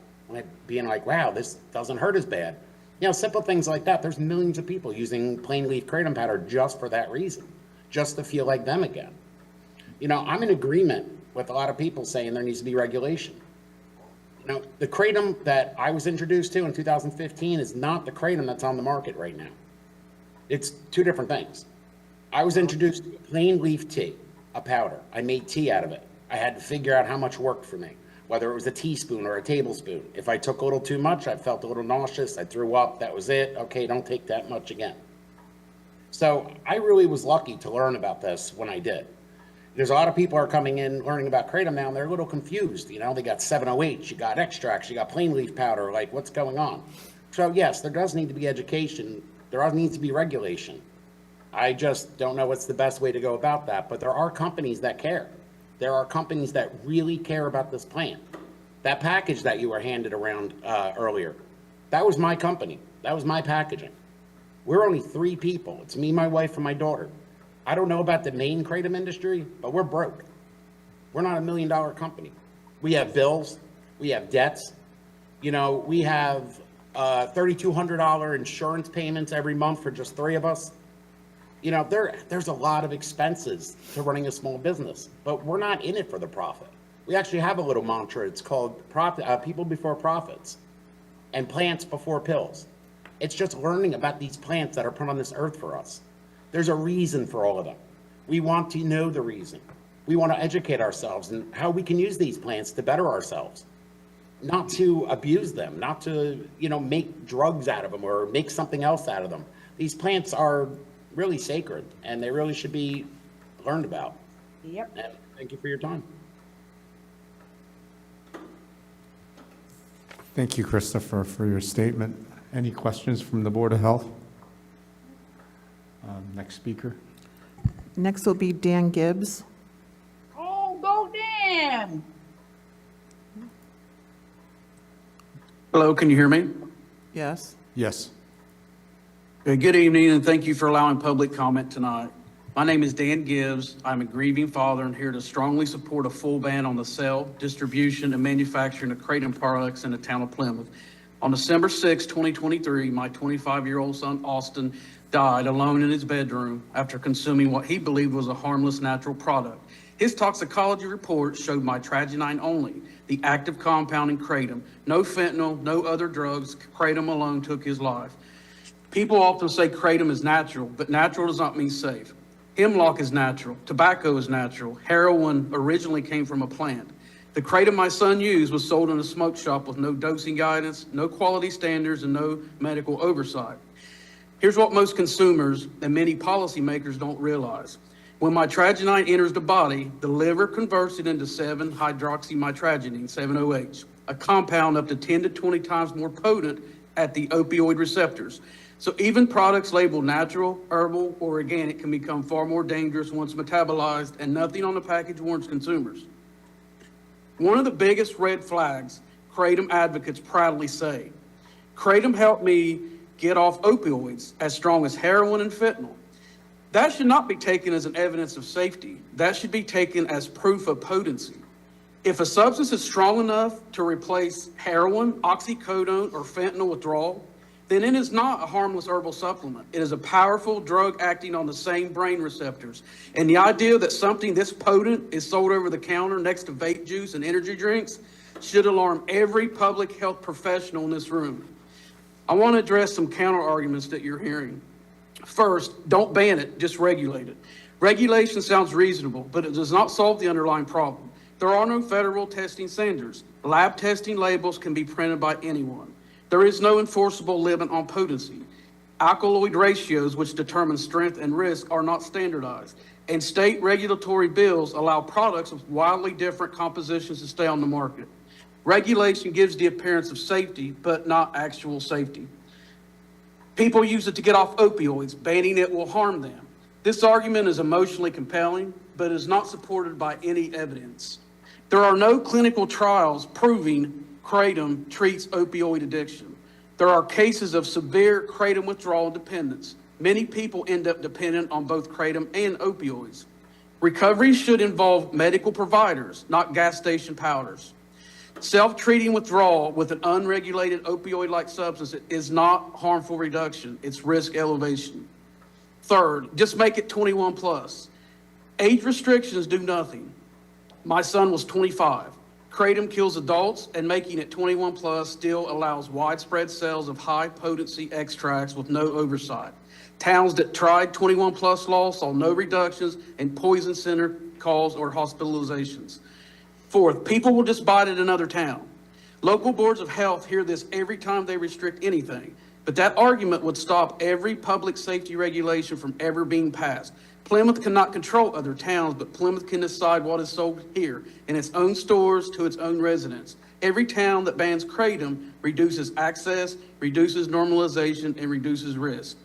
being like, wow, this doesn't hurt as bad. You know, simple things like that. There's millions of people using plain leaf kratom powder just for that reason, just to feel like them again. You know, I'm in agreement with a lot of people saying there needs to be regulation. You know, the kratom that I was introduced to in 2015 is not the kratom that's on the market right now. It's two different things. I was introduced to plain leaf tea, a powder. I made tea out of it. I had to figure out how much worked for me, whether it was a teaspoon or a tablespoon. If I took a little too much, I felt a little nauseous. I threw up. That was it. Okay, don't take that much again. So I really was lucky to learn about this when I did. There's a lot of people are coming in learning about kratom now, and they're a little confused. You know, they got 708, you got extracts, you got plain leaf powder, like what's going on? So yes, there does need to be education. There needs to be regulation. I just don't know what's the best way to go about that, but there are companies that care. There are companies that really care about this plant. That package that you were handed around earlier, that was my company. That was my packaging. We're only 3 people. It's me, my wife, and my daughter. I don't know about the main kratom industry, but we're broke. We're not $1 million company. We have bills. We have debts. You know, we have $3,200 insurance payments every month for just 3 of us. You know, there's a lot of expenses to running a small business, but we're not in it for the profit. We actually have a little mantra. It's called people before profits and plants before pills. It's just learning about these plants that are put on this earth for us. There's a reason for all of them. We want to know the reason. We want to educate ourselves and how we can use these plants to better ourselves, not to abuse them, not to, you know, make drugs out of them or make something else out of them. These plants are really sacred and they really should be learned about. Yep. And thank you for your time. Thank you, Christopher, for your statement. Any questions from the Board of Health? Next speaker. Next will be Dan Gibbs. Oh, go Dan! Hello, can you hear me? Yes. Yes. Good evening, and thank you for allowing public comment tonight. My name is Dan Gibbs. I'm a grieving father and here to strongly support a full ban on the sale, distribution, and manufacturing of kratom products in the town of Plymouth. On December 6, 2023, my 25-year-old son, Austin, died alone in his bedroom after consuming what he believed was a harmless natural product. His toxicology report showed mitragynine only, the active compound in kratom. No fentanyl, no other drugs. Kratom alone took his life. People often say kratom is natural, but natural does not mean safe. Hemlock is natural. Tobacco is natural. Heroin originally came from a plant. The kratom my son used was sold in a smoke shop with no dosing guidance, no quality standards, and no medical oversight. Here's what most consumers and many policymakers don't realize. When mitragynine enters the body, the liver converts it into 7-hydroxymitragynine, 7-OH, a compound up to 10 to 20 times more potent at the opioid receptors. So even products labeled natural, herbal, or organic can become far more dangerous once metabolized, and nothing on the package warns consumers. One of the biggest red flags kratom advocates proudly say, kratom helped me get off opioids as strong as heroin and fentanyl. That should not be taken as an evidence of safety. That should be taken as proof of potency. If a substance is strong enough to replace heroin, oxycodone, or fentanyl withdrawal, then it is not a harmless herbal supplement. It is a powerful drug acting on the same brain receptors. And the idea that something this potent is sold over the counter next to vape juice and energy drinks should alarm every public health professional in this room. I want to address some counter arguments that you're hearing. First, don't ban it, just regulate it. Regulation sounds reasonable, but it does not solve the underlying problem. There are no federal testing standards. Lab testing labels can be printed by anyone. There is no enforceable limit on potency. Alkaloid ratios, which determine strength and risk, are not standardized. And state regulatory bills allow products with wildly different compositions to stay on the market. Regulation gives the appearance of safety, but not actual safety. People use it to get off opioids. Banning it will harm them. This argument is emotionally compelling, but is not supported by any evidence. There are no clinical trials proving kratom treats opioid addiction. There are cases of severe kratom withdrawal dependence. Many people end up dependent on both kratom and opioids. Recovery should involve medical providers, not gas station powders. Self-treating withdrawal with an unregulated opioid-like substance is not harmful reduction, it's risk elevation. Third, just make it 21 plus. Age restrictions do nothing. My son was 25. Kratom kills adults, and making it 21 plus still allows widespread sales of high potency extracts with no oversight. Towns that tried 21 plus laws saw no reductions in poison center calls or hospitalizations. Fourth, people will just buy it in another town. Local boards of health hear this every time they restrict anything, but that argument would stop every public safety regulation from ever being passed. Plymouth cannot control other towns, but Plymouth can decide what is sold here in its own stores to its own residents. Every town that bans kratom reduces access, reduces normalization, and reduces risk.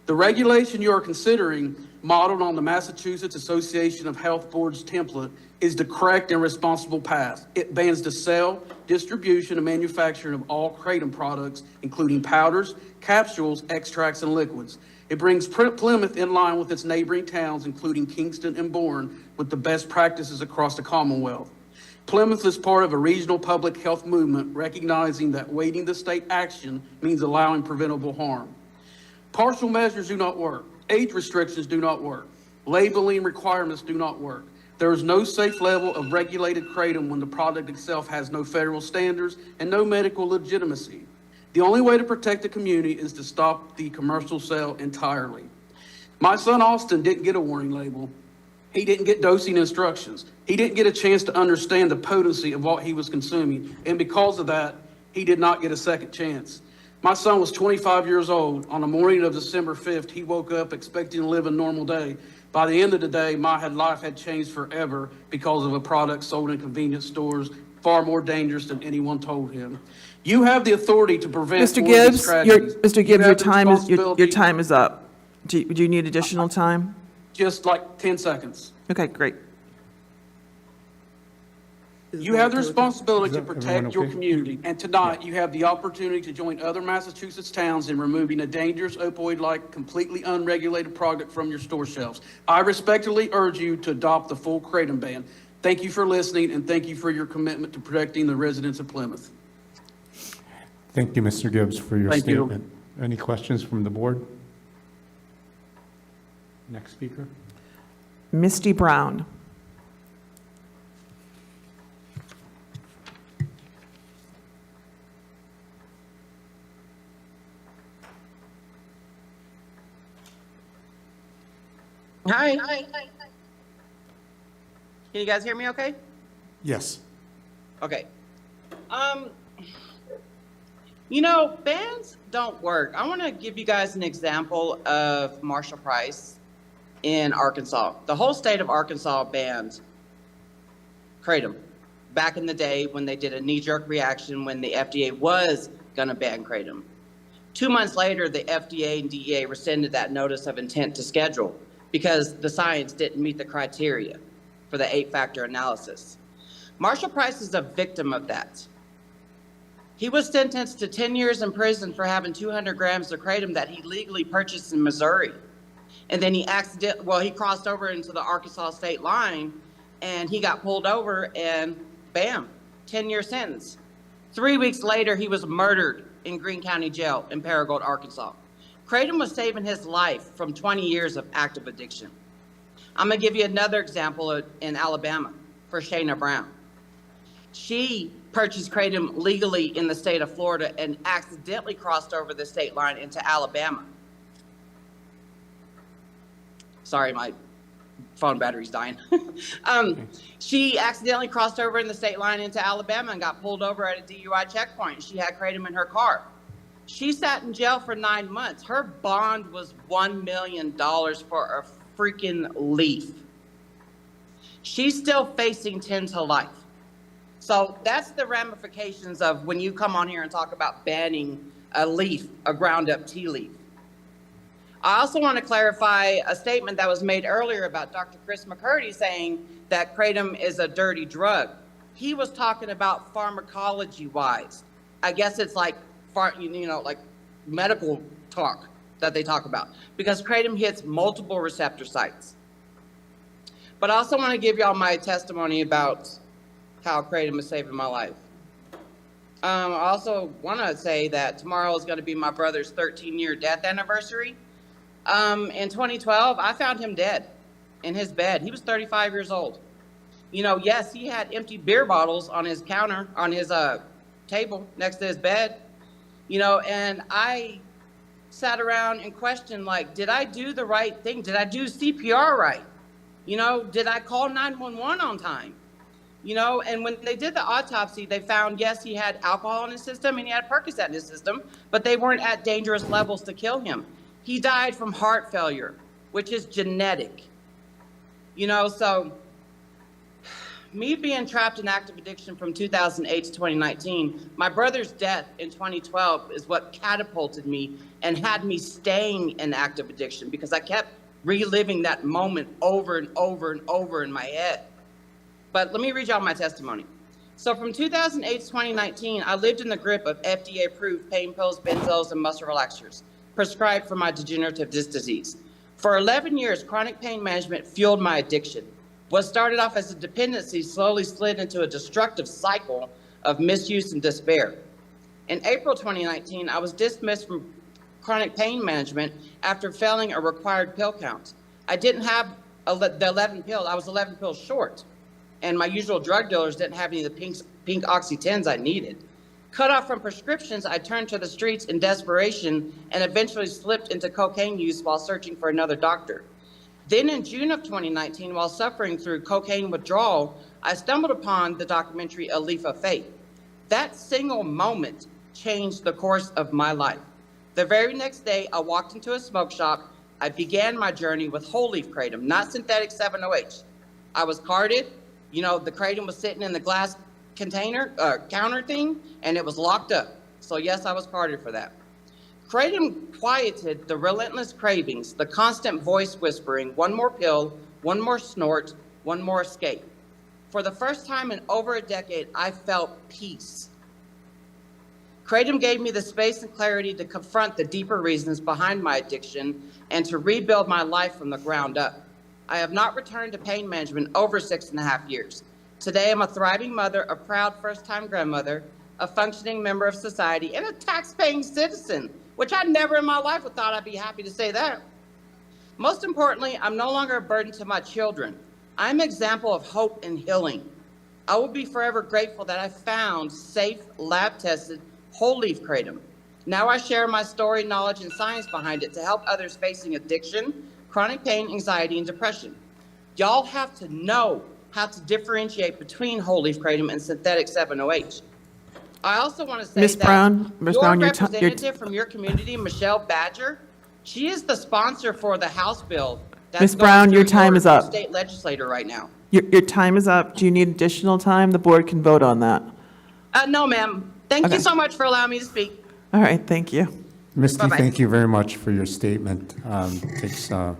The regulation you are considering, modeled on the Massachusetts Association of Health Boards template, is the correct and responsible path. It bans the sale, distribution, and manufacturing of all kratom products, including powders, capsules, extracts, and liquids. It brings Plymouth in line with its neighboring towns, including Kingston and Bourne, with the best practices across the Commonwealth. Plymouth is part of a regional public health movement, recognizing that waiting the state action means allowing preventable harm. Partial measures do not work. Age restrictions do not work. Labeling requirements do not work. There is no safe level of regulated kratom when the product itself has no federal standards and no medical legitimacy. The only way to protect the community is to stop the commercial sale entirely. My son Austin didn't get a warning label. He didn't get dosing instructions. He didn't get a chance to understand the potency of what he was consuming. And because of that, he did not get a second chance. My son was 25 years old. On the morning of December 5th, he woke up expecting to live a normal day. By the end of the day, my life had changed forever because of a product sold in convenience stores, far more dangerous than anyone told him. You have the authority to prevent Mr. more of these Gibbs, tragedies. Mr. Gibbs, your time is up. Do you need additional time? Just like 10 seconds. Okay, great. You have the responsibility to protect your community, and tonight you have the opportunity to join other Massachusetts towns in removing a dangerous opioid-like, completely unregulated product from your store shelves. I respectfully urge you to adopt the full kratom ban. Thank you for listening, and thank you for your commitment to protecting the residents of Plymouth. Thank you, Mr. Gibbs, for your Thank you. statement. Any questions from the board? Next speaker. Misty Brown. Hi. Can you guys hear me okay? Yes. Okay. Bans don't work. I want to give you guys an example of Marshall Price in Arkansas. The whole state of Arkansas banned kratom back in the day when they did a knee-jerk reaction when the FDA was going to ban kratom. 2 months later, the FDA and DEA rescinded that notice of intent to schedule because the science didn't meet the criteria for the 8-factor analysis. Marshall Price is a victim of that. He was sentenced to 10 years in prison for having 200 grams of kratom that he legally purchased in Missouri. And then he he crossed over into the Arkansas state line, and he got pulled over, and bam, 10-year sentence. 3 weeks later, he was murdered in Greene County Jail in Paragould, Arkansas. Kratom was saving his life from 20 years of active addiction. I'm gonna give you another example in Alabama for Shayna Brown. She purchased Kratom legally in the state of Florida and accidentally crossed over the state line into Alabama. Sorry, my phone battery's dying. She accidentally crossed over in the state line into Alabama and got pulled over at a DUI checkpoint. She had Kratom in her car. She sat in jail for 9 months. Her bond was $1 million for a freaking leaf. She's still facing 10 to life. So that's the ramifications of when you come on here and talk about banning a leaf, a ground up tea leaf. I also want to clarify a statement that was made earlier about Dr. Chris McCurdy saying that Kratom is a dirty drug. He was talking about pharmacology wise. I guess it's like, like medical talk that they talk about, because Kratom hits multiple receptor sites. But I also want to give y'all my testimony about how Kratom is saving my life. I also want to say that tomorrow is going to be my brother's 13-year death anniversary. In 2012, I found him dead in his bed. He was 35 years old. Yes, he had empty beer bottles on his counter, on his table next to his bed, and I sat around and questioned, like, did I do the right thing? Did I do CPR right? Did I call 911 on time? And when they did the autopsy, they found, yes, he had alcohol in his system and he had Percocet in his system, but they weren't at dangerous levels to kill him. He died from heart failure, which is genetic. So me being trapped in active addiction from 2008 to 2019, my brother's death in 2012 is what catapulted me and had me staying in active addiction, because I kept reliving that moment over and over and over in my head. But let me read y'all my testimony. So from 2008 to 2019, I lived in the grip of FDA-approved pain pills, benzos, and muscle relaxers prescribed for my degenerative disc disease. For 11 years, chronic pain management fueled my addiction. What started off as a dependency slowly slid into a destructive cycle of misuse and despair. In April 2019, I was dismissed from chronic pain management after failing a required pill count. I didn't have the 11 pills. I was 11 pills short, and my usual drug dealers didn't have any of the pink Oxy-10s I needed. Cut off from prescriptions, I turned to the streets in desperation and eventually slipped into cocaine use while searching for another doctor. Then in June of 2019, while suffering through cocaine withdrawal, I stumbled upon the documentary A Leaf of Faith. That single moment changed the course of my life. The very next day, I walked into a smoke shop. I began my journey with whole leaf kratom, not synthetic 7-OH. I was carded. The kratom was sitting in the glass container, counter thing, and it was locked up. So yes, I was carded for that. Kratom quieted the relentless cravings, the constant voice whispering, one more pill, one more snort, one more escape. For the first time in over a decade, I felt peace. Kratom gave me the space and clarity to confront the deeper reasons behind my addiction and to rebuild my life from the ground up. I have not returned to pain management over 6.5 years. Today, I'm a thriving mother, a proud first-time grandmother, a functioning member of society, and a tax-paying citizen, which I never in my life would thought I'd be happy to say that. Most importantly, I'm no longer a burden to my children. I'm an example of hope and healing. I will be forever grateful that I found safe, lab-tested, whole leaf kratom. Now I share my story, knowledge, and science behind it to help others facing addiction, chronic pain, anxiety, and depression. Y'all have to know how to differentiate between whole leaf kratom and synthetic 7-OH. I also want to say Ms. that Brown, your representative from your community, Michelle Badger, she is the sponsor for the House bill. Ms. Brown, your time is up. State legislator right now. Your time is up. Do you need additional time? The board can vote on that. No, ma'am. Thank you so much for allowing me to speak. All right, thank you. Misty, Bye-bye. thank you very much for your statement. It takes a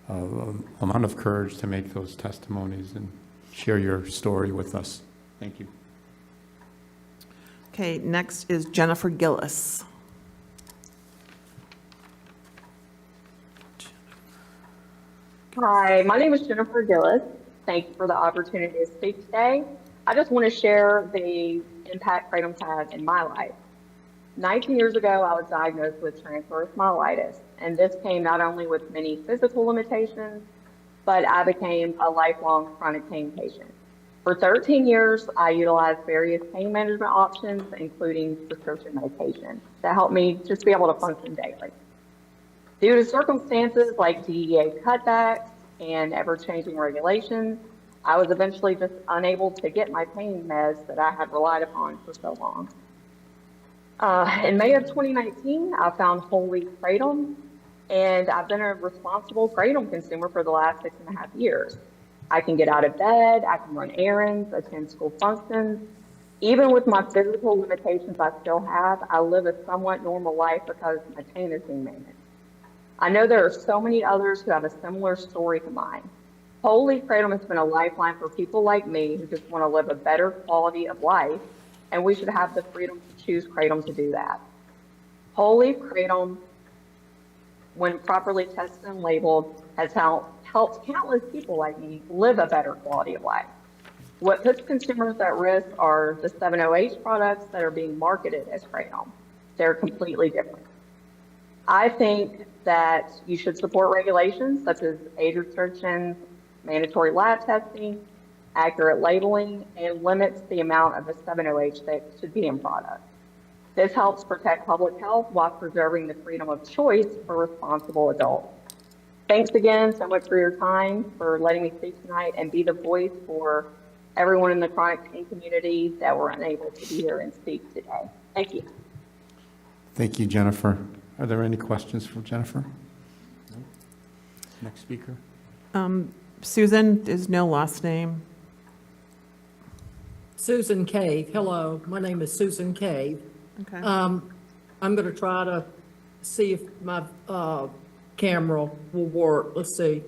amount of courage to make those testimonies and share your story with us. Thank you. Okay, next is Jennifer Gillis. Hi, my name is Jennifer Gillis. Thank you for the opportunity to speak today. I just want to share the impact Kratom's had in my life. 19 years ago, I was diagnosed with transverse myelitis, and this came not only with many physical limitations, but I became a lifelong chronic pain patient. For 13 years, I utilized various pain management options, including prescription medication, to help me just be able to function daily. Due to circumstances like DEA cutbacks and ever-changing regulations, I was eventually just unable to get my pain meds that I had relied upon for so long. In May of 2019, I found Whole Wheat Kratom, and I've been a responsible Kratom consumer for the last 6.5 years. I can get out of bed, I can run errands, attend school functions. Even with my physical limitations I still have, I live a somewhat normal life because my pain is being managed. I know there are so many others who have a similar story to mine. Whole Wheat Kratom has been a lifeline for people like me who just want to live a better quality of life, and we should have the freedom to choose Kratom to do that. Whole Leaf Kratom, when properly tested and labeled, has helped countless people like me live a better quality of life. What puts consumers at risk are the 708 products that are being marketed as Kratom. They're completely different. I think that you should support regulations such as age restrictions, mandatory lab testing, accurate labeling, and limits the amount of the 708 that should be in products. This helps protect public health while preserving the freedom of choice for responsible adults. Thanks again so much for your time, for letting me speak tonight and be the voice for everyone in the chronic pain community that were unable to be here and speak today. Thank you. Thank you, Jennifer. Are there any questions for Jennifer? No? Next speaker. Susan is no last name. Susan Cave. Hello, my name is Susan Cave. Okay. I'm going to try to see if my camera will work. Let's see.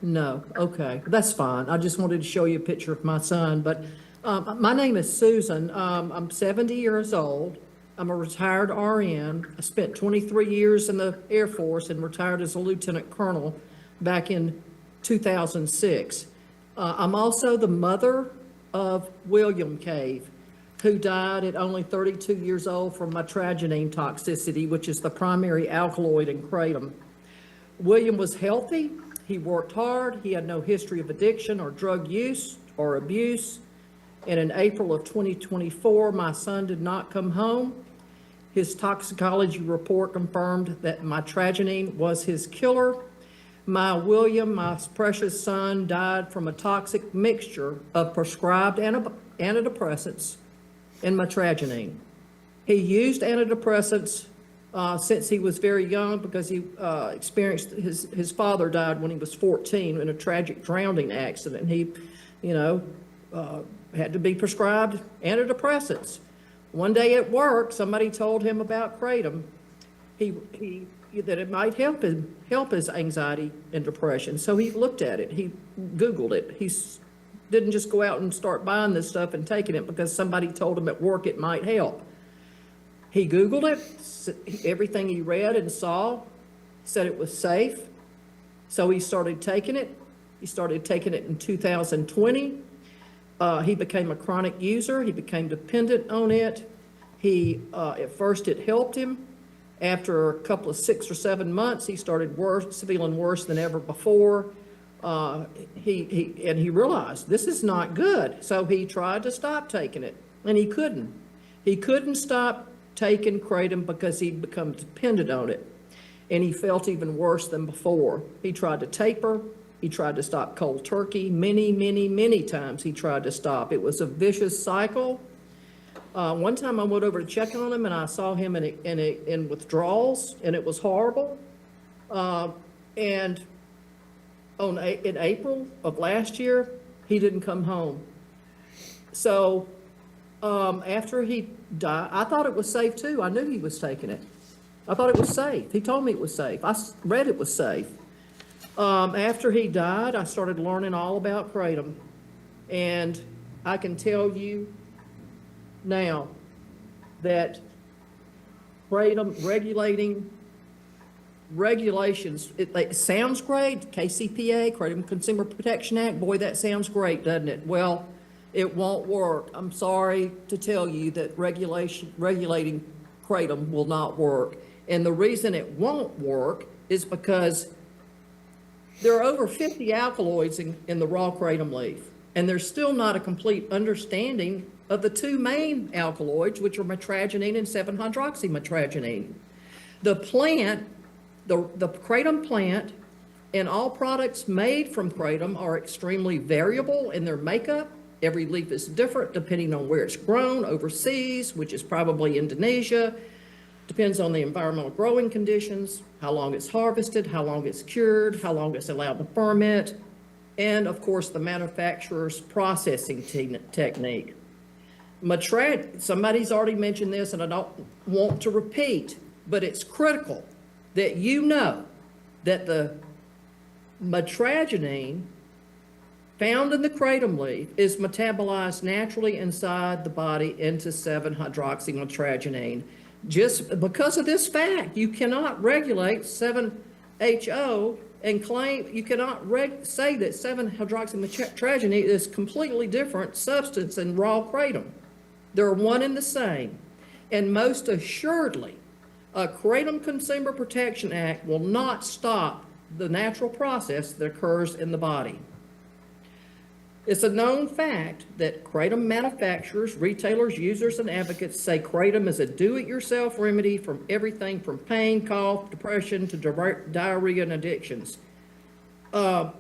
No, okay, that's fine. I just wanted to show you a picture of my son. But my name is Susan. I'm 70 years old. I'm a retired RN. I spent 23 years in the Air Force and retired as a lieutenant colonel back in 2006. I'm also the mother of William Cave, who died at only 32 years old from mitragynine toxicity, which is the primary alkaloid in kratom. William was healthy. He worked hard. He had no history of addiction or drug use or abuse. And in April of 2024, my son did not come home. His toxicology report confirmed that mitragynine was his killer. My William, my precious son, died from a toxic mixture of prescribed antidepressants and mitragynine. He used antidepressants since he was very young because he experienced, his father died when he was 14 in a tragic drowning accident. He, had to be prescribed antidepressants. One day at work, somebody told him about kratom. That it might help his anxiety and depression. So he looked at it. He Googled it. He didn't just go out and start buying this stuff and taking it because somebody told him at work it might help. He Googled it. Everything he read and saw said it was safe. So he started taking it. He started taking it in 2020. He became a chronic user. He became dependent on it. At first it helped him. After a couple of 6 or 7 months, he started feeling worse than ever before. He realized this is not good. So he tried to stop taking it, and he couldn't. He couldn't stop taking kratom because he'd become dependent on it, and he felt even worse than before. He tried to taper. He tried to stop cold turkey. Many times he tried to stop. It was a vicious cycle. One time I went over to check on him and I saw him in withdrawals, and it was horrible. And in April of last year, he didn't come home. So after he died, I thought it was safe too. I knew he was taking it. I thought it was safe. He told me it was safe. I read it was safe. After he died, I started learning all about kratom. And I can tell you now that kratom, regulating regulations, it sounds great, KCPA, Kratom Consumer Protection Act, boy, that sounds great, doesn't it? Well, it won't work. I'm sorry to tell you that regulating Kratom will not work. And the reason it won't work is because there are over 50 alkaloids in the raw kratom leaf, and there's still not a complete understanding of the two main alkaloids, which are metragenine and 7-hydroxymetragenine. The plant, the kratom plant, and all products made from kratom are extremely variable in their makeup. Every leaf is different depending on where it's grown overseas, which is probably Indonesia. Depends on the environmental growing conditions, how long it's harvested, how long it's cured, how long it's allowed to ferment, and of course the manufacturer's processing technique. Somebody's already mentioned this and I don't want to repeat, but it's critical that you know that the metragenine found in the kratom leaf is metabolized naturally inside the body into 7-hydroxymetragenine. Just because of this fact, you cannot regulate 7-HO and claim, you cannot say that 7-hydroxymetragenine is completely different substance than raw kratom. They're one and the same. And most assuredly, a Kratom Consumer Protection Act will not stop the natural process that occurs in the body. It's a known fact that kratom manufacturers, retailers, users, and advocates say kratom is a do-it-yourself remedy from everything from pain, cough, depression, to diarrhea and addictions. There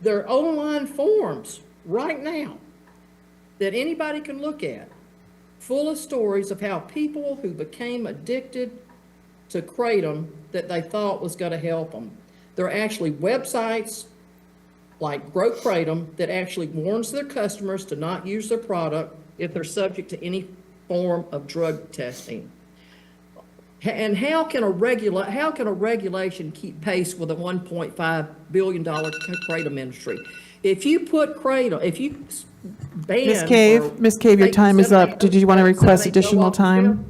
are online forums right now that anybody can look at, full of stories of how people who became addicted to kratom that they thought was going to help them. There are actually websites like Grow Kratom that actually warns their customers to not use their product if they're subject to any form of drug testing. And how can a regulation keep pace with a $1.5 billion kratom industry? If you put kratom, if you ban... Ms. Cave, your time is up. Did you want to request additional time?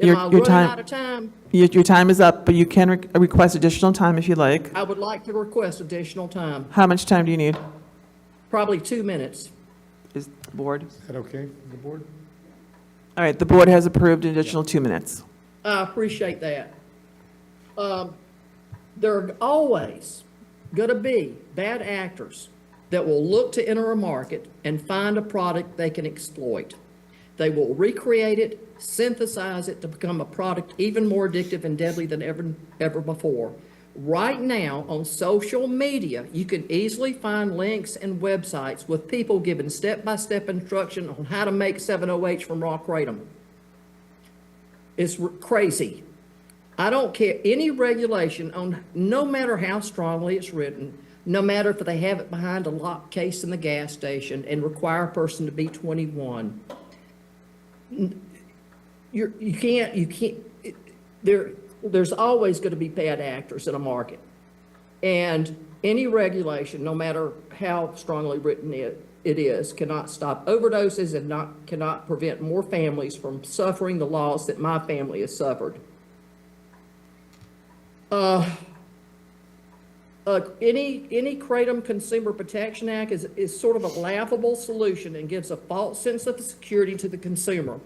Am I running out of time? Your time is up, but you can request additional time if you like. I would like to request additional time, How much time do you need? probably 2 minutes. Is the board? Is that okay, the board? All right, the board has approved an additional 2 minutes. I appreciate that. There are always going to be bad actors that will look to enter a market and find a product they can exploit. They will recreate it, synthesize it to become a product even more addictive and deadly than ever before. Right now on social media, you can easily find links and websites with people giving step-by-step instruction on how to make 7-OH from raw kratom. It's crazy. I don't care any regulation on, no matter how strongly it's written, no matter if they have it behind a locked case in the gas station and require a person to be 21. There's always going to be bad actors in a market. And any regulation, no matter how strongly written it is, cannot stop overdoses and cannot prevent more families from suffering the loss that my family has suffered. Any Kratom Consumer Protection Act is sort of a laughable solution and gives a false sense of security to the consumer.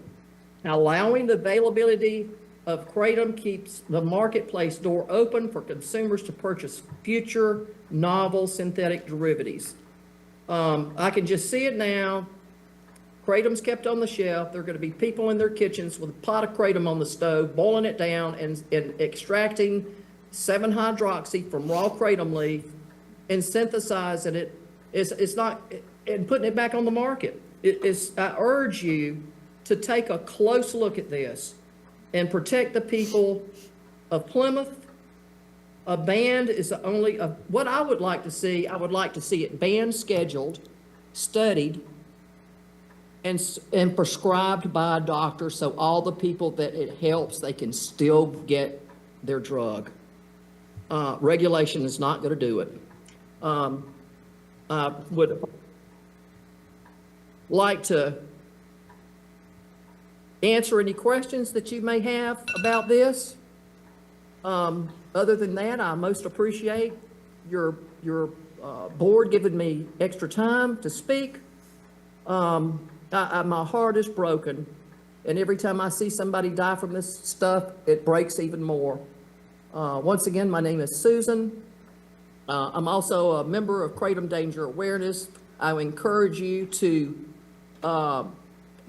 Now, allowing the availability of kratom keeps the marketplace door open for consumers to purchase future novel synthetic derivatives. I can just see it now. Kratom's kept on the shelf. There are going to be people in their kitchens with a pot of kratom on the stove, boiling it down and extracting 7-hydroxy from raw kratom leaf and synthesizing it. It's not, and putting it back on the market. I urge you to take a close look at this and protect the people of Plymouth. A ban is only, what I would like to see, I would like to see it banned, scheduled, studied, and prescribed by a doctor so all the people that it helps, they can still get their drug. Regulation is not going to do it. I would like to answer any questions that you may have about this. Other than that, I most appreciate your board giving me extra time to speak. My heart is broken, and every time I see somebody die from this stuff, it breaks even more. Once again, my name is Susan. I'm also a member of Kratom Danger Awareness. I would encourage you to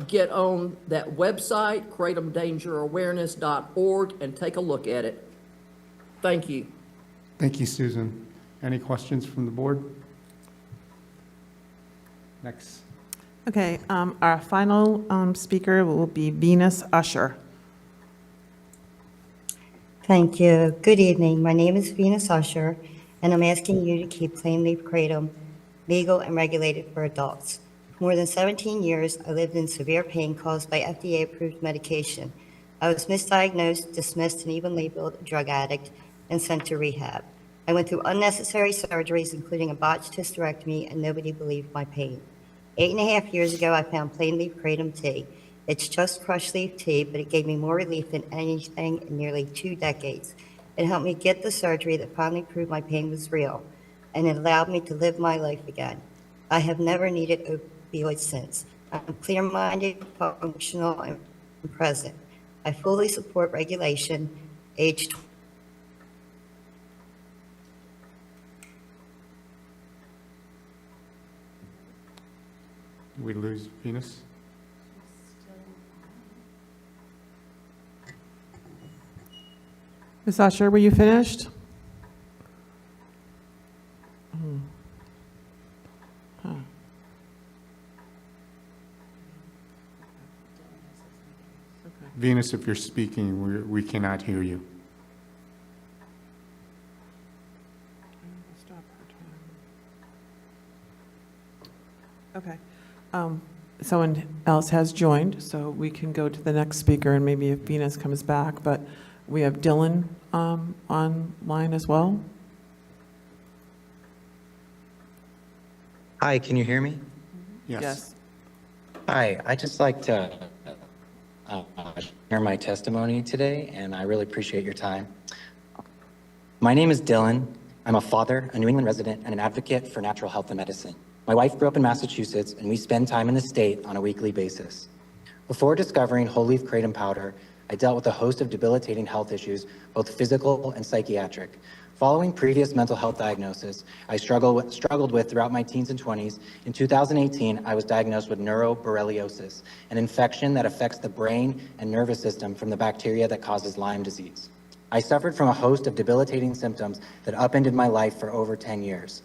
get on that website, kratomdangerawareness.org, and take a look at it. Thank you. Thank you, Susan. Any questions from the board? Next. Okay, our final speaker will be Venus Usher. Thank you. Good evening. My name is Venus Usher, and I'm asking you to keep plain leaf kratom legal and regulated for adults. For more than 17 years, I lived in severe pain caused by FDA-approved medication. I was misdiagnosed, dismissed, and even labeled a drug addict and sent to rehab. I went through unnecessary surgeries, including a botched hysterectomy, and nobody believed my pain. 8.5 years ago, I found plain leaf kratom tea. It's just crushed leaf tea, but it gave me more relief than anything in nearly 2 decades. It helped me get the surgery that finally proved my pain was real, and it allowed me to live my life again. I have never needed opioids since. I'm clear-minded, functional, and present. I fully support regulation, age 20. We lose Venus? Ms. Usher, were you finished? Huh. Venus, if you're speaking, we cannot hear you. Okay. Someone else has joined, so we can go to the next speaker, and maybe if Venus comes back, but we have Dylan online as well. Hi, can you hear me? Yes. Hi, I'd just like to share my testimony today, and I really appreciate your time. My name is Dylan. I'm a father, a New England resident, and an advocate for natural health and medicine. My wife grew up in Massachusetts, and we spend time in the state on a weekly basis. Before discovering whole leaf kratom powder, I dealt with a host of debilitating health issues, both physical and psychiatric. Following previous mental health diagnosis I struggled with throughout my teens and 20s, in 2018, I was diagnosed with neuroborreliosis, an infection that affects the brain and nervous system from the bacteria that causes Lyme disease. I suffered from a host of debilitating symptoms that upended my life for over 10 years.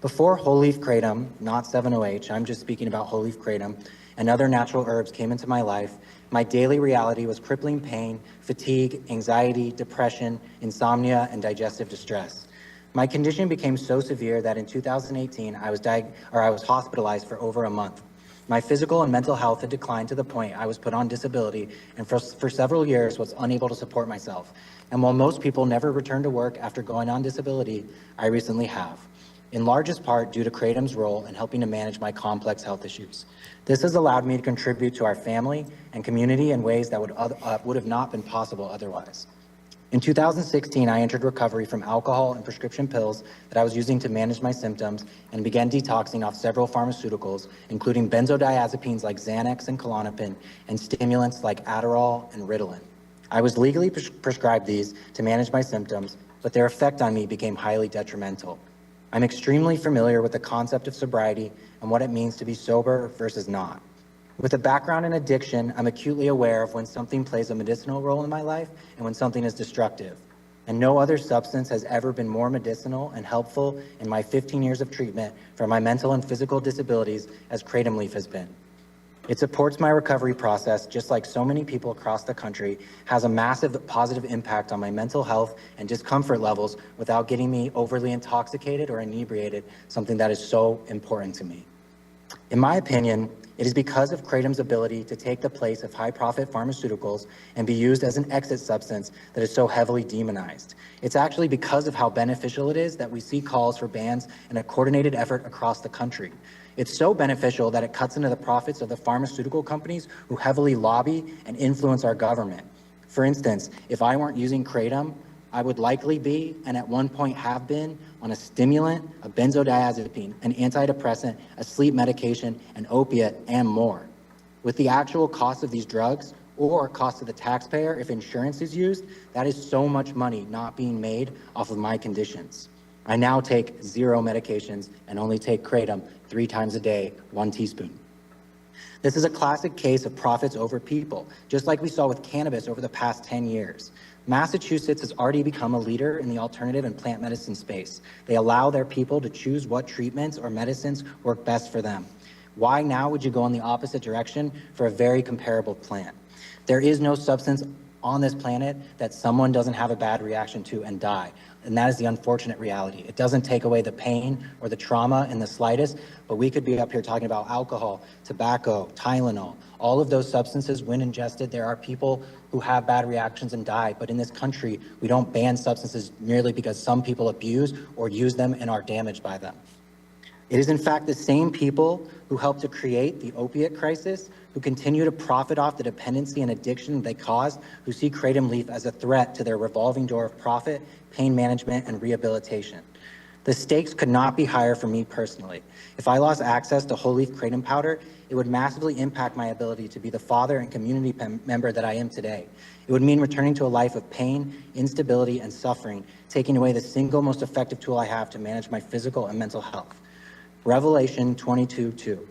Before whole leaf kratom, not 7-OH, I'm just speaking about whole leaf kratom, and other natural herbs came into my life, my daily reality was crippling pain, fatigue, anxiety, depression, insomnia, and digestive distress. My condition became so severe that in 2018, I was hospitalized for over a month. My physical and mental health had declined to the point I was put on disability, and for several years was unable to support myself. And while most people never return to work after going on disability, I recently have, in largest part due to kratom's role in helping to manage my complex health issues. This has allowed me to contribute to our family and community in ways that would have not been possible otherwise. In 2016, I entered recovery from alcohol and prescription pills that I was using to manage my symptoms and began detoxing off several pharmaceuticals, including benzodiazepines like Xanax and Klonopin, and stimulants like Adderall and Ritalin. I was legally prescribed these to manage my symptoms, but their effect on me became highly detrimental. I'm extremely familiar with the concept of sobriety and what it means to be sober versus not. With a background in addiction, I'm acutely aware of when something plays a medicinal role in my life and when something is destructive. And no other substance has ever been more medicinal and helpful in my 15 years of treatment for my mental and physical disabilities as kratom leaf has been. It supports my recovery process, just like so many people across the country, has a massive positive impact on my mental health and discomfort levels without getting me overly intoxicated or inebriated, something that is so important to me. In my opinion, it is because of kratom's ability to take the place of high-profit pharmaceuticals and be used as an exit substance that is so heavily demonized. It's actually because of how beneficial it is that we see calls for bans and a coordinated effort across the country. It's so beneficial that it cuts into the profits of the pharmaceutical companies who heavily lobby and influence our government. For instance, if I weren't using kratom, I would likely be, and at one point have been, on a stimulant, a benzodiazepine, an antidepressant, a sleep medication, an opiate, and more. With the actual cost of these drugs, or cost to the taxpayer if insurance is used, that is so much money not being made off of my conditions. I now take 0 medications and only take kratom 3 times a day, 1 teaspoon. This is a classic case of profits over people, just like we saw with cannabis over the past 10 years. Massachusetts has already become a leader in the alternative and plant medicine space. They allow their people to choose what treatments or medicines work best for them. Why now would you go in the opposite direction for a very comparable plant? There is no substance on this planet that someone doesn't have a bad reaction to and die. And that is the unfortunate reality. It doesn't take away the pain or the trauma in the slightest, but we could be up here talking about alcohol, tobacco, Tylenol, all of those substances when ingested. There are people who have bad reactions and die, but in this country, we don't ban substances merely because some people abuse or use them and are damaged by them. It is in fact the same people who helped to create the opiate crisis, who continue to profit off the dependency and addiction they caused, who see kratom leaf as a threat to their revolving door of profit, pain management, and rehabilitation. The stakes could not be higher for me personally. If I lost access to whole leaf kratom powder, it would massively impact my ability to be the father and community member that I am today. It would mean returning to a life of pain, instability, and suffering, taking away the single most effective tool I have to manage my physical and mental health. Revelation 22:2.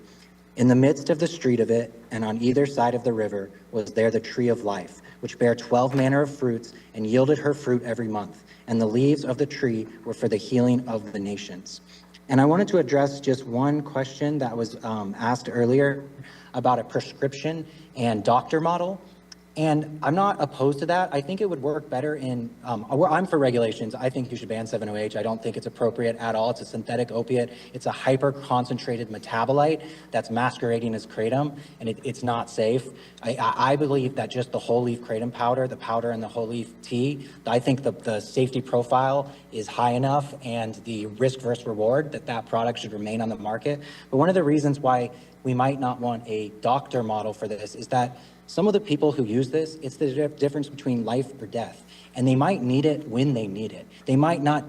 In the midst of the street of it, and on either side of the river, was there the tree of life, which bare 12 manner of fruits, and yielded her fruit every month. And the leaves of the tree were for the healing of the nations. And I wanted to address just one question that was asked earlier about a prescription and doctor model. And I'm not opposed to that. I think it would work better in, I'm for regulations. I think you should ban 7-OH. I don't think it's appropriate at all. It's a synthetic opiate. It's a hyper-concentrated metabolite that's masquerading as kratom, and it's not safe. I believe that just the whole leaf kratom powder, the powder and the whole leaf tea, I think the safety profile is high enough and the risk versus reward that product should remain on the market. But one of the reasons why we might not want a doctor model for this is that some of the people who use this, it's the difference between life or death. And they might need it when they need it. They might not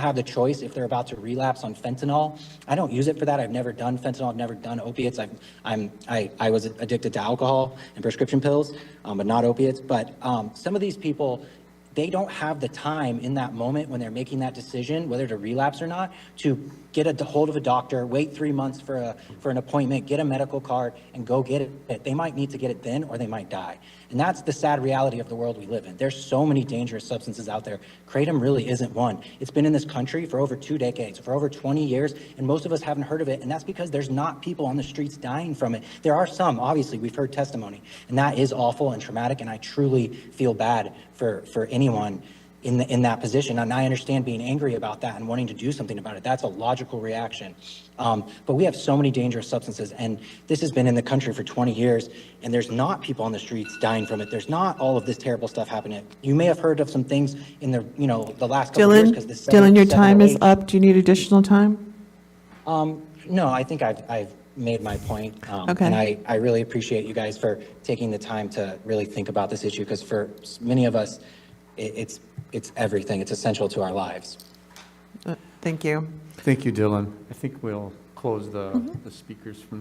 have the choice if they're about to relapse on fentanyl. I don't use it for that. I've never done fentanyl. I've never done opiates. I was addicted to alcohol and prescription pills, but not opiates. But some of these people, they don't have the time in that moment when they're making that decision, whether to relapse or not, to get a hold of a doctor, wait 3 months for an appointment, get a medical card, and go get it. They might need to get it then, or they might die. And that's the sad reality of the world we live in. There's so many dangerous substances out there. Kratom really isn't one. It's been in this country for over 2 decades, for over 20 years, and most of us haven't heard of it, and that's because there's not people on the streets dying from it. There are some, obviously, we've heard testimony, and that is awful and traumatic, and I truly feel bad for anyone in that position. And I understand being angry about that and wanting to do something about it. That's a logical reaction. But we have so many dangerous substances, and this has been in the country for 20 years, and there's not people on the streets dying from it. There's not all of this terrible stuff happening. You may have heard of some things in the last couple of years because this Dylan, your time is up. Do you need additional time? No, I think I've made my point. Okay. And I really appreciate you guys for taking the time to really think about this issue, because for many of us, it's everything. It's essential to our lives. Thank you. Thank you, Dylan. I think we'll close the speakers from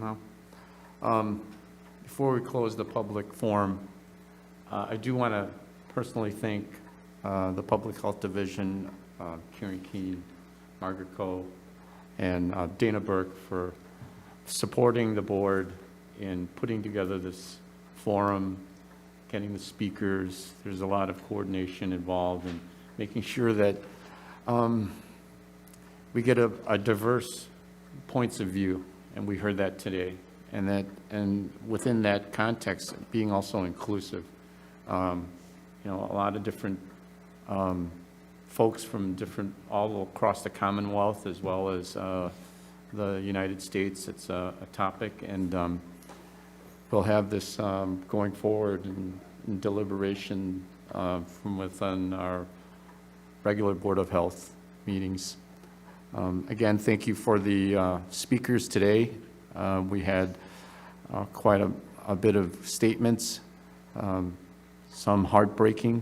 now. Before we close the public forum, I do want to personally thank the Public Health Division, Karen Keene, Margaret Coe, and Dana Burke for supporting the board in putting together this forum, getting the speakers. There's a lot of coordination involved in making sure that we get a diverse points of view, and we heard that today, and within that context, being also inclusive. A lot of different folks from all across the Commonwealth, as well as the United States. It's a topic, and we'll have this going forward in deliberation from within our regular Board of Health meetings. Again, thank you for the speakers today. We had quite a bit of statements, some heartbreaking,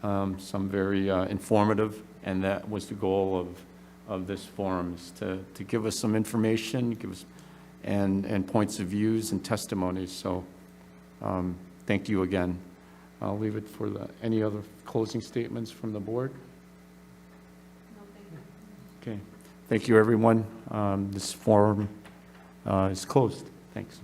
some very informative, and that was the goal of this forum, is to give us some information, give us and points of views and testimonies. So thank you again. I'll leave it for any other closing statements from the board. Okay. Thank you, everyone. This forum is closed. Thanks.